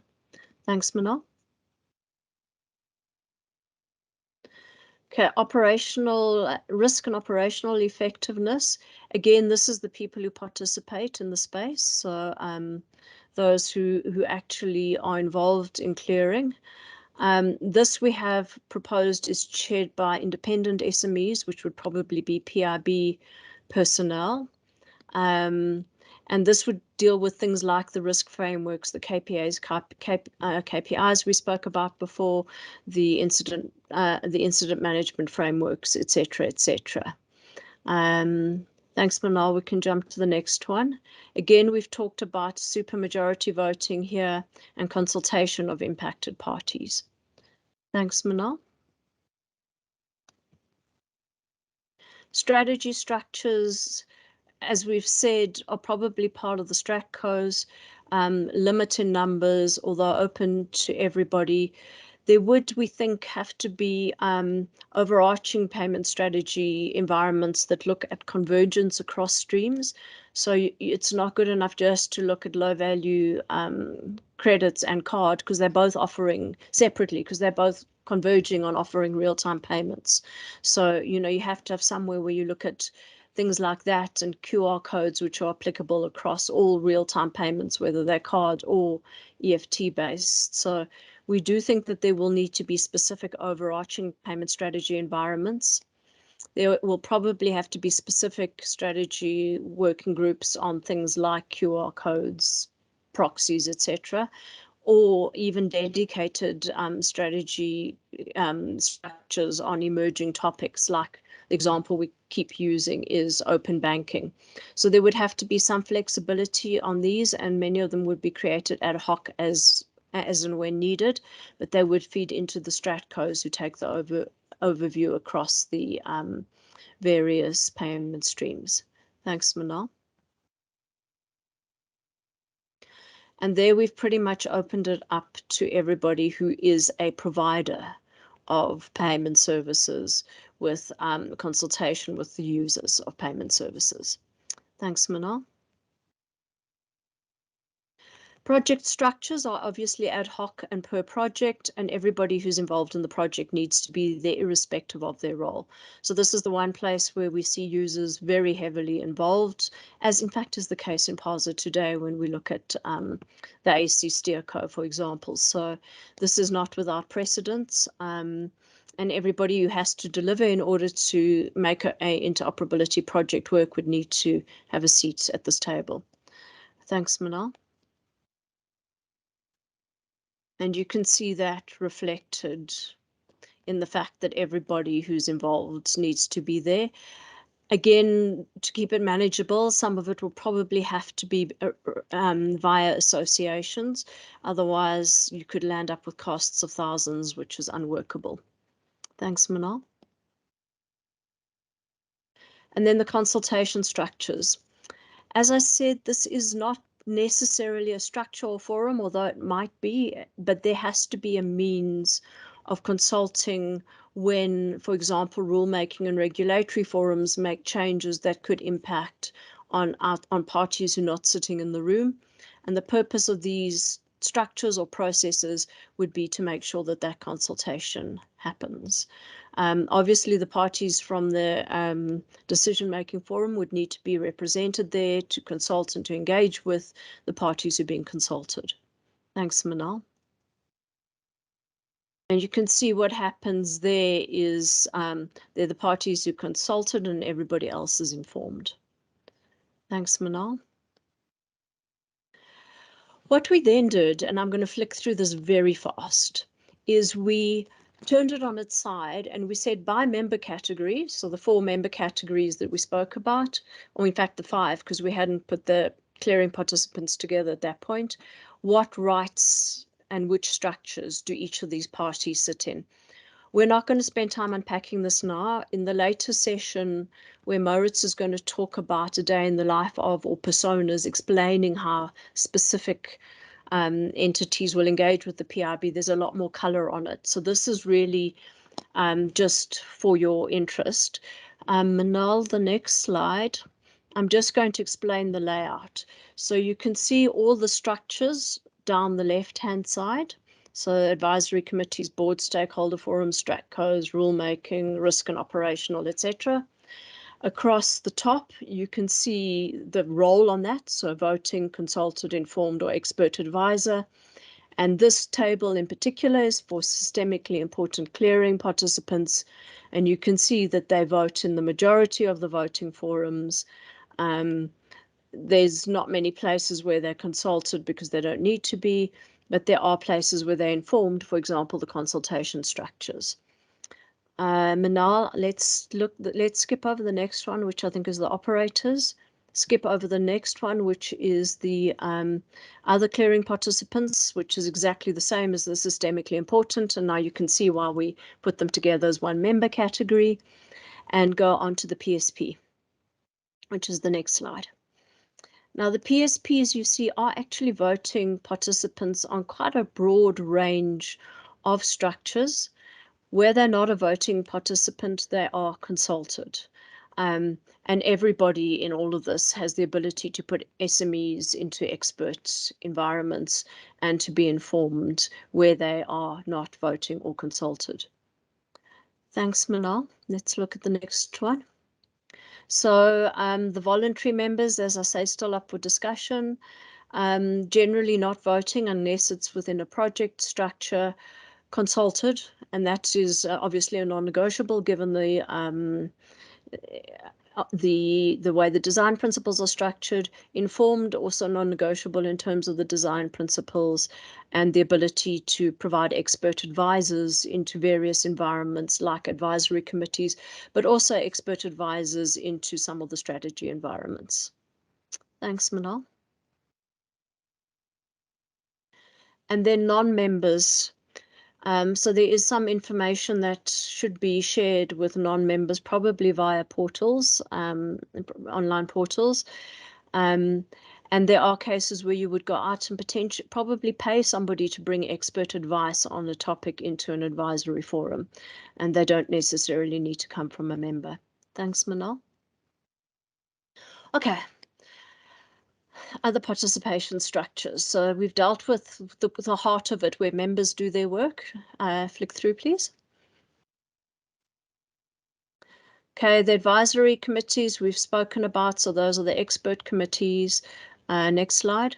Thanks, Manal. Okay, operational risk and operational effectiveness. Again, this is the people who participate in the space. So those who actually are involved in clearing. This we have proposed is chaired by independent SMEs, which would probably be PIB personnel. And this would deal with things like the risk frameworks, the KPIs we spoke about before, the incident management frameworks, etc., etc. Thanks, Manal. We can jump to the next one. Again, we've talked about supermajority voting here and consultation of impacted parties. Thanks, Manal. Strategy structures, as we've said, are probably part of the stratcos, limited numbers, although open to everybody. There would, we think, have to be overarching payment strategy environments that look at convergence across streams. So it's not good enough just to look at low value credits and card, because they're both offering separately, because they're both converging on offering real-time payments. So, you have to have somewhere where you look at things like that and QR codes, which are applicable across all real-time payments, whether they're card or EFT based. So we do think that there will need to be specific overarching payment strategy environments. There will probably have to be specific strategy working groups on things like QR codes, proxies, etc., or even dedicated strategy structures on emerging topics. Like the example we keep using is open banking. So there would have to be some flexibility on these, and many of them would be created ad hoc as and when needed, but they would feed into the stratcos who take the overview across the various payment streams. Thanks, Manal. And there we've pretty much opened it up to everybody who is a provider of payment services with consultation with the users of payment services. Thanks, Manal. Project structures are obviously ad hoc and per project, and everybody who's involved in the project needs to be there irrespective of their role. So this is the one place where we see users very heavily involved, as in fact is the case in PASA today when we look at the AC Steerco, for example. So this is not without precedence. And everybody who has to deliver in order to make a interoperability project work would need to have a seat at this table. Thanks, Manal. And you can see that reflected in the fact that everybody who's involved needs to be there. Again, to keep it manageable, some of it will probably have to be via associations. Otherwise, you could land up with costs of thousands, which is unworkable. Thanks, Manal. And then the consultation structures. As I said, this is not necessarily a structural forum, although it might be, but there has to be a means of consulting when, for example, rulemaking and regulatory forums make changes that could impact on parties who are not sitting in the room. And the purpose of these structures or processes would be to make sure that that consultation happens. Obviously, the parties from the decision-making forum would need to be represented there to consult and to engage with the parties who are being consulted. Thanks, Manal. And you can see what happens there is they're the parties who consulted and everybody else is informed. Thanks, Manal. What we then did, and I'm going to flick through this very fast, is we turned it on its side and we said by member category, so the 4 member categories that we spoke about, or in fact the 5, because we hadn't put the clearing participants together at that point, what rights and which structures do each of these parties sit in? We're not going to spend time unpacking this now. In the later session where Moritz is going to talk about a day in the life of, or personas, explaining how specific entities will engage with the PIB, there's a lot more color on it. So this is really just for your interest. Manal, the next slide. I'm just going to explain the layout. So you can see all the structures down the left-hand side. So advisory committees, board stakeholder forums, stratcos, rulemaking, risk and operational, etc. Across the top, you can see the role on that. So voting, consulted, informed, or expert advisor. And this table in particular is for systemically important clearing participants. And you can see that they vote in the majority of the voting forums. There's not many places where they're consulted because they don't need to be, but there are places where they're informed, for example, the consultation structures. Manal, let's skip over the next one, which I think is the operators. Skip over the next one, which is the other clearing participants, which is exactly the same as the systemically important. And now you can see why we put them together as one member category, and go on to the PSP, which is the next slide. Now, the PSPs, you see, are actually voting participants on quite a broad range of structures. Where they're not a voting participant, they are consulted. And everybody in all of this has the ability to put SMEs into expert environments and to be informed where they are not voting or consulted. Thanks, Manal. Let's look at the next one. So the voluntary members, as I say, still up for discussion. Generally not voting unless it's within a project structure, consulted, and that is obviously a non-negotiable given the way the design principles are structured. Informed, also non-negotiable in terms of the design principles and the ability to provide expert advisors into various environments like advisory committees, but also expert advisors into some of the strategy environments. Thanks, Manal. And then non-members. So there is some information that should be shared with non-members, probably via portals, online portals. And there are cases where you would go out and potentially probably pay somebody to bring expert advice on a topic into an advisory forum, and they don't necessarily need to come from a member. Thanks, Manal. Okay. Other participation structures. So we've dealt with the heart of it, where members do their work. Flick through, please. Okay, the advisory committees we've spoken about. So those are the expert committees. Next slide.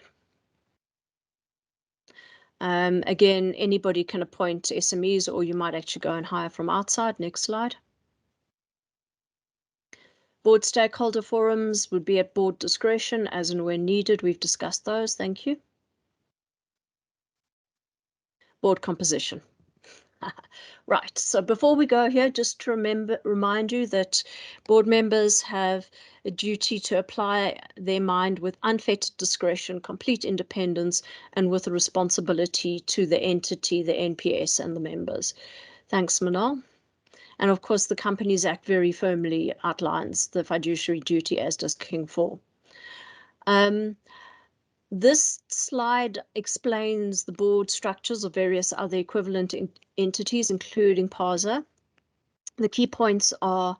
Again, anybody can appoint SMEs, or you might actually go and hire from outside. Next slide. Board stakeholder forums would be at board discretion as and when needed. We've discussed those. Thank you. Board composition. Right, so before we go here, just to remind you that board members have a duty to apply their mind with unfettered discretion, complete independence, and with a responsibility to the entity, the NPS, and the members. Thanks, Manal. And of course, the Companies Act very firmly outlines the fiduciary duty, as does King 4. This slide explains the board structures of various other equivalent entities, including PASA. The key points are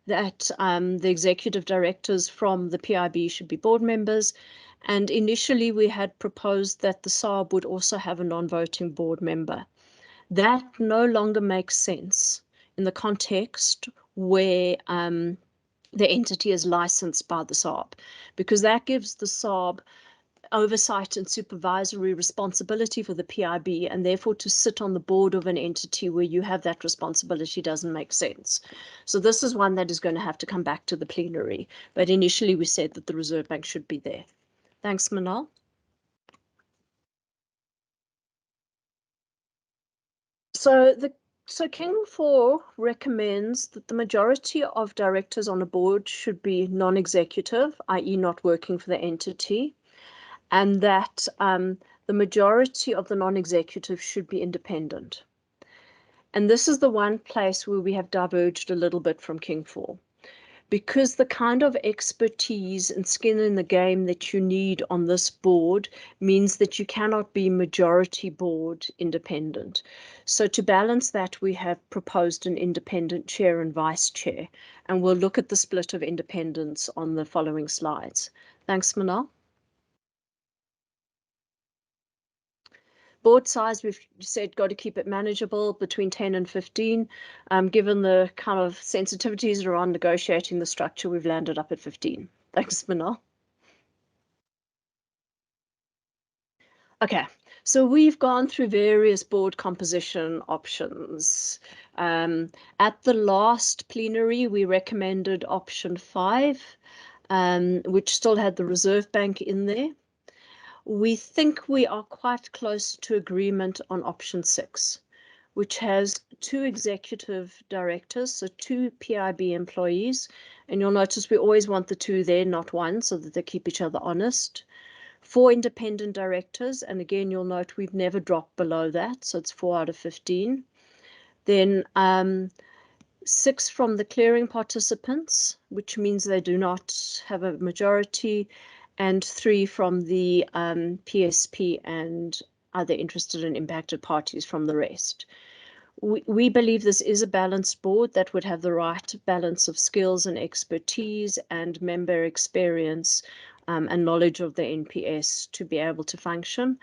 that the executive directors from the PIB should be board members. And initially, we had proposed that the SARB would also have a non-voting board member. That no longer makes sense in the context where the entity is licensed by the SARB, because that gives the SARB oversight and supervisory responsibility for the PIB, and therefore to sit on the board of an entity where you have that responsibility doesn't make sense. So this is one that is going to have to come back to the plenary, but initially we said that the Reserve Bank should be there. Thanks, Manal. So King 4 recommends that the majority of directors on a board should be non-executive, i.e. not working for the entity, and that the majority of the non-executive should be independent. And this is the one place where we have diverged a little bit from King 4, because the kind of expertise and skin in the game that you need on this board means that you cannot be majority board independent. So to balance that, we have proposed an independent chair and vice chair, and we'll look at the split of independence on the following slides. Thanks, Manal. Board size, we've said got to keep it manageable between 10 and 15. Given the kind of sensitivities around negotiating the structure, we've landed up at 15. Thanks, Manal. Okay, so we've gone through various board composition options. At the last plenary, we recommended option 5, which still had the Reserve Bank in there. We think we are quite close to agreement on option 6, which has 2 executive directors, so 2 PIB employees. And you'll notice we always want the 2 there, not 1, so that they keep each other honest. 4 independent directors, and again, you'll note we've never dropped below that, so it's 4 out of 15. Then 6 from the clearing participants, which means they do not have a majority, and 3 from the PSP and other interested and impacted parties from the rest. We believe this is a balanced board that would have the right balance of skills and expertise and member experience and knowledge of the NPS to be able to function.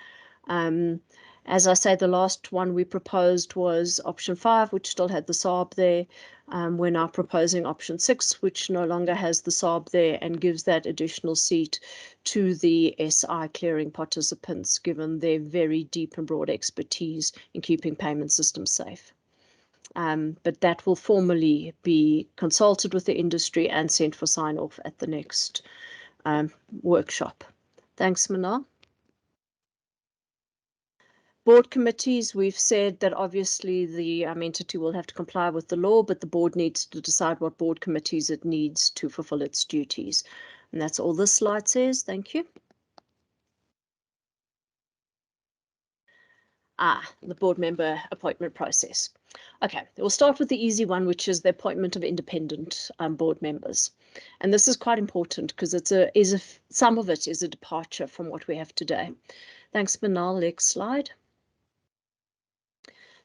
As I say, the last one we proposed was option 5, which still had the SARB there. We're now proposing option 6, which no longer has the SARB there and gives that additional seat to the SI clearing participants, given their very deep and broad expertise in keeping payment systems safe. But that will formally be consulted with the industry and sent for sign-off at the next workshop. Thanks, Manal. Board committees, we've said that obviously the entity will have to comply with the law, but the board needs to decide what board committees it needs to fulfill its duties. And that's all this slide says. Thank you. The board member appointment process. Okay, we'll start with the easy one, which is the appointment of independent board members. And this is quite important because some of it is a departure from what we have today. Thanks, Manal. Next slide.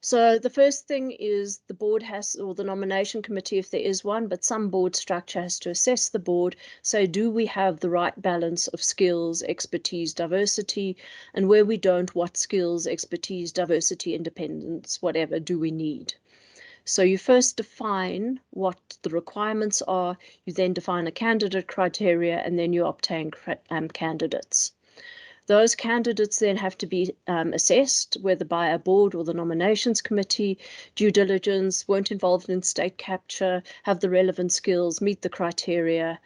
So the first thing is the board has, or the nomination committee, if there is one, but some board structure has to assess the board. So do we have the right balance of skills, expertise, diversity, and where we don't, what skills, expertise, diversity, independence, whatever do we need? So you first define what the requirements are, you then define a candidate criteria, and then you obtain candidates. Those candidates then have to be assessed, whether by a board or the nominations committee, due diligence, weren't involved in state capture, have the relevant skills, meet the criteria.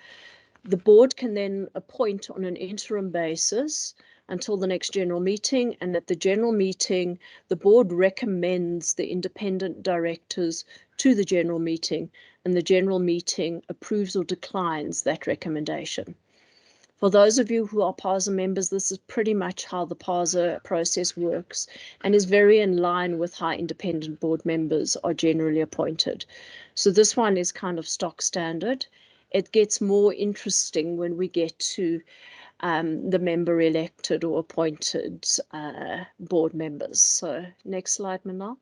The board can then appoint on an interim basis until the next general meeting, and at the general meeting, the board recommends the independent directors to the general meeting, and the general meeting approves or declines that recommendation. For those of you who are PASA members, this is pretty much how the PASA process works and is very in line with how independent board members are generally appointed. So this one is kind of stock standard. It gets more interesting when we get to the member elected or appointed board members. So next slide, Manal.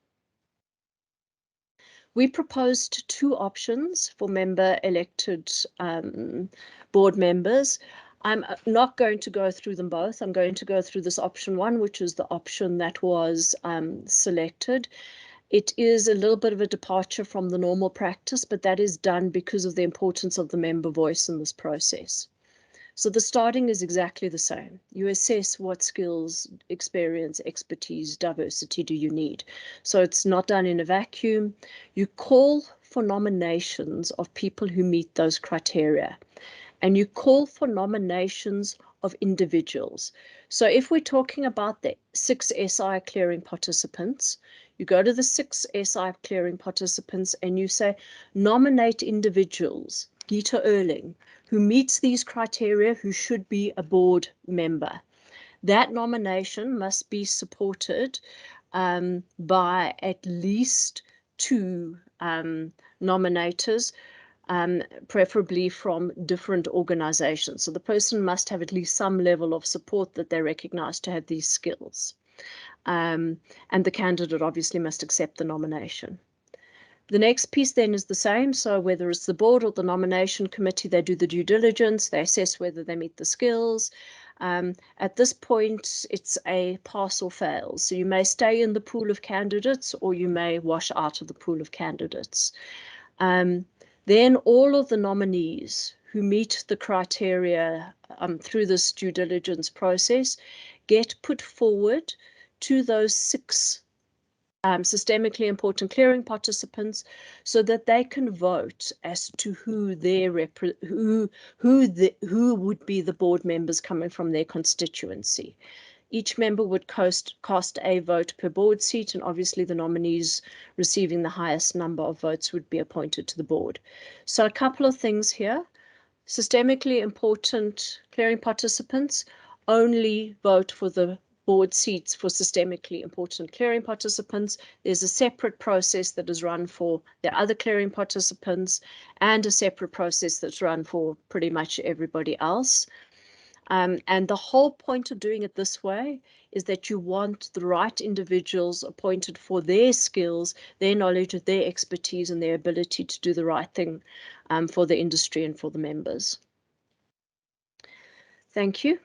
We proposed 2 options for member elected board members. I'm not going to go through them both. I'm going to go through this option 1, which is the option that was selected. It is a little bit of a departure from the normal practice, but that is done because of the importance of the member voice in this process. So the starting is exactly the same. You assess what skills, experience, expertise, diversity do you need. So it's not done in a vacuum. You call for nominations of people who meet those criteria. And you call for nominations of individuals. So if we're talking about the 6 SI clearing participants, you go to the 6 SI clearing participants and you say, nominate individuals, Gita Erling, who meets these criteria, who should be a board member. That nomination must be supported by at least 2 nominators, preferably from different organizations. So the person must have at least some level of support that they recognize to have these skills. And the candidate obviously must accept the nomination. The next piece then is the same. So whether it's the board or the nomination committee, they do the due diligence, they assess whether they meet the skills. At this point, it's a pass or fail. So you may stay in the pool of candidates or you may wash out of the pool of candidates. Then all of the nominees who meet the criteria through this due diligence process get put forward to those 6 systemically important clearing participants so that they can vote as to who would be the board members coming from their constituency. Each member would cast a vote per board seat, and obviously the nominees receiving the highest number of votes would be appointed to the board. So a couple of things here. Systemically important clearing participants only vote for the board seats for systemically important clearing participants. There's a separate process that is run for the other clearing participants and a separate process that's run for pretty much everybody else. And the whole point of doing it this way is that you want the right individuals appointed for their skills, their knowledge, their expertise, and their ability to do the right thing for the industry and for the members. Thank you.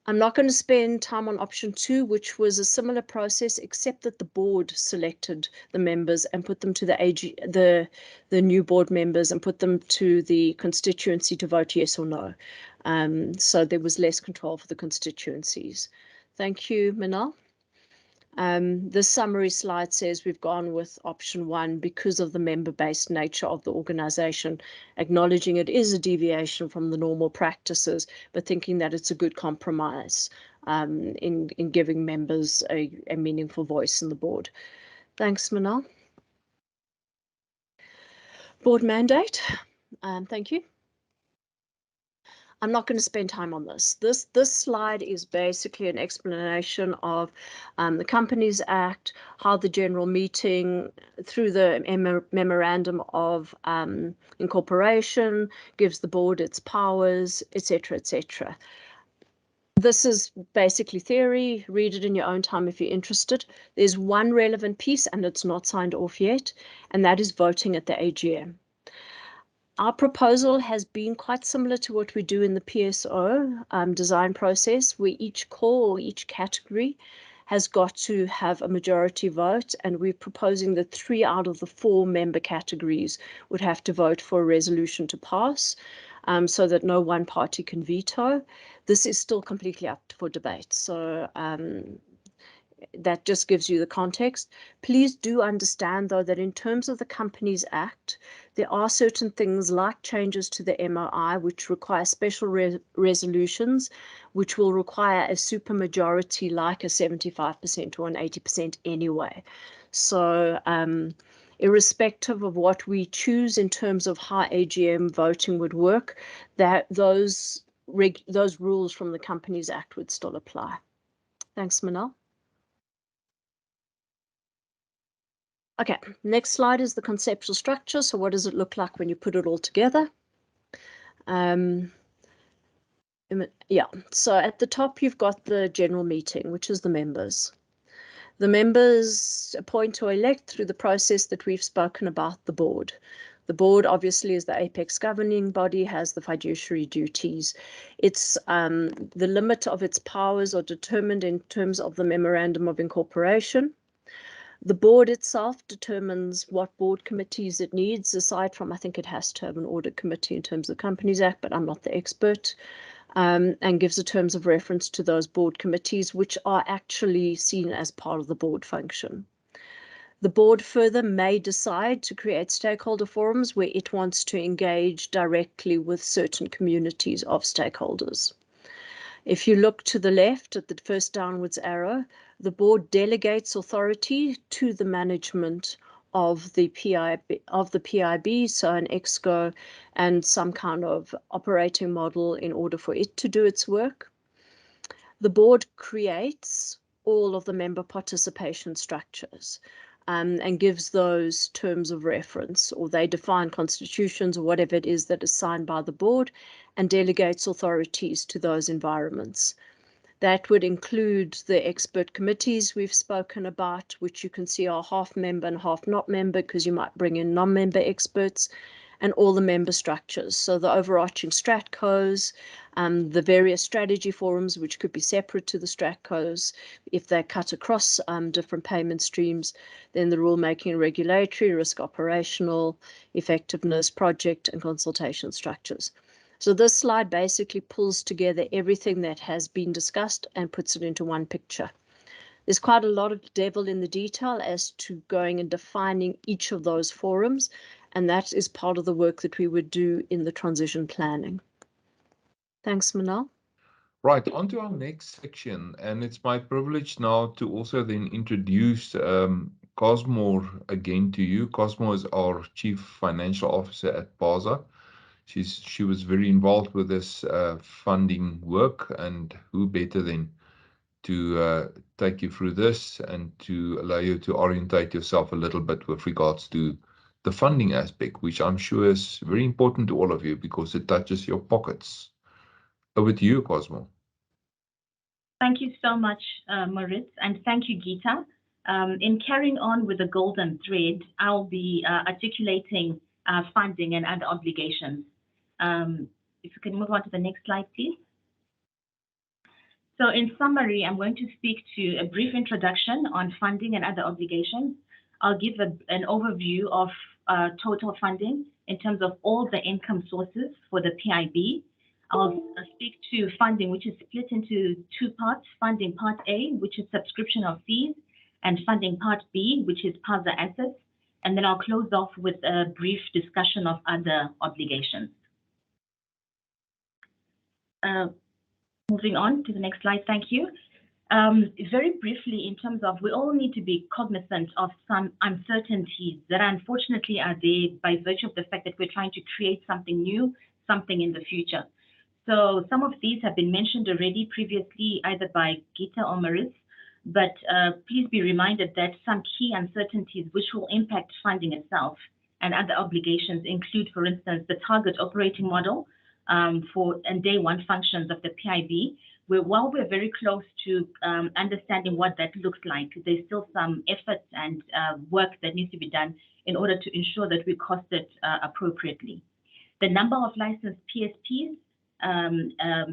I'm not going to spend time on option 2, which was a similar process, except that the board selected the members and put them to the new board members and put them to the constituency to vote yes or no. So there was less control for the constituencies. Thank you, Manal. The summary slide says we've gone with option 1 because of the member-based nature of the organization, acknowledging it is a deviation from the normal practices, but thinking that it's a good compromise in giving members a meaningful voice in the board. Thanks, Manal. Board mandate. Thank you. I'm not going to spend time on this. This slide is basically an explanation of the Companies Act, how the general meeting through the memorandum of incorporation gives the board its powers, etc., etc. This is basically theory. Read it in your own time if you're interested. There's one relevant piece, and it's not signed off yet, and that is voting at the AGM. Our proposal has been quite similar to what we do in the PSO design process, where each core or each category has got to have a majority vote, and we're proposing that 3 out of the 4 member categories would have to vote for a resolution to pass, so that no one party can veto. This is still completely up for debate. So that just gives you the context. Please do understand, though, that in terms of the Companies Act, there are certain things like changes to the MOI, which require special resolutions, which will require a supermajority like a 75% or an 80% anyway. So irrespective of what we choose in terms of how AGM voting would work, that those rules from the Companies Act would still apply. Thanks, Manal. Okay, next slide is the conceptual structure. So what does it look like when you put it all together? Yeah, so at the top, you've got the general meeting, which is the members. The members appoint or elect through the process that we've spoken about the board. The board obviously is the apex governing body, has the fiduciary duties. It's the limit of its powers are determined in terms of the memorandum of incorporation. The board itself determines what board committees it needs, aside from, I think it has to have an audit committee in terms of the Companies Act, but I'm not the expert, and gives the terms of reference to those board committees, which are actually seen as part of the board function. The board further may decide to create stakeholder forums where it wants to engage directly with certain communities of stakeholders. If you look to the left at the first downwards arrow, the board delegates authority to the management of the PIB, so an ExCo and some kind of operating model in order for it to do its work. The board creates all of the member participation structures and gives those terms of reference, or they define constitutions or whatever it is that is signed by the board, and delegates authorities to those environments. That would include the expert committees we've spoken about, which you can see are half member and half not member, because you might bring in non-member experts, and all the member structures. So the overarching stratcos, the various strategy forums, which could be separate to the stratcos. If they're cut across different payment streams, then the rulemaking, regulatory, risk operational, effectiveness, project, and consultation structures. So this slide basically pulls together everything that has been discussed and puts it into one picture. There's quite a lot of devil in the detail as to going and defining each of those forums, and that is part of the work that we would do in the transition planning. Thanks, Manal. Right, on to our next section, and it's my privilege now to also then introduce Cosmo again to you. Cosmo is our Chief Financial Officer at PASA. She was very involved with this funding work, and who better than to take you through this and to allow you to orientate yourself a little bit with regards to the funding aspect, which I'm sure is very important to all of you because it touches your pockets. Over to you, Cosmo. Thank you so much, Maurits, and thank you, Gita. In carrying on with the golden thread, I'll be articulating funding and other obligations. If you can move on to the next slide, please. So in summary, I'm going to speak to a brief introduction on funding and other obligations. I'll give an overview of total funding in terms of all the income sources for the PIB. I'll speak to funding, which is split into two parts: funding part A, which is subscription of fees, and funding part B, which is PASA assets. And then I'll close off with a brief discussion of other obligations. Moving on to the next slide, thank you. Very briefly, in terms of, we all need to be cognizant of some uncertainties that unfortunately are there by virtue of the fact that we're trying to create something new, something in the future. So some of these have been mentioned already previously, either by Gita or Maurits, but please be reminded that some key uncertainties which will impact funding itself and other obligations include, for instance, the target operating model for and day one functions of the PIB. While we're very close to understanding what that looks like, there's still some effort and work that needs to be done in order to ensure that we cost it appropriately. The number of licensed PSPs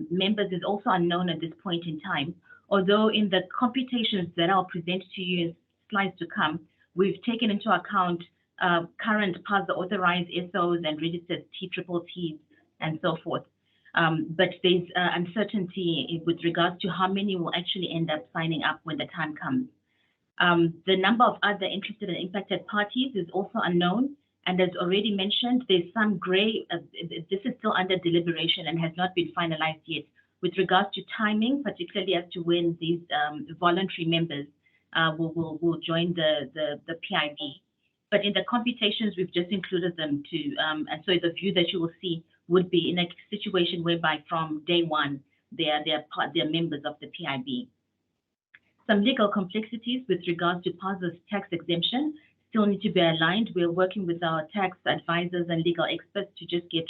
members is also unknown at this point in time, although in the computations that I'll present to you in slides to come, we've taken into account current PASA authorized SOs and registered TTTs and so forth. But there's uncertainty with regards to how many will actually end up signing up when the time comes. The number of other interested and impacted parties is also unknown. And as already mentioned, there's some gray, this is still under deliberation and has not been finalized yet with regards to timing, particularly as to when these voluntary members will join the PIB. But in the computations, we've just included them too. And so the view that you will see would be in a situation whereby from day one, they're members of the PIB. Some legal complexities with regards to PASA's tax exemption still need to be aligned. We're working with our tax advisors and legal experts to just get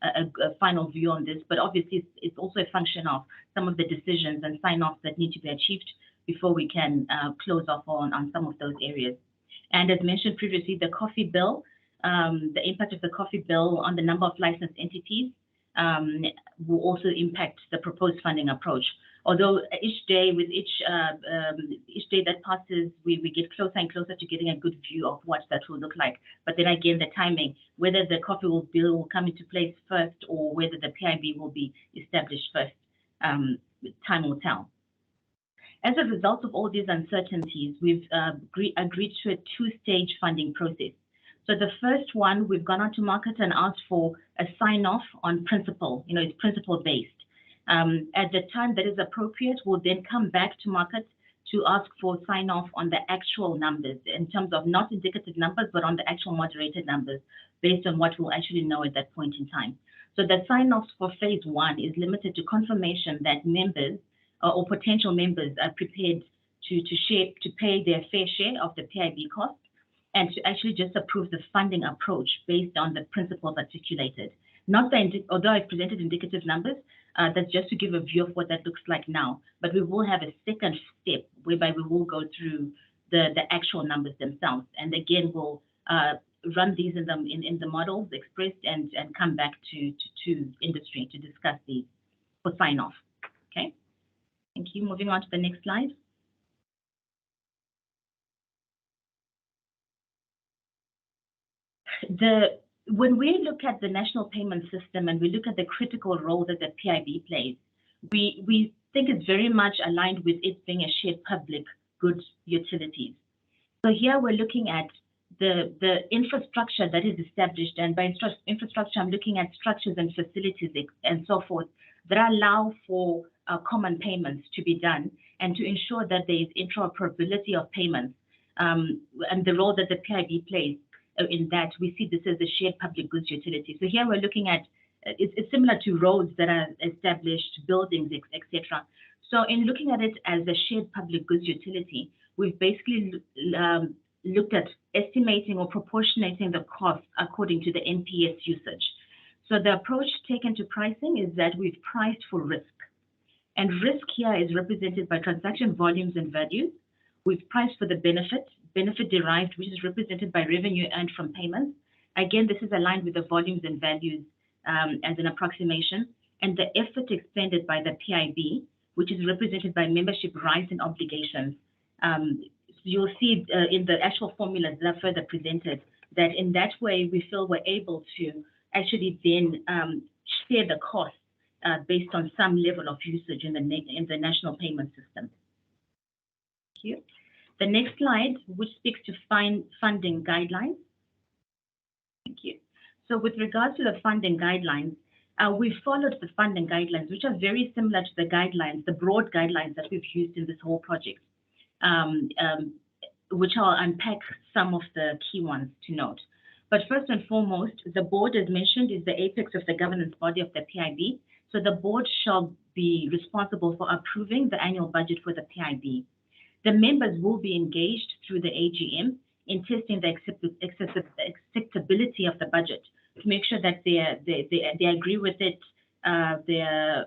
a final view on this. But obviously, it's also a function of some of the decisions and sign-offs that need to be achieved before we can close off on some of those areas. And as mentioned previously, the coffee bill, the impact of the coffee bill on the number of licensed entities will also impact the proposed funding approach. Although each day, with each day that passes, we get closer and closer to getting a good view of what that will look like. But then again, the timing, whether the coffee bill will come into place first or whether the PIB will be established first, time will tell. As a result of all these uncertainties, we've agreed to a two-stage funding process. So the first one, we've gone out to market and asked for a sign-off on principle. It's principle-based. At the time that is appropriate, we'll then come back to market to ask for sign-off on the actual numbers in terms of not indicative numbers, but on the actual moderated numbers based on what we'll actually know at that point in time. So the sign-offs for phase one is limited to confirmation that members or potential members are prepared to pay their fair share of the PIB cost and to actually just approve the funding approach based on the principles articulated. Not the, although I presented indicative numbers, that's just to give a view of what that looks like now. But we will have a second step whereby we will go through the actual numbers themselves. And again, we'll run these in the models expressed and come back to industry to discuss these for sign off. Okay, thank you. Moving on to the next slide. When we look at the national payment system and we look at the critical role that the PIB plays, we think it's very much aligned with it being a shared public goods utilities. So here we're looking at the infrastructure that is established, and by infrastructure, I'm looking at structures and facilities and so forth that allow for common payments to be done and to ensure that there is interoperability of payments, and the role that the PIB plays in that. We see this as a shared public goods utility. So here we're looking at, it's similar to roads that are established, buildings, etc. So in looking at it as a shared public goods utility, we've basically looked at estimating or proportionating the cost according to the NPS usage. So the approach taken to pricing is that we've priced for risk. And risk here is represented by transaction volumes and values. We've priced for the benefit derived, which is represented by revenue earned from payments. Again, this is aligned with the volumes and values as an approximation, and the effort expended by the PIB, which is represented by membership rights and obligations. You'll see in the actual formulas that are further presented that in that way we feel we're able to actually then share the cost based on some level of usage in the national payment system. Thank you. The next slide, which speaks to funding guidelines. Thank you. So with regards to the funding guidelines, we followed the funding guidelines, which are very similar to the guidelines, the broad guidelines that we've used in this whole project, which I'll unpack some of the key ones to note. But first and foremost, the board, as mentioned, is the apex of the governance body of the PIB. So the board shall be responsible for approving the annual budget for the PIB. The members will be engaged through the AGM in testing the acceptability of the budget to make sure that they agree with it, they're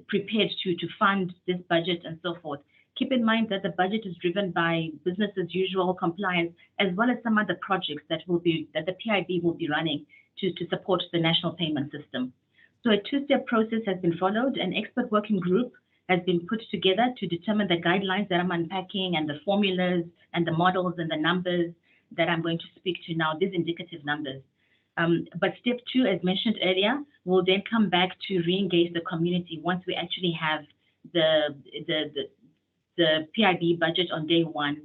prepared to fund this budget and so forth. Keep in mind that the budget is driven by business as usual compliance, as well as some other projects that the PIB will be running to support the national payment system. So a two-step process has been followed. An expert working group has been put together to determine the guidelines that I'm unpacking and the formulas and the models and the numbers that I'm going to speak to now, these indicative numbers. But step two, as mentioned earlier, will then come back to re-engage the community once we actually have the PIB budget on day one,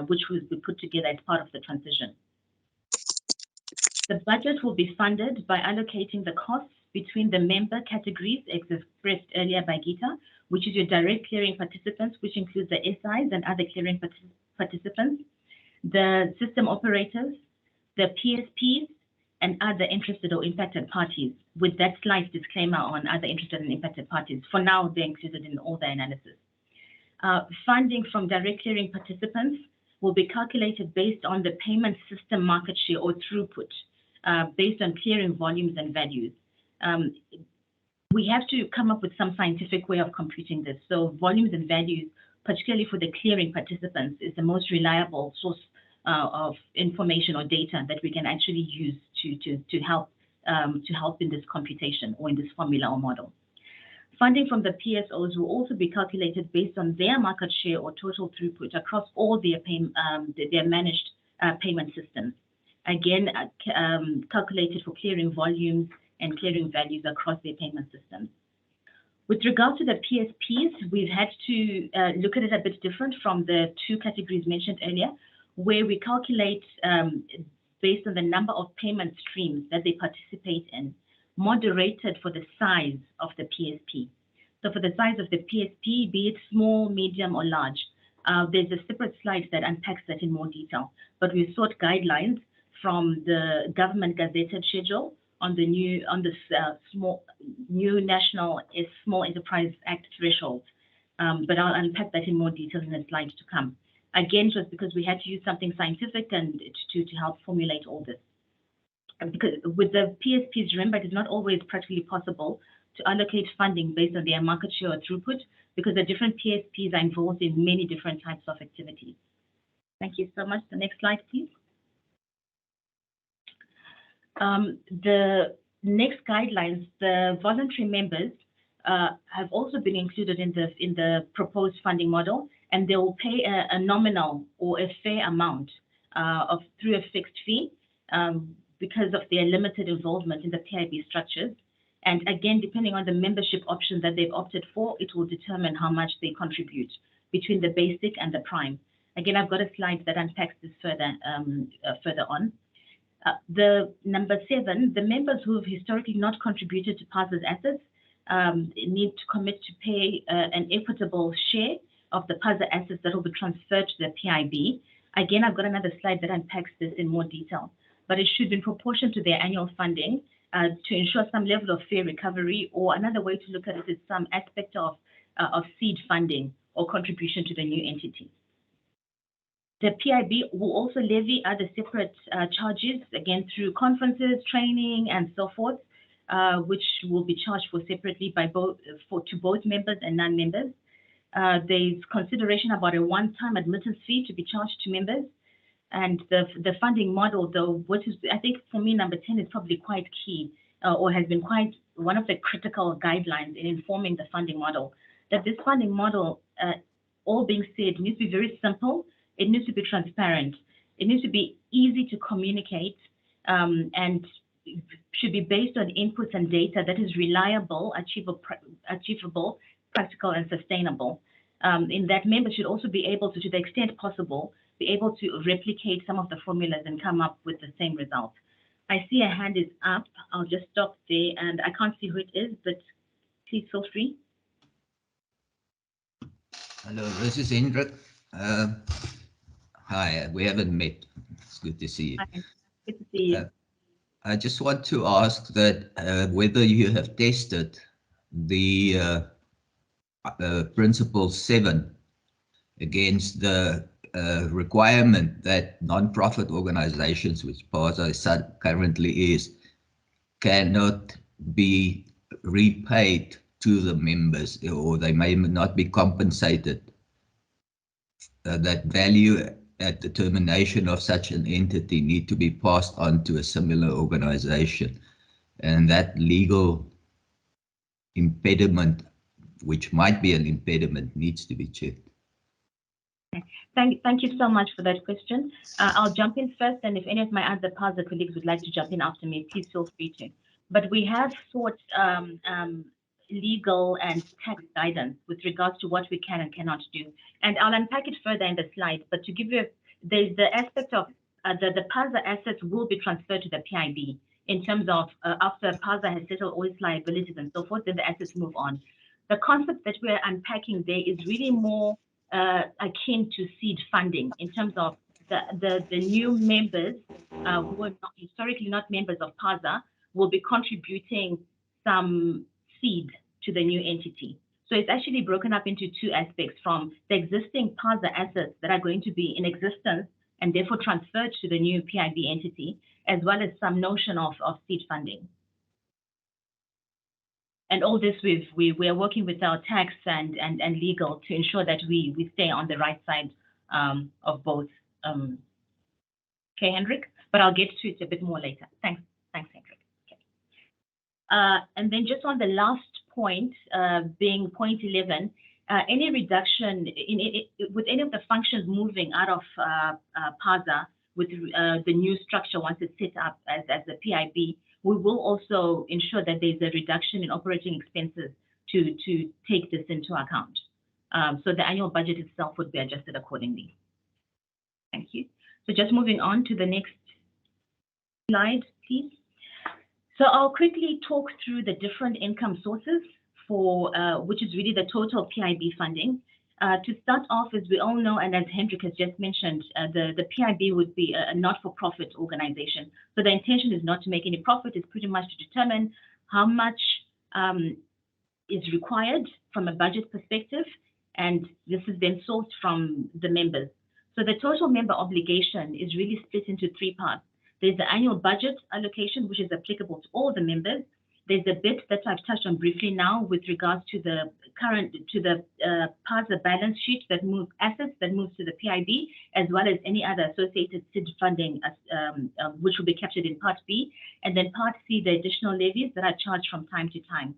which will be put together as part of the transition. The budget will be funded by allocating the costs between the member categories expressed earlier by Gita, which is your direct clearing participants, which includes the SIs and other clearing participants, the system operators, the PSPs, and other interested or impacted parties, with that slight disclaimer on other interested and impacted parties. For now, they're included in all the analysis. Funding from direct clearing participants will be calculated based on the payment system market share or throughput, based on clearing volumes and values. We have to come up with some scientific way of computing this. So volumes and values, particularly for the clearing participants, is the most reliable source of information or data that we can actually use to help in this computation or in this formula or model. Funding from the PSOs will also be calculated based on their market share or total throughput across all their managed payment systems. Again, calculated for clearing volumes and clearing values across their payment systems. With regard to the PSPs, we've had to look at it a bit different from the two categories mentioned earlier, where we calculate based on the number of payment streams that they participate in, moderated for the size of the PSP. So for the size of the PSP, be it small, medium, or large, there's a separate slide that unpacks that in more detail. But we sought guidelines from the government gazetted schedule on the new National Small Enterprise Act threshold. But I'll unpack that in more detail in the slides to come. Again, just because we had to use something scientific and to help formulate all this. Because with the PSPs, remember, it is not always practically possible to allocate funding based on their market share or throughput, because the different PSPs are involved in many different types of activities. Thank you so much. The next slide, please. The next guidelines, the voluntary members have also been included in the proposed funding model, and they will pay a nominal or a fair amount through a fixed fee because of their limited involvement in the PIB structures. And again, depending on the membership option that they've opted for, it will determine how much they contribute between the basic and the prime. Again, I've got a slide that unpacks this further on. The number 7, the members who have historically not contributed to PASA's assets need to commit to pay an equitable share of the PASA assets that will be transferred to the PIB. Again, I've got another slide that unpacks this in more detail, but it should be in proportion to their annual funding to ensure some level of fair recovery, or another way to look at it is some aspect of seed funding or contribution to the new entity. The PIB will also levy other separate charges, again through conferences, training, and so forth, which will be charged for separately by to both members and non-members. There's consideration about a one-time admittance fee to be charged to members. And the funding model, though, which is, I think for me, number 10 is probably quite key, or has been quite one of the critical guidelines in informing the funding model, that this funding model, all being said, needs to be very simple. It needs to be transparent. It needs to be easy to communicate, and should be based on inputs and data that is reliable, achievable, practical, and sustainable. In that, members should also be able to the extent possible, be able to replicate some of the formulas and come up with the same result. I see a hand is up. I'll just stop there, and I can't see who it is, but please feel free. Hello, this is Hendrik. Hi, we haven't met. It's good to see you. Hi, good to see you. I just want to ask that whether you have tested the Principle 7 against the requirement that non-profit organizations, which PASA currently is, cannot be repaid to the members, or they may not be compensated. That value at the termination of such an entity need to be passed on to a similar organization, and that legal impediment, which might be an impediment, needs to be checked. Thank you so much for that question. I'll jump in first, and if any of my other PASA colleagues would like to jump in after me, please feel free to. But we have sought legal and tax guidance with regards to what we can and cannot do. And I'll unpack it further in the slide, but to give you, there's the aspect of the PASA assets will be transferred to the PIB in terms of after PASA has settled all its liabilities and so forth, then the assets move on. The concept that we're unpacking there is really more akin to seed funding in terms of the new members who are historically not members of PASA will be contributing some seed to the new entity. So it's actually broken up into two aspects, from the existing PASA assets that are going to be in existence and therefore transferred to the new PIB entity, as well as some notion of seed funding. And all this, we are working with our tax and legal to ensure that we stay on the right side of both. Okay, Hendrik, but I'll get to it a bit more later. Thanks, Hendrik. Okay. And then just on the last point, being point 11, any reduction with any of the functions moving out of PASA with the new structure once it's set up as the PIB, we will also ensure that there's a reduction in operating expenses to take this into account. So the annual budget itself would be adjusted accordingly. Thank you. So just moving on to the next slide, please. So I'll quickly talk through the different income sources for which is really the total PIB funding. To start off, as we all know, and as Hendrik has just mentioned, the PIB would be a not-for-profit organization. So the intention is not to make any profit, it's pretty much to determine how much is required from a budget perspective, and this is then sourced from the members. So the total member obligation is really split into three parts. There's the annual budget allocation, which is applicable to all the members. There's a bit that I've touched on briefly now with regards to the PASA balance sheet that moves assets that moves to the PIB, as well as any other associated SID funding, which will be captured in Part B, and then Part C, the additional levies that are charged from time to time.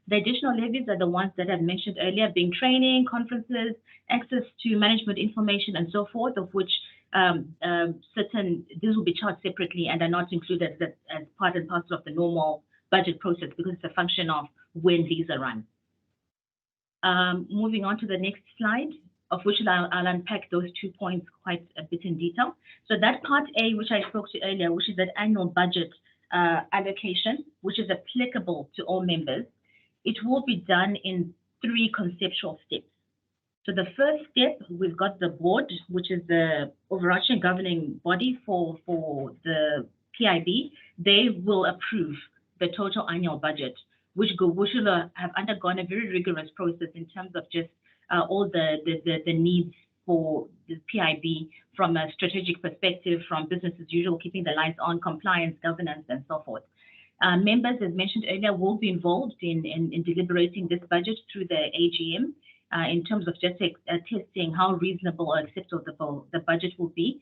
The additional levies are the ones that I've mentioned earlier, being training, conferences, access to management information, and so forth, of which these will be charged separately and are not included as part and parcel of the normal budget process because it's a function of when these are run. Moving on to the next slide, of which I'll unpack those 2 points quite a bit in detail. So that Part A, which I spoke to earlier, which is that annual budget allocation, which is applicable to all members, it will be done in 3 conceptual steps. So the first step, we've got the board, which is the overarching governing body for the PIB. They will approve the total annual budget, which will have undergone a very rigorous process in terms of just all the needs for the PIB from a strategic perspective, from business as usual, keeping the lights on, compliance, governance, and so forth. Members, as mentioned earlier, will be involved in deliberating this budget through the AGM in terms of just testing how reasonable or acceptable the budget will be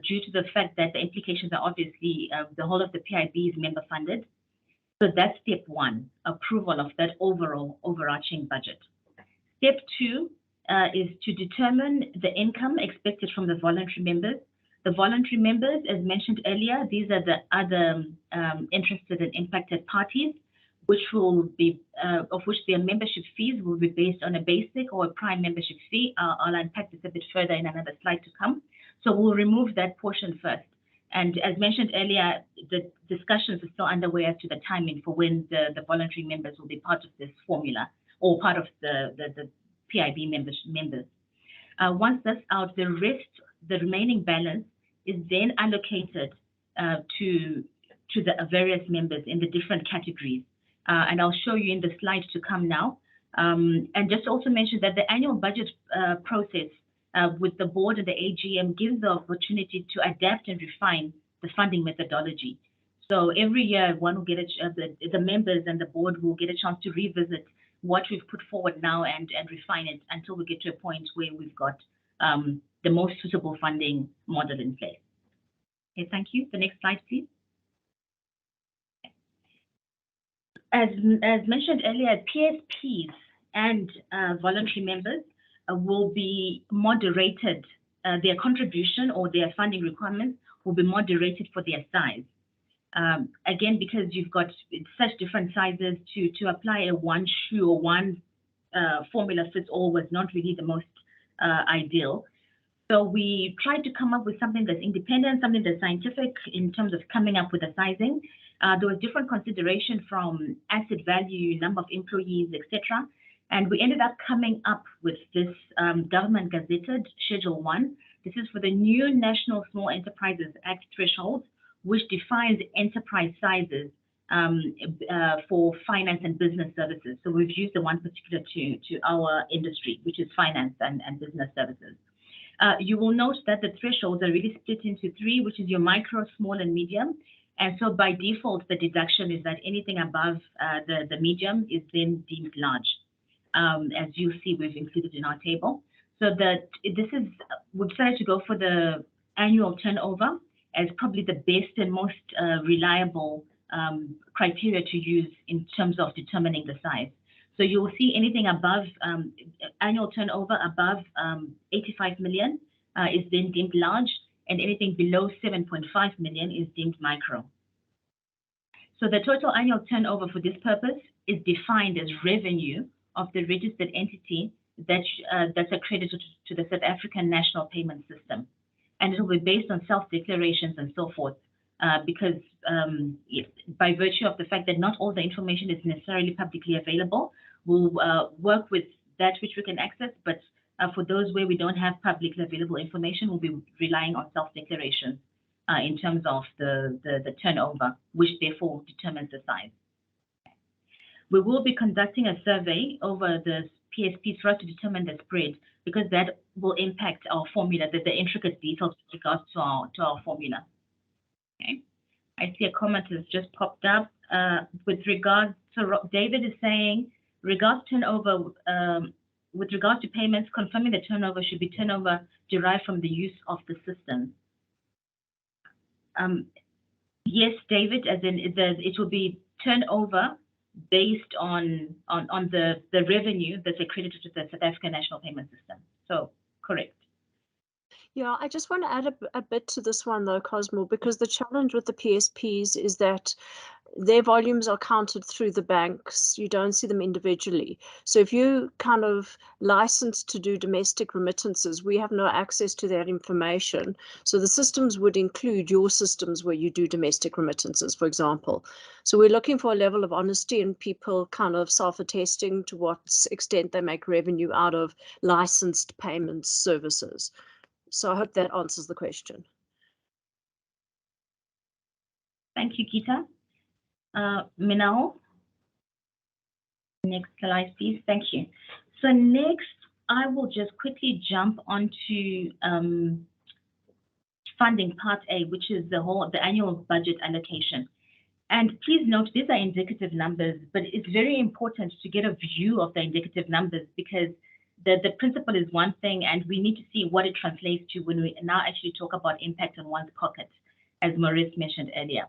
due to the fact that the implications are obviously the whole of the PIB is member funded. So that's step 1, approval of that overall overarching budget. Step 2 is to determine the income expected from the voluntary members. The voluntary members, as mentioned earlier, these are the other interested and impacted parties, which will be, of which their membership fees will be based on a basic or a prime membership fee. I'll unpack this a bit further in another slide to come. So we'll remove that portion first. And as mentioned earlier, the discussions are still underway as to the timing for when the voluntary members will be part of this formula or part of the PIB members. Once that's out, the remaining balance is then allocated to the various members in the different categories. And I'll show you in the slide to come now. And just also mention that the annual budget process with the board and the AGM gives the opportunity to adapt and refine the funding methodology. So every year, one will get the members and the board will get a chance to revisit what we've put forward now and refine it until we get to a point where we've got the most suitable funding model in place. Okay, thank you. The next slide, please. As mentioned earlier, PSPs and voluntary members will be moderated, their contribution or their funding requirements will be moderated for their size. Again, because you've got such different sizes, to apply a one shoe or one formula fits all was not really the most ideal. So we tried to come up with something that's independent, something that's scientific in terms of coming up with a sizing. There was different consideration from asset value, number of employees, etc. And we ended up coming up with this government gazetted Schedule 1. This is for the new National Small Enterprises Act threshold, which defines enterprise sizes for finance and business services. So we've used the one particular to our industry, which is finance and business services. You will note that the thresholds are really split into 3, which is your micro, small, and medium. And so by default, the deduction is that anything above the medium is then deemed large. As you see, we've included in our table. So that we've decided to go for the annual turnover as probably the best and most reliable criteria to use in terms of determining the size. So you will see anything above annual turnover above 85 million is then deemed large, and anything below 7.5 million is deemed micro. So the total annual turnover for this purpose is defined as revenue of the registered entity that's accredited to the South African National Payment System. And it will be based on self-declarations and so forth, because by virtue of the fact that not all the information is necessarily publicly available, we'll work with that which we can access, but for those where we don't have publicly available information, we'll be relying on self-declarations in terms of the turnover, which therefore determines the size. We will be conducting a survey over the PSPs for us to determine the spread, because that will impact our formula, the intricate details with regards to our formula. Okay. I see a comment has just popped up with regards to David is saying, regards turnover, with regards to payments, confirming the turnover should be turnover derived from the use of the system. Yes, David, as in it will be turnover based on the revenue that's accredited to the South African National Payment System. So correct. Yeah, I just want to add a bit to this one though, Cosmo, because the challenge with the PSPs is that their volumes are counted through the banks. You don't see them individually. So if you kind of licensed to do domestic remittances, we have no access to that information. So the systems would include your systems where you do domestic remittances, for example. So we're looking for a level of honesty and people kind of self-attesting to what extent they make revenue out of licensed payment services. So I hope that answers the question. Thank you, Gita. Minal, next slide, please. Thank you. So next, I will just quickly jump onto funding part A, which is the annual budget allocation. And please note, these are indicative numbers, but it's very important to get a view of the indicative numbers because the principle is one thing, and we need to see what it translates to when we now actually talk about impact on one's pocket, as Maurice mentioned earlier.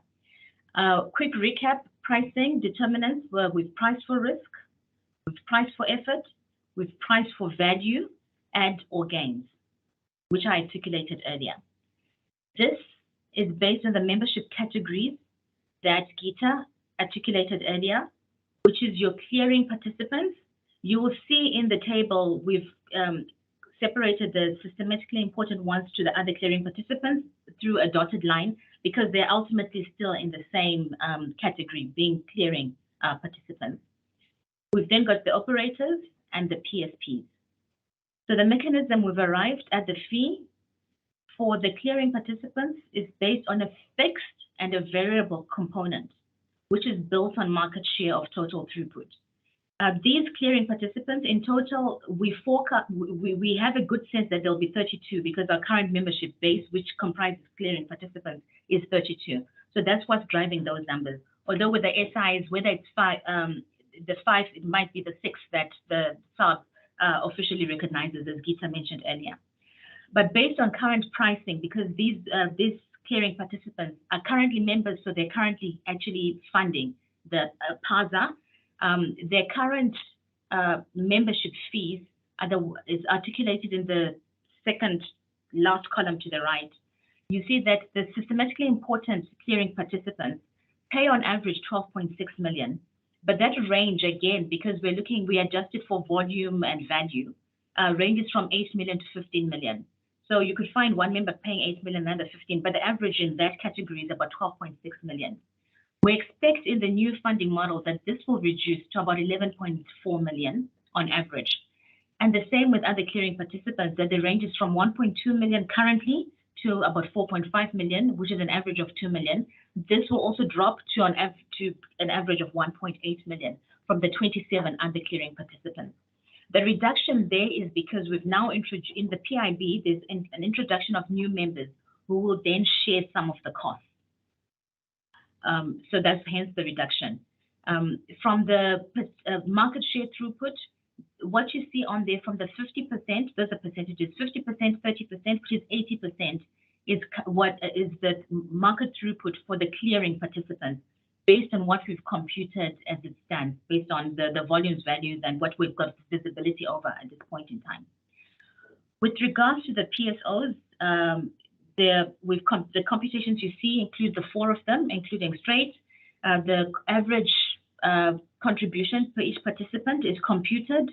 Quick recap, pricing determinants were we've priced for risk, we've priced for effort, we've priced for value and or gains, which I articulated earlier. This is based on the membership categories that Gita articulated earlier, which is your clearing participants. You will see in the table, we've separated the systematically important ones to the other clearing participants through a dotted line because they're ultimately still in the same category, being clearing participants. We've then got the operators and the PSPs. So the mechanism we've arrived at the fee for the clearing participants is based on a fixed and a variable component, which is built on market share of total throughput. These clearing participants in total, we have a good sense that there'll be 32 because our current membership base, which comprises clearing participants, is 32. So that's what's driving those numbers. Although with the SIs, whether it's the 5, it might be the 6 that the SARB officially recognizes, as Gita mentioned earlier. But based on current pricing, because these clearing participants are currently members, so they're currently actually funding the PASA. Their current membership fees is articulated in the second last column to the right. You see that the systematically important clearing participants pay on average 12.6 million. But that range, again, because we adjusted for volume and value, ranges from 8 million to 15 million. So you could find one member paying 8 million and another 15, but the average in that category is about 12.6 million. We expect in the new funding model that this will reduce to about 11.4 million on average. And the same with other clearing participants, that the range is from 1.2 million currently to about 4.5 million, which is an average of 2 million. This will also drop to an average of 1.8 million from the 27 other clearing participants. The reduction there is because we've now introduced, in the PIB, there's an introduction of new members who will then share some of the costs. So that's hence the reduction. From the market share throughput, what you see on there from the 50%, those are percentages, 50%, 30%, which is 80%, is what is the market throughput for the clearing participants based on what we've computed as it stands, based on the volumes, values, and what we've got visibility over at this point in time. With regards to the PSOs, the computations you see include the 4 of them, including straight. The average contribution per each participant is computed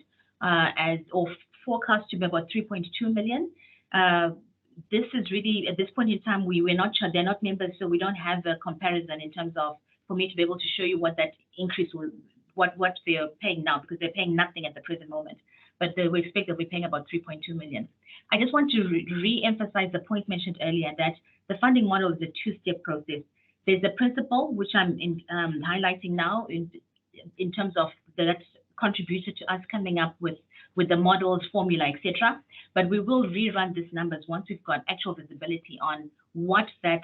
or forecast to be about 3.2 million. This is really, at this point in time, they're not members, so we don't have a comparison in terms of, for me to be able to show you what that increase will, what they're paying now, because they're paying nothing at the present moment. But we expect they'll be paying about 3.2 million. I just want to re-emphasize the point mentioned earlier that the funding model is a 2-step process. There's a principle, which I'm highlighting now in terms of that contributed to us coming up with the models, formula, etc. But we will rerun these numbers once we've got actual visibility on what that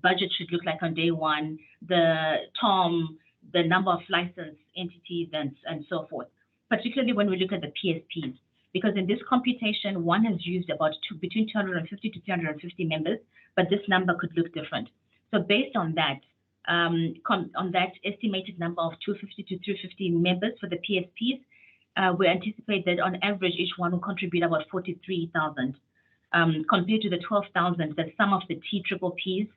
budget should look like on day one, the TOM, the number of licensed entities, and so forth, particularly when we look at the PSPs. Because in this computation, one has used about between 250 to 350 members, but this number could look different. So based on that, estimated number of 250 to 350 members for the PSPs, we anticipate that on average, each one will contribute about 43,000, compared to the 12,000 that some of the TPPs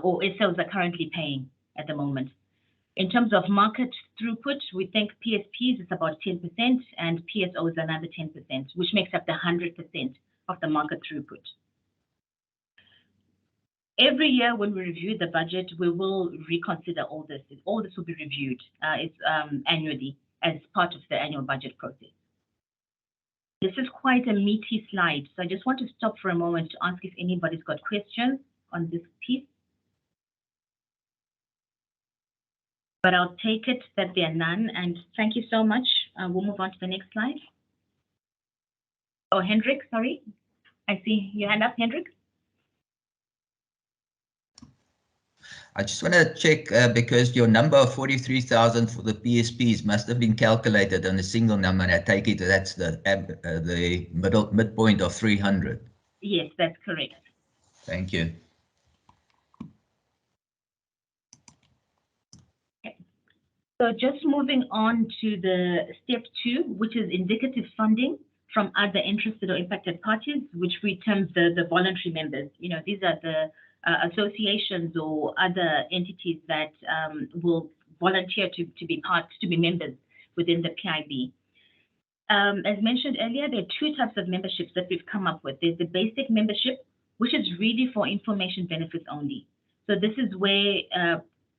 or SLs are currently paying at the moment. In terms of market throughput, we think PSPs is about 10% and PSOs another 10%, which makes up the 100% of the market throughput. Every year when we review the budget, we will reconsider all this. All this will be reviewed annually as part of the annual budget process. This is quite a meaty slide, so I just want to stop for a moment to ask if anybody's got questions on this piece. But I'll take it that there are none, and thank you so much. We'll move on to the next slide. Oh, Hendrik, sorry. I see your hand up, Hendrik. I just want to check because your number of 43,000 for the PSPs must have been calculated on a single number, and I take it that's the midpoint of 300. Yes, that's correct. Thank you. Okay. So just moving on to the step 2, which is indicative funding from other interested or impacted parties, which we term the voluntary members. You know, these are the associations or other entities that will volunteer to be members within the PIB. As mentioned earlier, there are 2 types of memberships that we've come up with. There's the basic membership, which is really for information benefits only. So this is where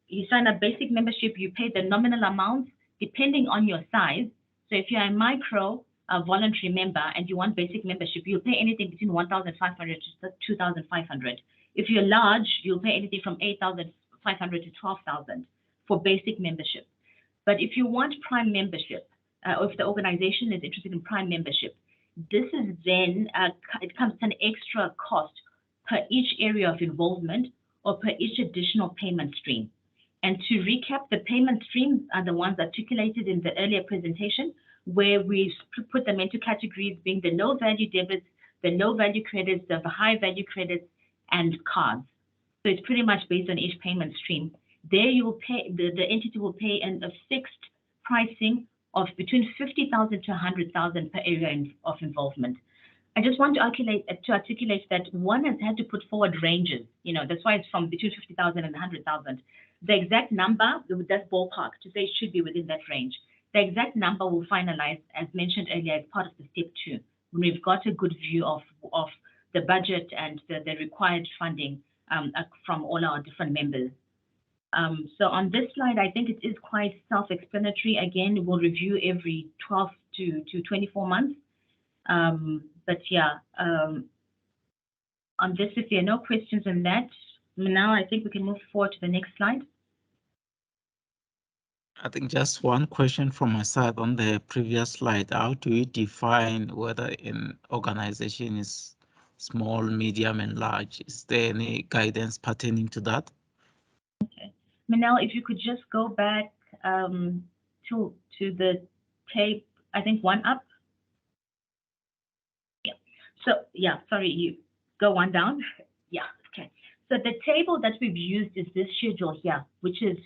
you sign up basic membership, you pay the nominal amount depending on your size. So if you're a micro voluntary member and you want basic membership, you'll pay anything between 1,500 to 2,500. If you're large, you'll pay anything from 8,500 to 12,000 for basic membership. But if you want prime membership, or if the organization is interested in prime membership, this is then, it comes at an extra cost per each area of involvement or per each additional payment stream. And to recap, the payment streams are the ones articulated in the earlier presentation, where we put them into categories being the low value debits, the low value credits, the high value credits, and cards. So it's pretty much based on each payment stream. There you will pay, the entity will pay a fixed pricing of between 50,000 to 100,000 per area of involvement. I just want to articulate that one has had to put forward ranges. You know, that's why it's from between 50,000 and 100,000. The exact number, that's ballpark, to say it should be within that range. The exact number will finalize, as mentioned earlier, as part of the step 2, when we've got a good view of the budget and the required funding from all our different members. So on this slide, I think it is quite self-explanatory. Again, we'll review every 12 to 24 months. But yeah, on this, if there are no questions on that, now I think we can move forward to the next slide. I think just one question from my side on the previous slide. How do you define whether an organization is small, medium, and large? Is there any guidance pertaining to that? Okay. Manel, if you could just go back to the tape, I think one up. Yeah. So yeah, sorry, you go one down. Yeah. Okay. So the table that we've used is this schedule here, which is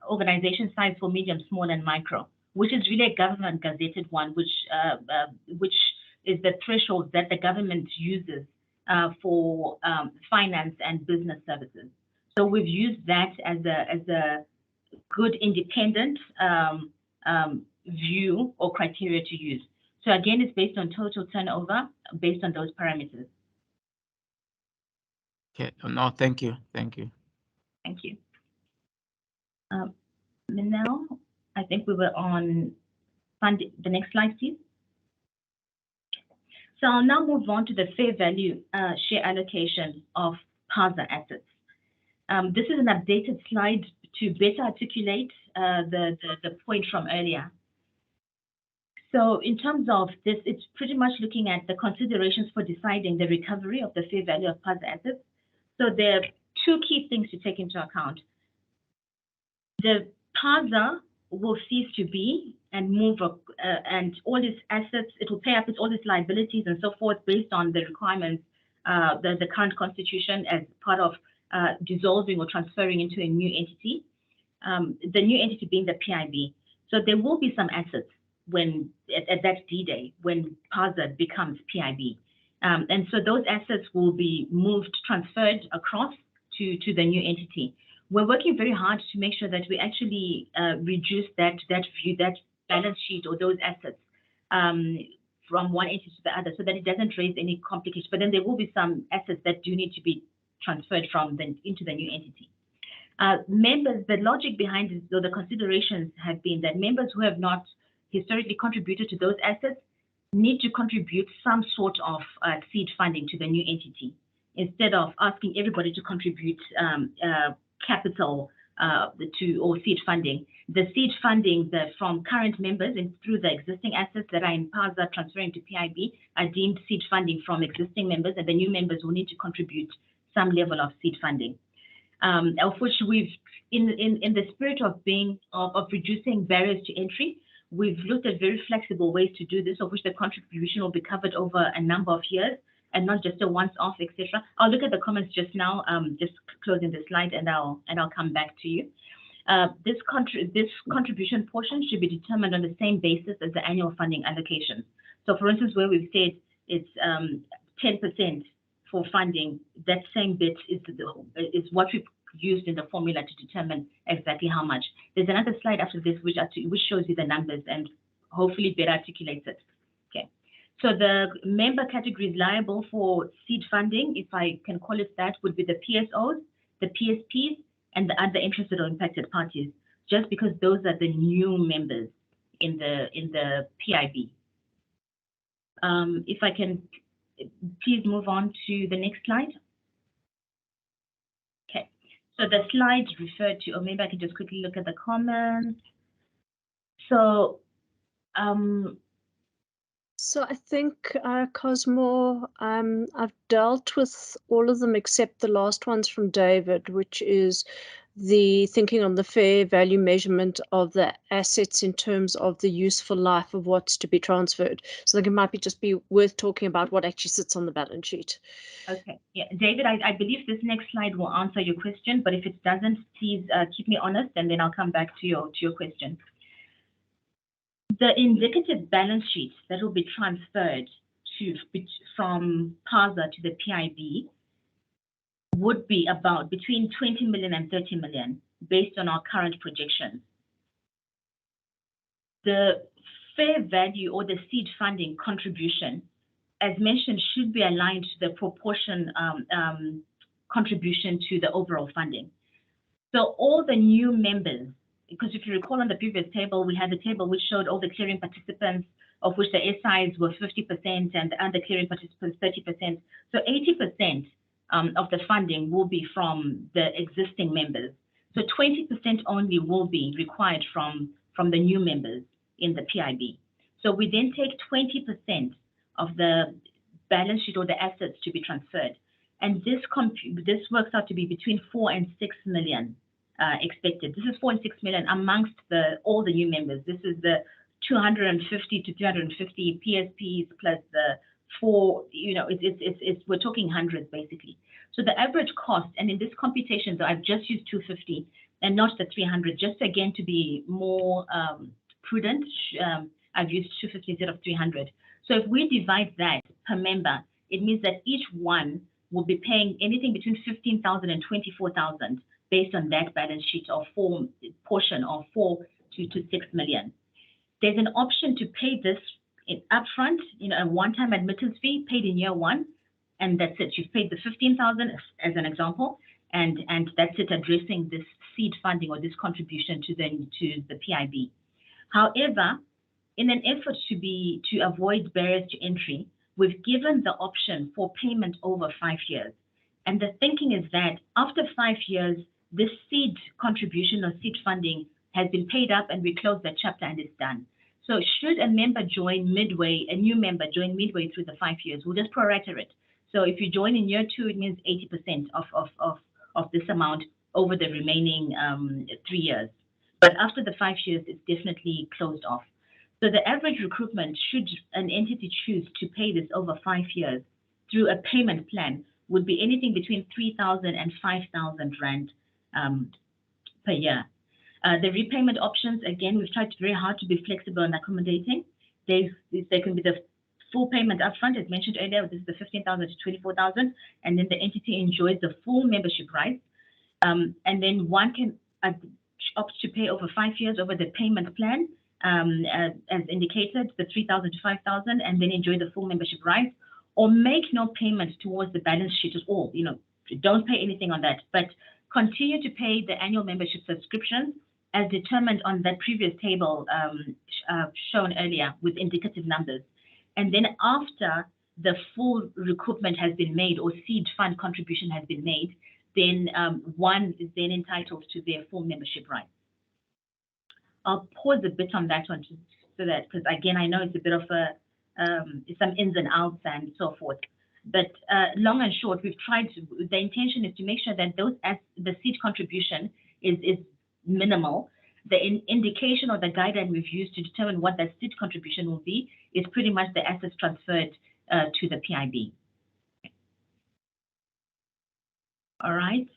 organization size for medium, small, and micro, which is really a government gazetted one, which is the threshold that the government uses for finance and business services. So we've used that as a good independent view or criteria to use. So again, it's based on total turnover, based on those parameters. Okay, no, thank you. Thank you. Thank you. Now, I think we were on funding. The next slide, please. So I'll now move on to the fair value share allocation of PASA assets. This is an updated slide to better articulate the point from earlier. So in terms of this, it's pretty much looking at the considerations for deciding the recovery of the fair value of PASA assets. So there are two key things to take into account. The PASA will cease to be and move and all its assets, it will pay up all its liabilities and so forth based on the requirements, the current constitution as part of dissolving or transferring into a new entity, the new entity being the PIB. So there will be some assets when at that D-Day when PASA becomes PIB. And so those assets will be moved, transferred across to the new entity. We're working very hard to make sure that we actually reduce that balance sheet or those assets from one entity to the other so that it doesn't raise any complications. But then there will be some assets that do need to be transferred into the new entity. Members, the logic behind this, though, the considerations have been that members who have not historically contributed to those assets need to contribute some sort of seed funding to the new entity instead of asking everybody to contribute capital or seed funding. The seed funding from current members and through the existing assets that are in PASA transferring to PIB are deemed seed funding from existing members, and the new members will need to contribute some level of seed funding. Of which we've, in the spirit of reducing barriers to entry, we've looked at very flexible ways to do this, of which the contribution will be covered over a number of years and not just a once-off, etc. I'll look at the comments just now, just closing the slide, and I'll come back to you. This contribution portion should be determined on the same basis as the annual funding allocation. So, for instance, where we've said it's 10% for funding, that same bit is what we used in the formula to determine exactly how much. There's another slide after this which shows you the numbers and hopefully better articulates it. Okay. So the member categories liable for seed funding, if I can call it that, would be the PSOs, the PSPs, and the other interested or impacted parties, just because those are the new members in the PIB. If I can please move on to the next slide. Okay, so the slides referred to, or maybe I can just quickly look at the comments. So, so I think, Cosmo, I've dealt with all of them except the last ones from David, which is the thinking on the fair value measurement of the assets in terms of the useful life of what's to be transferred. So I think it might just be worth talking about what actually sits on the balance sheet. Okay, yeah, David, I believe this next slide will answer your question, but if it doesn't, please keep me honest, and then I'll come back to your question. The indicative balance sheet that will be transferred from PASA to the PIB would be about between 20 million and 30 million based on our current projections. The fair value or the seed funding contribution, as mentioned, should be aligned to the proportion contribution to the overall funding. So all the new members, because if you recall on the previous table, we had the table which showed all the clearing participants, of which the SIs were 50% and the other clearing participants 30%. So 80% of the funding will be from the existing members. So 20% only will be required from the new members in the PIB. So we then take 20% of the balance sheet or the assets to be transferred. And this works out to be between 4 and 6 million expected. This is 4 and 6 million amongst all the new members. This is the 250 to 350 PSPs plus the 4, we're talking hundreds basically. So the average cost, and in this computation, though, I've just used 250 and not the 300, just again to be more prudent, I've used 250 instead of 300. So if we divide that per member, it means that each one will be paying anything between 15,000 and 24,000 based on that balance sheet of portion of 4 to 6 million. There's an option to pay this upfront, a one-time admittance fee paid in year 1, and that's it. You've paid the 15,000 as an example, and that's it, addressing this seed funding or this contribution to the PIB. However, in an effort to avoid barriers to entry, we've given the option for payment over 5 years. And the thinking is that after 5 years, this seed contribution or seed funding has been paid up and we close the chapter and it's done. So should a member join midway, a new member join midway through the 5 years, we'll just prorate it. So if you join in year 2, it means 80% of this amount over the remaining 3 years. But after the 5 years, it's definitely closed off. So the average recruitment, should an entity choose to pay this over 5 years through a payment plan, would be anything between 3,000 and 5,000 Rand per year. The repayment options, again, we've tried very hard to be flexible and accommodating. They can be the full payment upfront, as mentioned earlier. This is the 15,000 to 24,000, and then the entity enjoys the full membership rights. And then one can opt to pay over 5 years over the payment plan, as indicated, the 3,000 to 5,000, and then enjoy the full membership rights, or make no payment towards the balance sheet at all. You know, don't pay anything on that, but continue to pay the annual membership subscriptions as determined on that previous table shown earlier with indicative numbers. And then after the full recoupment has been made or seed fund contribution has been made, then one is then entitled to their full membership rights. I'll pause a bit on that one so that, because again, I know it's a bit of a, some ins and outs and so forth. But long and short, we've tried to, the intention is to make sure that those, as the seed contribution is minimal. The indication or the guideline we've used to determine what that seed contribution will be is pretty much the assets transferred to the PIB. All right.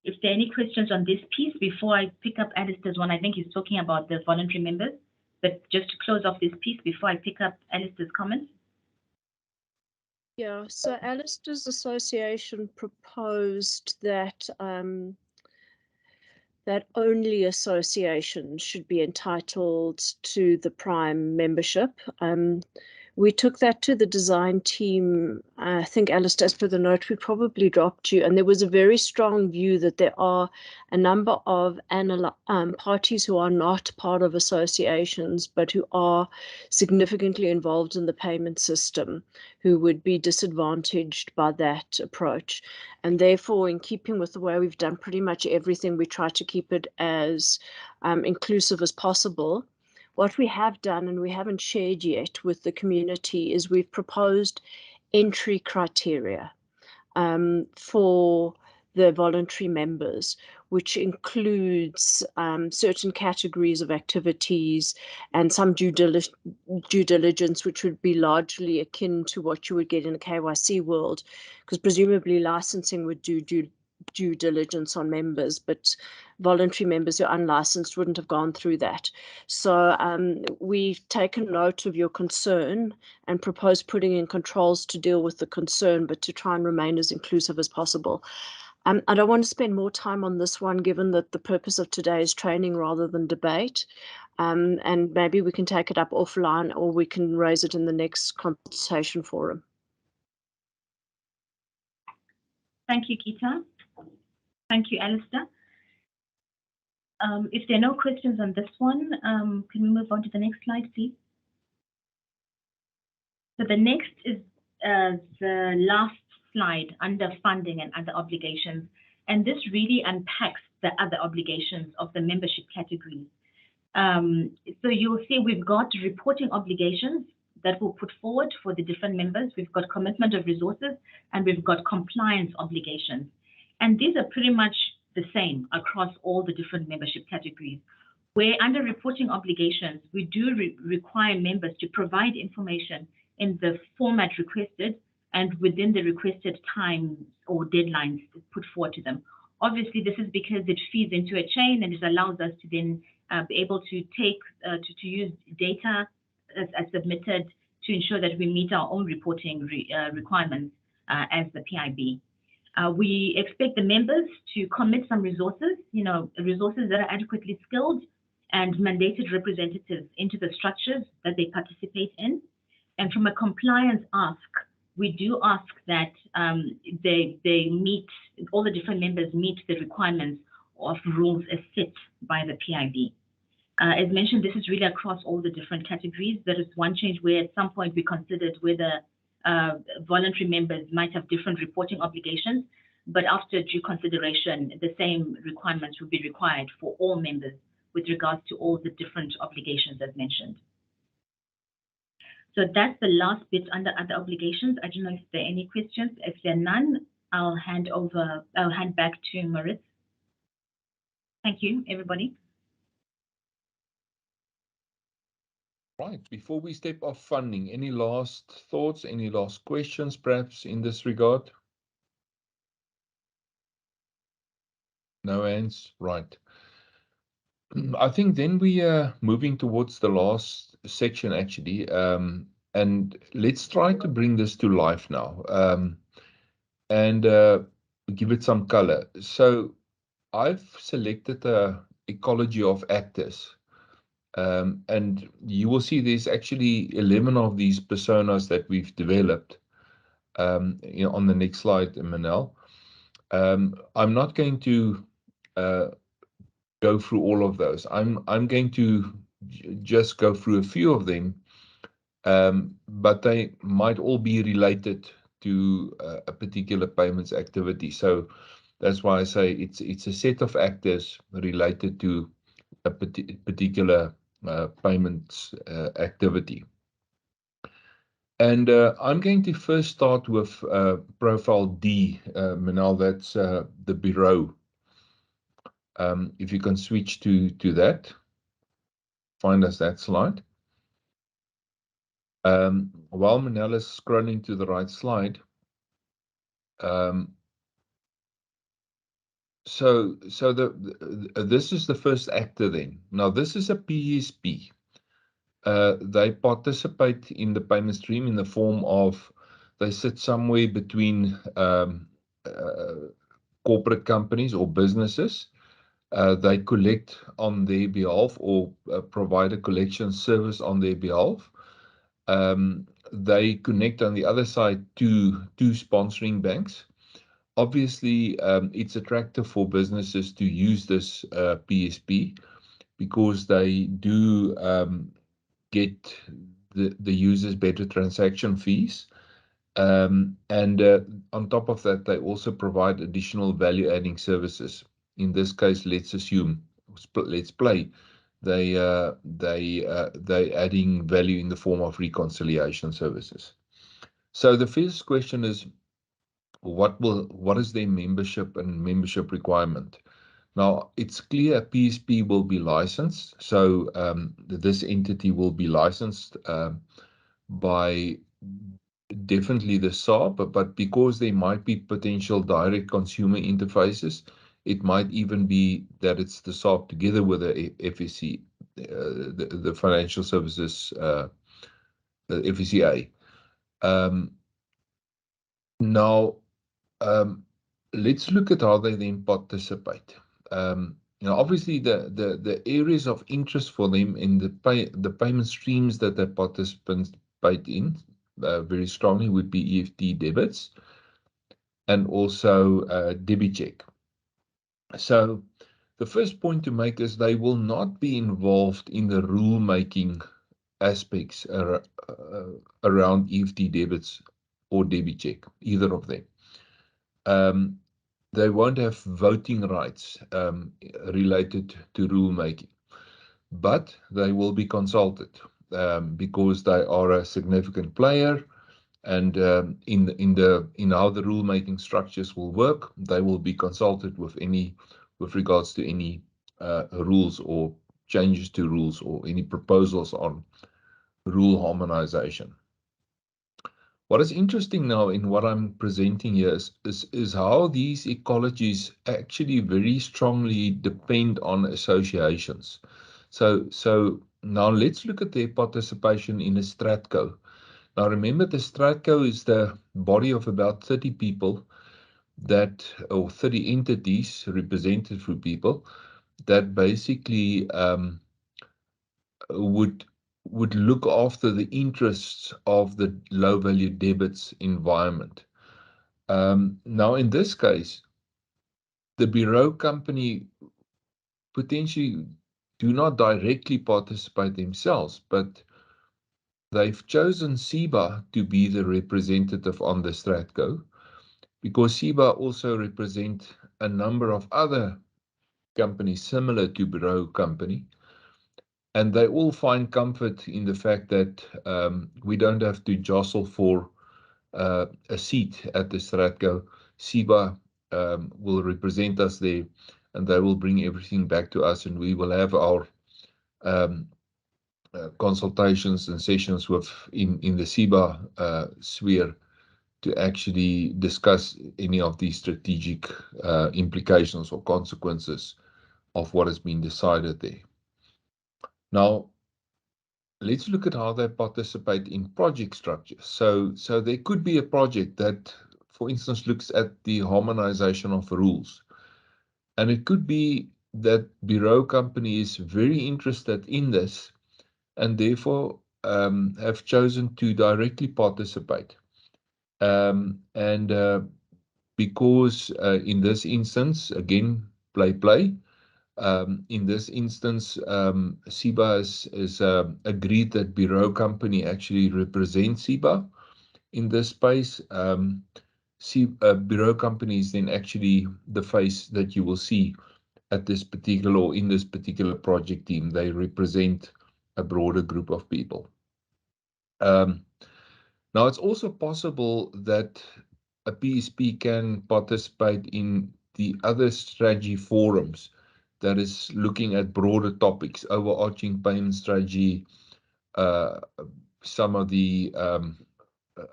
If there are any questions on this piece before I pick up Alistair's one, I think he's talking about the voluntary members. But just to close off this piece before I pick up Alistair's comments. Yeah, so Alistair's association proposed that that only associations should be entitled to the Prime membership. We took that to the design team. I think, Alistair, as per the note, we probably dropped you. And there was a very strong view that there are a number of parties who are not part of associations, but who are significantly involved in the payment system, who would be disadvantaged by that approach. And therefore, in keeping with the way we've done pretty much everything, we try to keep it as inclusive as possible. What we have done, and we haven't shared yet with the community, is we've proposed entry criteria for the voluntary members, which includes certain categories of activities and some due diligence, which would be largely akin to what you would get in a KYC world, because presumably licensing would do due diligence on members, but voluntary members who are unlicensed wouldn't have gone through that. So we've taken note of your concern and proposed putting in controls to deal with the concern, but to try and remain as inclusive as possible. I don't want to spend more time on this one, given that the purpose of today is training rather than debate. And maybe we can take it up offline, or we can raise it in the next consultation forum. Thank you, Gita. Thank you, Alistair. If there are no questions on this one, can we move on to the next slide, please? So the next is the last slide under funding and other obligations. And this really unpacks the other obligations of the membership categories. So you'll see we've got reporting obligations that we'll put forward for the different members. We've got commitment of resources, and we've got compliance obligations. And these are pretty much the same across all the different membership categories, where under reporting obligations, we do require members to provide information in the format requested and within the requested time or deadlines put forward to them. Obviously, this is because it feeds into a chain, and it allows us to then be able to take, to use data as submitted to ensure that we meet our own reporting requirements as the PIB. We expect the members to commit some resources, resources that are adequately skilled and mandated representatives into the structures that they participate in. And from a compliance ask, we do ask that they meet, all the different members meet the requirements of rules as set by the PIB. As mentioned, this is really across all the different categories. There is one change where at some point we considered whether voluntary members might have different reporting obligations, but after due consideration, the same requirements would be required for all members with regards to all the different obligations as mentioned. So that's the last bit under other obligations. I don't know if there are any questions. If there are none, I'll hand back to Maritz. Thank you, everybody. Right, before we step off funding, any last thoughts, any last questions perhaps in this regard? No hands, right. I think then we are moving towards the last section actually, and let's try to bring this to life now, and give it some color. So I've selected a ecology of actors. And you will see there's actually 11 of these personas that we've developed on the next slide, Manel. I'm not going to go through all of those. I'm going to just go through a few of them, but they might all be related to a particular payments activity. So that's why I say it's a set of actors related to a particular payments activity. And I'm going to first start with profile D, Manal, that's the bureau. If you can switch to that, find us that slide. While Manal is scrolling to the right slide, so this is the first actor then. Now this is a PSP. They participate in the payment stream in the form of, they sit somewhere between corporate companies or businesses. They collect on their behalf or provide a collection service on their behalf. They connect on the other side to sponsoring banks. Obviously, it's attractive for businesses to use this PSP because they do get the users better transaction fees. And on top of that, they also provide additional value-adding services. In this case, let's assume, let's play, they adding value in the form of reconciliation services. So the first question is, what is their membership and membership requirement? Now, it's clear PSP will be licensed, so this entity will be licensed by definitely the SARB, but because there might be potential direct consumer interfaces, it might even be that it's the SARB together with the FSC, the Financial Services, the FSCA. Now, let's look at how they then participate. Obviously, the areas of interest for them in the payment streams that the participants paid in very strongly would be EFT debits and also debit check. So the first point to make is they will not be involved in the rule-making aspects around EFT debits or debit check, either of them. They won't have voting rights related to rulemaking, but they will be consulted because they are a significant player, and in how the rulemaking structures will work, they will be consulted with regards to any rules or changes to rules or any proposals on rule harmonization. What is interesting now in what I'm presenting here is how these ecologies actually very strongly depend on associations. So now let's look at their participation in a Stratco. Now remember, the Stratco is the body of about 30 people or 30 entities represented through people that basically would look after the interests of the low-value debits environment. Now, in this case, the bureau company potentially do not directly participate themselves, but they've chosen SEBA to be the representative on the Stratco, because SEBA also represent a number of other company similar to bureau company. And they all find comfort in the fact that we don't have to jostle for a seat at the Stratco. SIBA will represent us there, and they will bring everything back to us, and we will have our consultations and sessions in the SIBA sphere to actually discuss any of these strategic implications or consequences of what has been decided there. Now, let's look at how they participate in project structures. So there could be a project that, for instance, looks at the harmonization of rules. And it could be that bureau company is very interested in this and therefore have chosen to directly participate. Because in this instance, again, play. In this instance, SIBA is agreed that bureau company actually represents SIBA in this space. Bureau company is then actually the face that you will see at this particular or in this particular project team. They represent a broader group of people. Now, it's also possible that a PSP can participate in the other strategy forums that is looking at broader topics, overarching payment strategy, some of the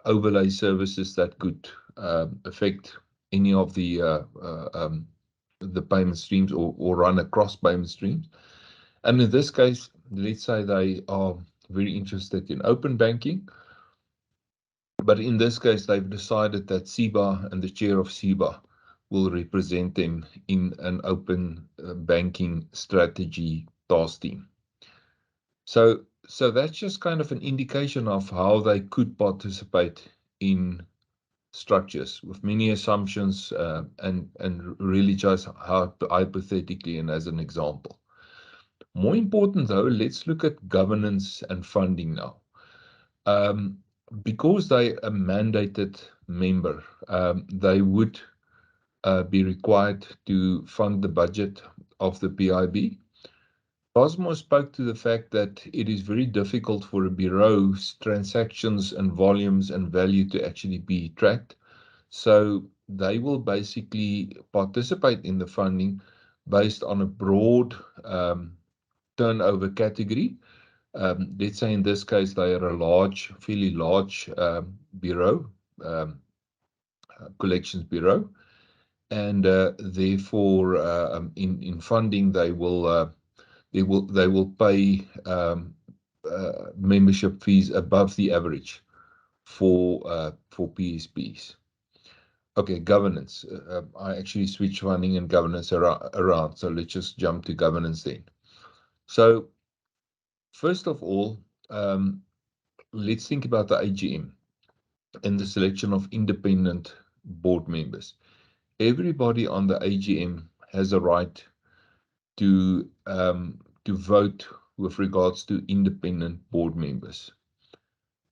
overlay services that could affect any of the payment streams or run across payment streams. And in this case, let's say they are very interested in open banking. But in this case, they've decided that SIBA and the chair of SIBA will represent them in an open banking strategy task team. So that's just kind of an indication of how they could participate in structures with many assumptions and really just how hypothetically and as an example. More important though, let's look at governance and funding now. Because they are a mandated member, they would be required to fund the budget of the PIB. Cosmo spoke to the fact that it is very difficult for a bureau's transactions and volumes and value to actually be tracked. So they will basically participate in the funding based on a broad turnover category. Let's say in this case, they are a fairly large bureau, collections bureau. And therefore, in funding, they will pay membership fees above the average for PSPs. Okay, governance. I actually switched funding and governance around. So let's just jump to governance then. So first of all, let's think about the AGM and the selection of independent board members. Everybody on the AGM has a right to vote with regards to independent board members.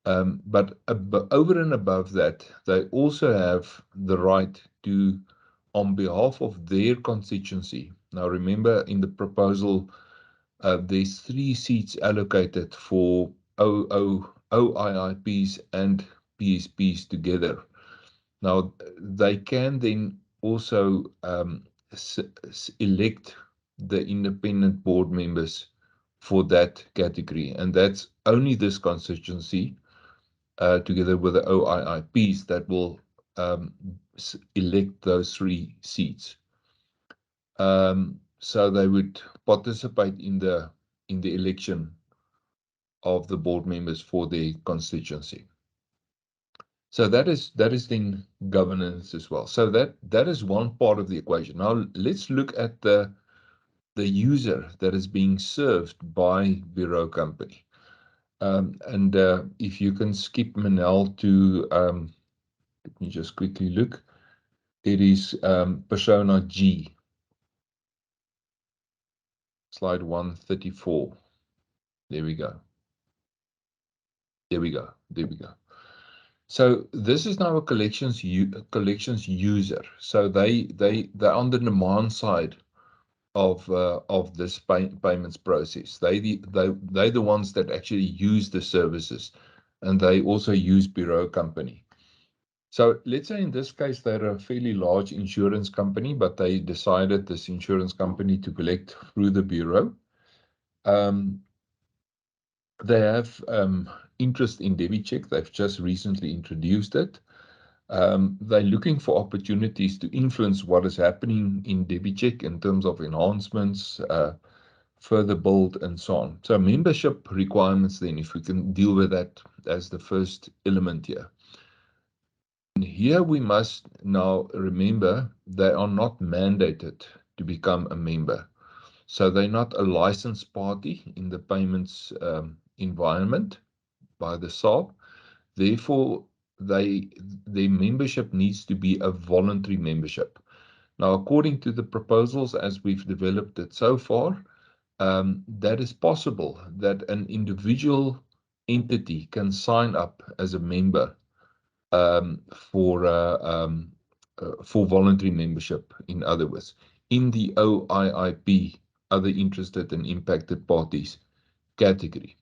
But over and above that, they also have the right to, on behalf of their constituency. Now, remember, in the proposal, there's 3 seats allocated for OIIPs and PSPs together. Now, they can then also elect the independent board members for that category, and that's only this constituency, together with the OIIPs, that will elect those 3 seats. So they would participate in the election of the board members for their constituency. So that is then governance as well. So that is one part of the equation. Now let's look at the user that is being served by bureau company. And if you can skip Manel to, let me just quickly look. It is persona G. Slide 134. There we go. So this is now a collections user. So they on the demand side of this payments process. They're the ones that actually use the services, and they also use bureau company. So let's say in this case, they're a fairly large insurance company, but they decided, this insurance company, to collect through the bureau. They have interest in DebiCheck. They've just recently introduced it. They're looking for opportunities to influence what is happening in DebiCheck in terms of enhancements, further build, and so on. So membership requirements, then, if we can deal with that as the first element here. And here we must now remember they are not mandated to become a member. So they're not a licensed party in the payments environment by the SARB. Therefore, their membership needs to be a voluntary membership. Now, according to the proposals as we've developed it so far, that is possible, that an individual entity can sign up as a member for voluntary membership, in other words, in the OIIP, other interested and impacted parties category.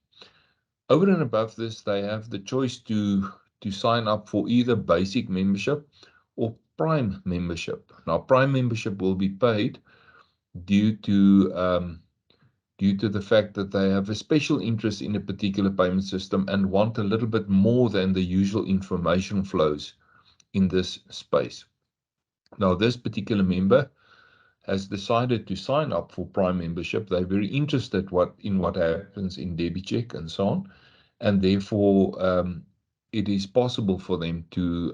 Over and above this, they have the choice to sign up for either basic membership or prime membership. Now, prime membership will be paid due to the fact that they have a special interest in a particular payment system and want a little bit more than the usual information flows in this space. Now, this particular member has decided to sign up for prime membership. They're very interested in what happens in DebiCheck and so on, and therefore it is possible for them to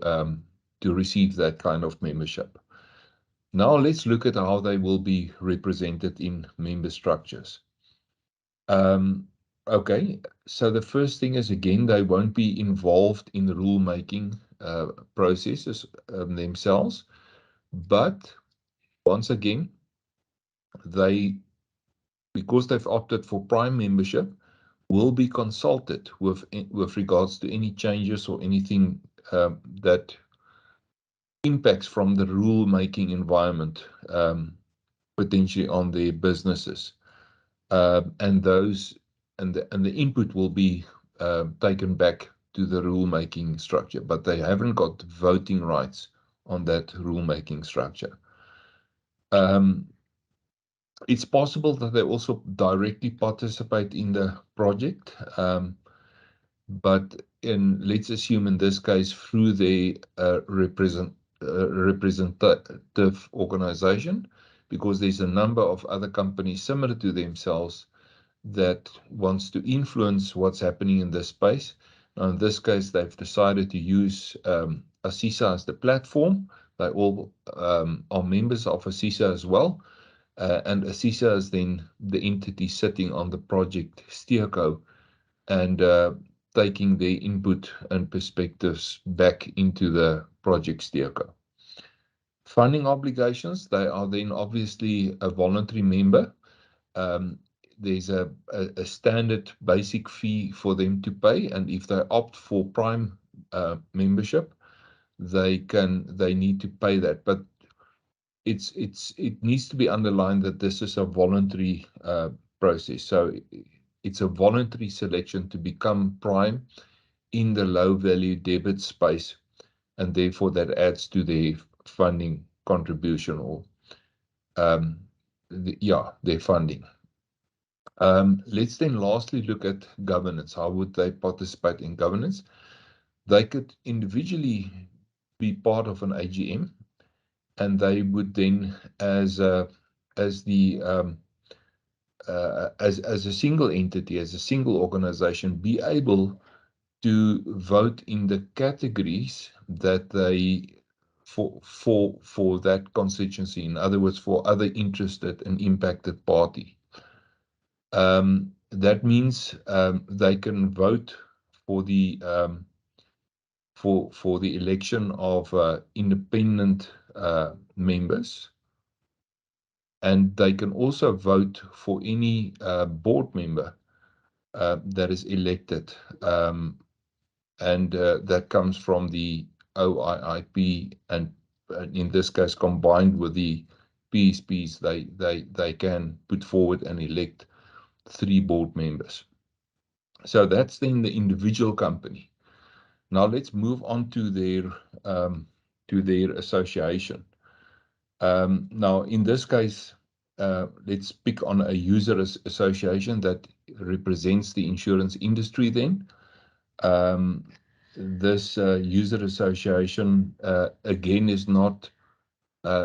receive that kind of membership. Now let's look at how they will be represented in member structures. Okay, so the first thing is, again, they won't be involved in the rule-making processes themselves, but once again, because they've opted for prime membership, will be consulted with regards to any changes or anything that impacts from the rule-making environment potentially on their businesses, and the input will be taken back to the rule-making structure, but they haven't got voting rights on that rule-making structure. It's possible that they also directly participate in the project, but let's assume in this case through the representative organization, because there's a number of other companies similar to themselves that wants to influence what's happening in this space. Now, in this case, they've decided to use ASISA as the platform. They all are members of ASISA as well. And ASISA is then the entity sitting on the project steerco and taking their input and perspectives back into the project steerco. Funding obligations, they are then obviously a voluntary member. There's a standard basic fee for them to pay, and if they opt for prime membership, they need to pay that. But it needs to be underlined that this is a voluntary process. So it's a voluntary selection to become prime in the low value debit space, and therefore that adds to their funding contribution or their funding. Let's then lastly look at governance. How would they participate in governance? They could individually be part of an AGM, and they would then, as a single entity, as a single organization, be able to vote in the categories that they for that constituency. In other words, for other interested and impacted party. That means they can vote for the election of independent members, and they can also vote for any board member that is elected, and that comes from the OIIP, and in this case combined with the PSPs, they can put forward and elect 3 board members. So that's then the individual company. Now let's move on to their association. Now in this case, let's pick on a user association that represents the insurance industry then. This user association, again, is not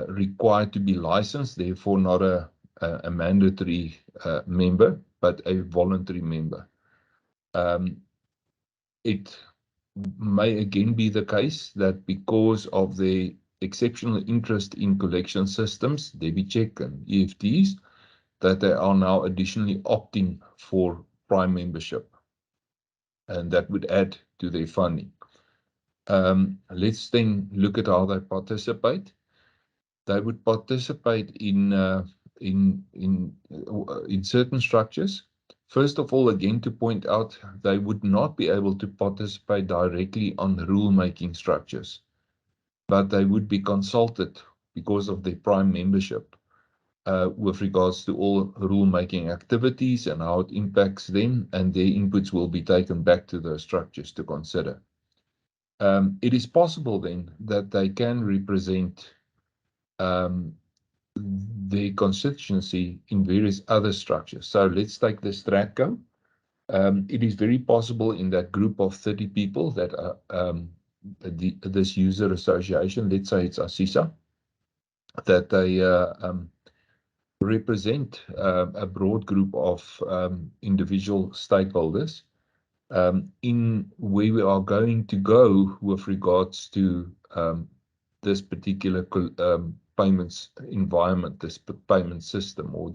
required to be licensed, therefore not a mandatory member, but a voluntary member. It may again be the case that because of the exceptional interest in collection systems, debit check and EFTs, that they are now additionally opting for Prime membership, and that would add to their funding. Let's then look at how they participate. They would participate in certain structures. First of all, again, to point out, they would not be able to participate directly on rule-making structures, but they would be consulted because of their Prime membership with regards to all rule-making activities and how it impacts them, and their inputs will be taken back to those structures to consider. It is possible then that they can represent their constituency in various other structures. So let's take the Stratco. It is very possible in that group of 30 people that are this user association, let's say it's ASISA, that they represent a broad group of individual stakeholders in where we are going to go with regards to this particular payments environment, this payment system, or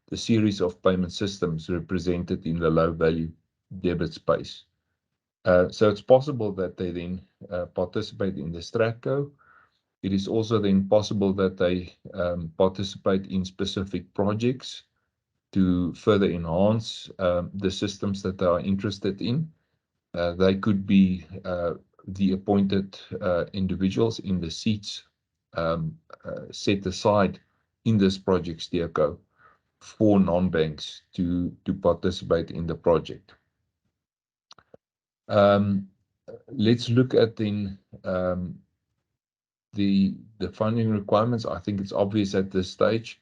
the series of payment systems represented in the low value debit space. So it's possible that they then participate in the Stratco. It is also then possible that they participate in specific projects to further enhance the systems that they are interested in. They could be the appointed individuals in the seats set aside in this project steerco for non-banks to participate in the project. Let's look at then the funding requirements. I think it's obvious at this stage.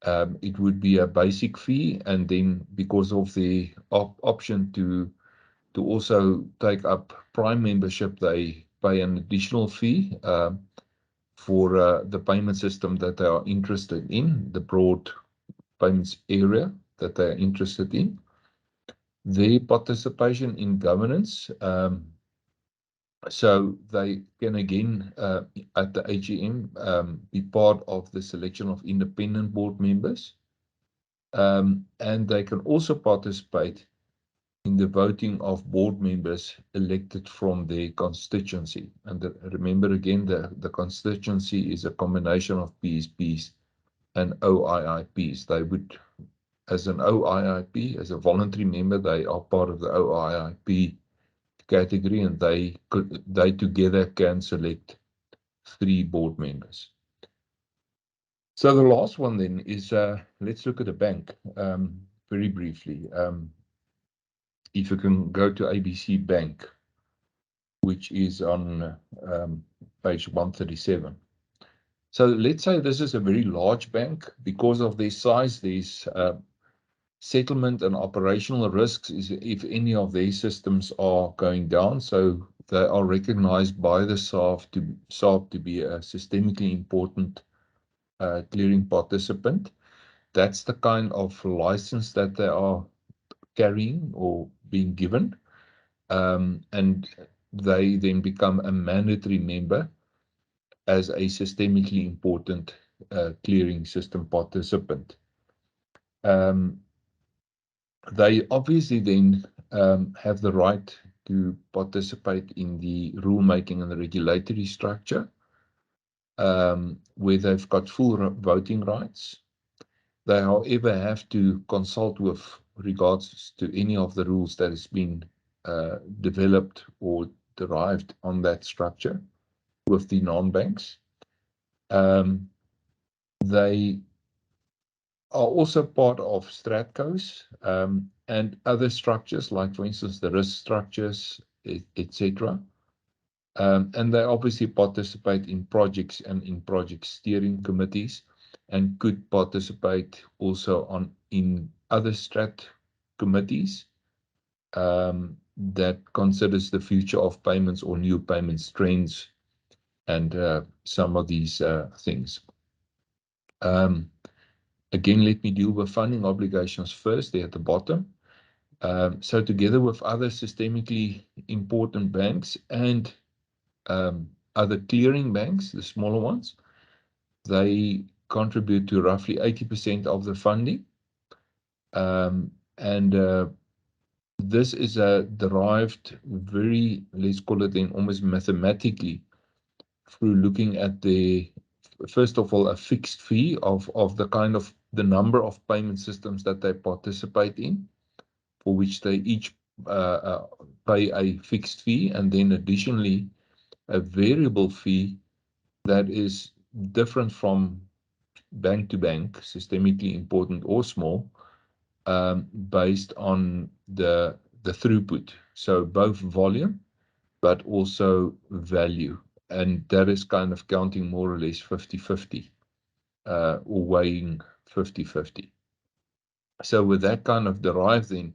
It would be a basic fee, and then because of the option to also take up Prime membership, they pay an additional fee for the payment system that they are interested in, the broad payments area that they are interested in. Their participation in governance, so they can again at the AGM be part of the selection of independent board members, and they can also participate in the voting of board members elected from their constituency. And remember again, the constituency is a combination of PSPs and OIIPs. They would, as an OIIP, as a voluntary member, they are part of the OIIP category, and they together can select 3 board members. So the last one then is, let's look at a bank very briefly. If you can go to ABC Bank, which is on page 137. So let's say this is a very large bank. Because of their size, there's settlement and operational risks if any of their systems are going down. So they are recognized by the SARB to be a systemically important clearing participant. That's the kind of license that they are carrying or being given, and they then become a mandatory member as a systemically important clearing system participant. They obviously then have the right to participate in the rulemaking and the regulatory structure, where they've got full voting rights. They, however, have to consult with regards to any of the rules that has been developed or derived on that structure with the non-banks. They are also part of Stratcos and other structures, like for instance the risk structures, etc. And they obviously participate in projects and in project steering committees, and could participate also in other strat committees that considers the future of payments or new payments trends and some of these things. Again, let me deal with funding obligations first, there at the bottom. So together with other systemically important banks and other clearing banks, the smaller ones, they contribute to roughly 80% of the funding. This is derived very, let's call it then almost mathematically, through looking at first of all, a fixed fee of the number of payment systems that they participate in, for which they each pay a fixed fee, and then additionally a variable fee that is different from bank to bank, systemically important or small, based on the throughput. So both volume, but also value. And that is kind of counting more or less 50-50, or weighing 50-50. So with that kind of derived then,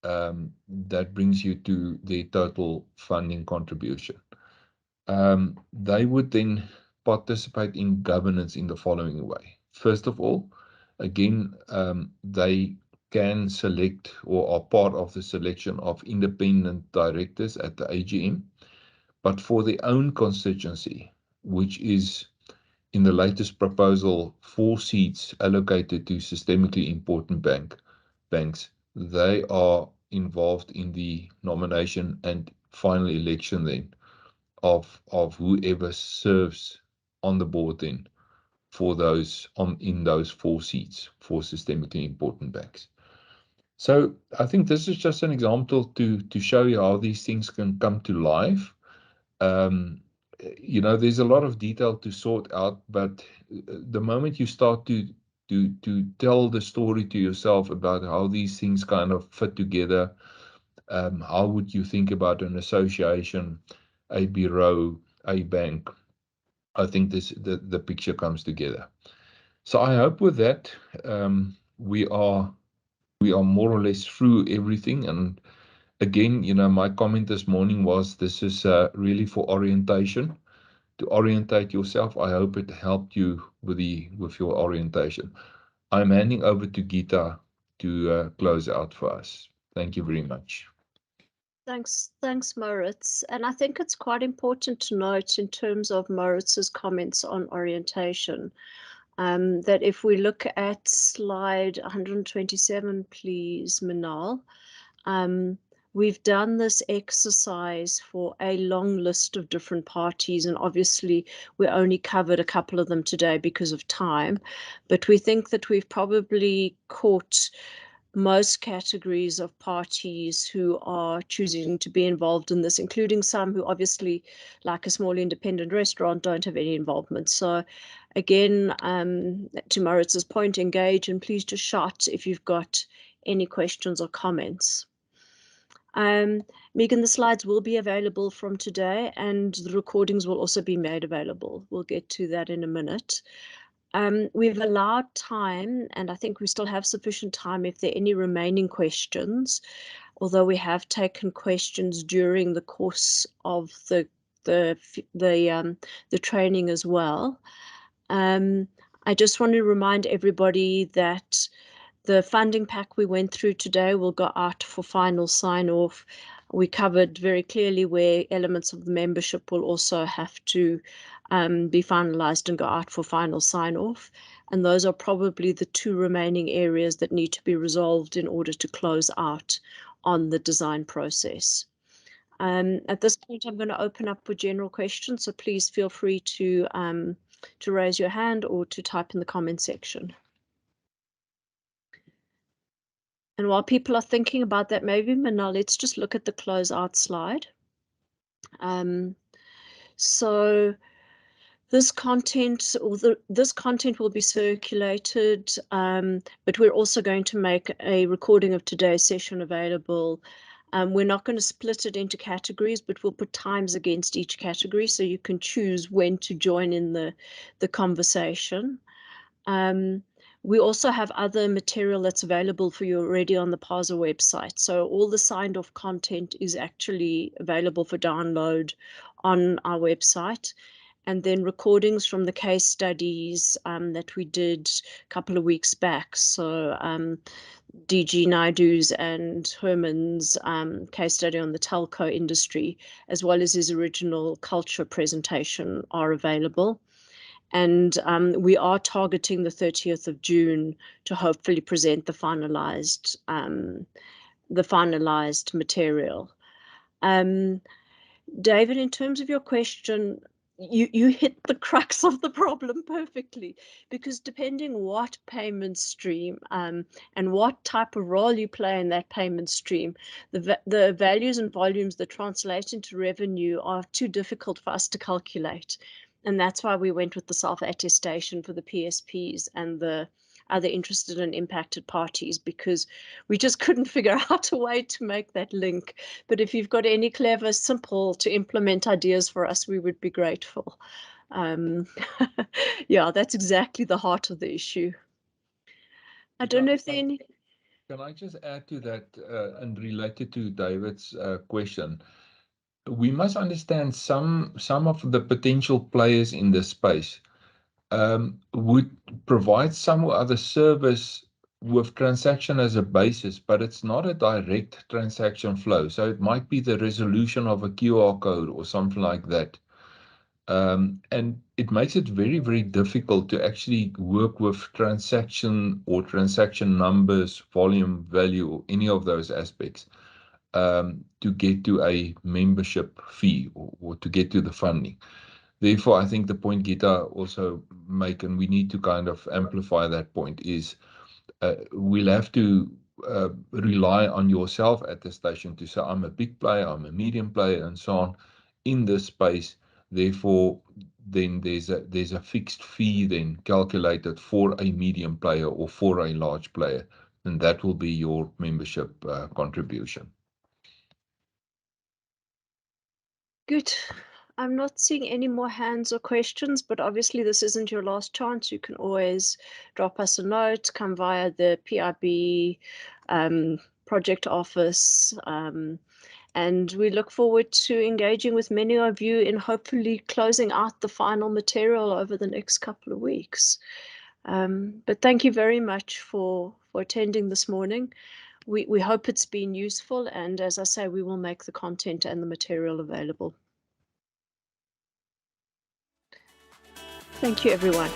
that brings you to the total funding contribution. They would then participate in governance in the following way. First of all, again, they can select or are part of the selection of independent directors at the AGM, but for their own constituency, which is in the latest proposal 4 seats allocated to systemically important banks, they are involved in the nomination and final election then of whoever serves on the board then for those in those 4 seats for systemically important banks. So I think this is just an example to show you how these things can come to life. There's a lot of detail to sort out, but the moment you start to tell the story to yourself about how these things kind of fit together, how would you think about an association, a bureau, a bank? I think the picture comes together. So I hope with that we are more or less through everything. And again, my comment this morning was this is really for orientation, to orientate yourself. I hope it helped you with your orientation. I'm handing over to Geeta to close out for us. Thank you very much. Thanks, Moritz. And I think it's quite important to note in terms of Moritz's comments on orientation, that if we look at slide 127, please, Manal, we've done this exercise for a long list of different parties, and obviously we only covered a couple of them today because of time, but we think that we've probably caught most categories of parties who are choosing to be involved in this, including some who obviously, like a small independent restaurant, don't have any involvement. So again, to Moritz's point, engage, and please just shout if you've got any questions or comments. Megan, the slides will be available from today, and the recordings will also be made available. We'll get to that in a minute. We've allowed time, and I think we still have sufficient time if there are any remaining questions, although we have taken questions during the course of the training as well. I just want to remind everybody that the funding pack we went through today will go out for final sign-off. We covered very clearly where elements of the membership will also have to be finalized and go out for final sign-off. And those are probably the 2 remaining areas that need to be resolved in order to close out on the design process. At this point, I'm going to open up for general questions, so please feel free to raise your hand or to type in the comment section. And while people are thinking about that, maybe, Manal, let's just look at the closeout slide. So This content will be circulated, but we're also going to make a recording of today's session available. We're not going to split it into categories, but we'll put times against each category so you can choose when to join in the conversation. We also have other material that's available for you already on the PASA website. So all the signed off content is actually available for download on our website. And then recordings from the case studies that we did a couple of weeks back. So DG Naidu's and Herman's case study on the telco industry, as well as his original culture presentation, are available. And we are targeting the 30th of June to hopefully present the finalized material. David, in terms of your question, you hit the crux of the problem perfectly, because depending what payment stream and what type of role you play in that payment stream, the values and volumes that translate into revenue are too difficult for us to calculate. And that's why we went with the self-attestation for the PSPs and the other interested and impacted parties, because we just couldn't figure out a way to make that link. But if you've got any clever, simple to implement ideas for us, we would be grateful. Yeah, that's exactly the heart of the issue. I don't know if there are any... Can I just add to that and related to David's question? We must understand some of the potential players in this space would provide some other service with transaction as a basis, but it's not a direct transaction flow. So it might be the resolution of a QR code or something like that. And it makes it very, very difficult to actually work with transaction or transaction numbers, volume, value, or any of those aspects to get to a membership fee or to get to the funding. Therefore, I think the point Gita also make, and we need to kind of amplify that point, is we'll have to rely on your self-attestation to say, I'm a big player, I'm a medium player, and so on in this space. Therefore, then there's a fixed fee then calculated for a medium player or for a large player, and that will be your membership contribution. Good. I'm not seeing any more hands or questions, but obviously this isn't your last chance. You can always drop us a note, come via the PIB project office. And we look forward to engaging with many of you in hopefully closing out the final material over the next couple of weeks. But thank you very much for attending this morning. We hope it's been useful, and as I say, we will make the content and the material available. Thank you, everyone.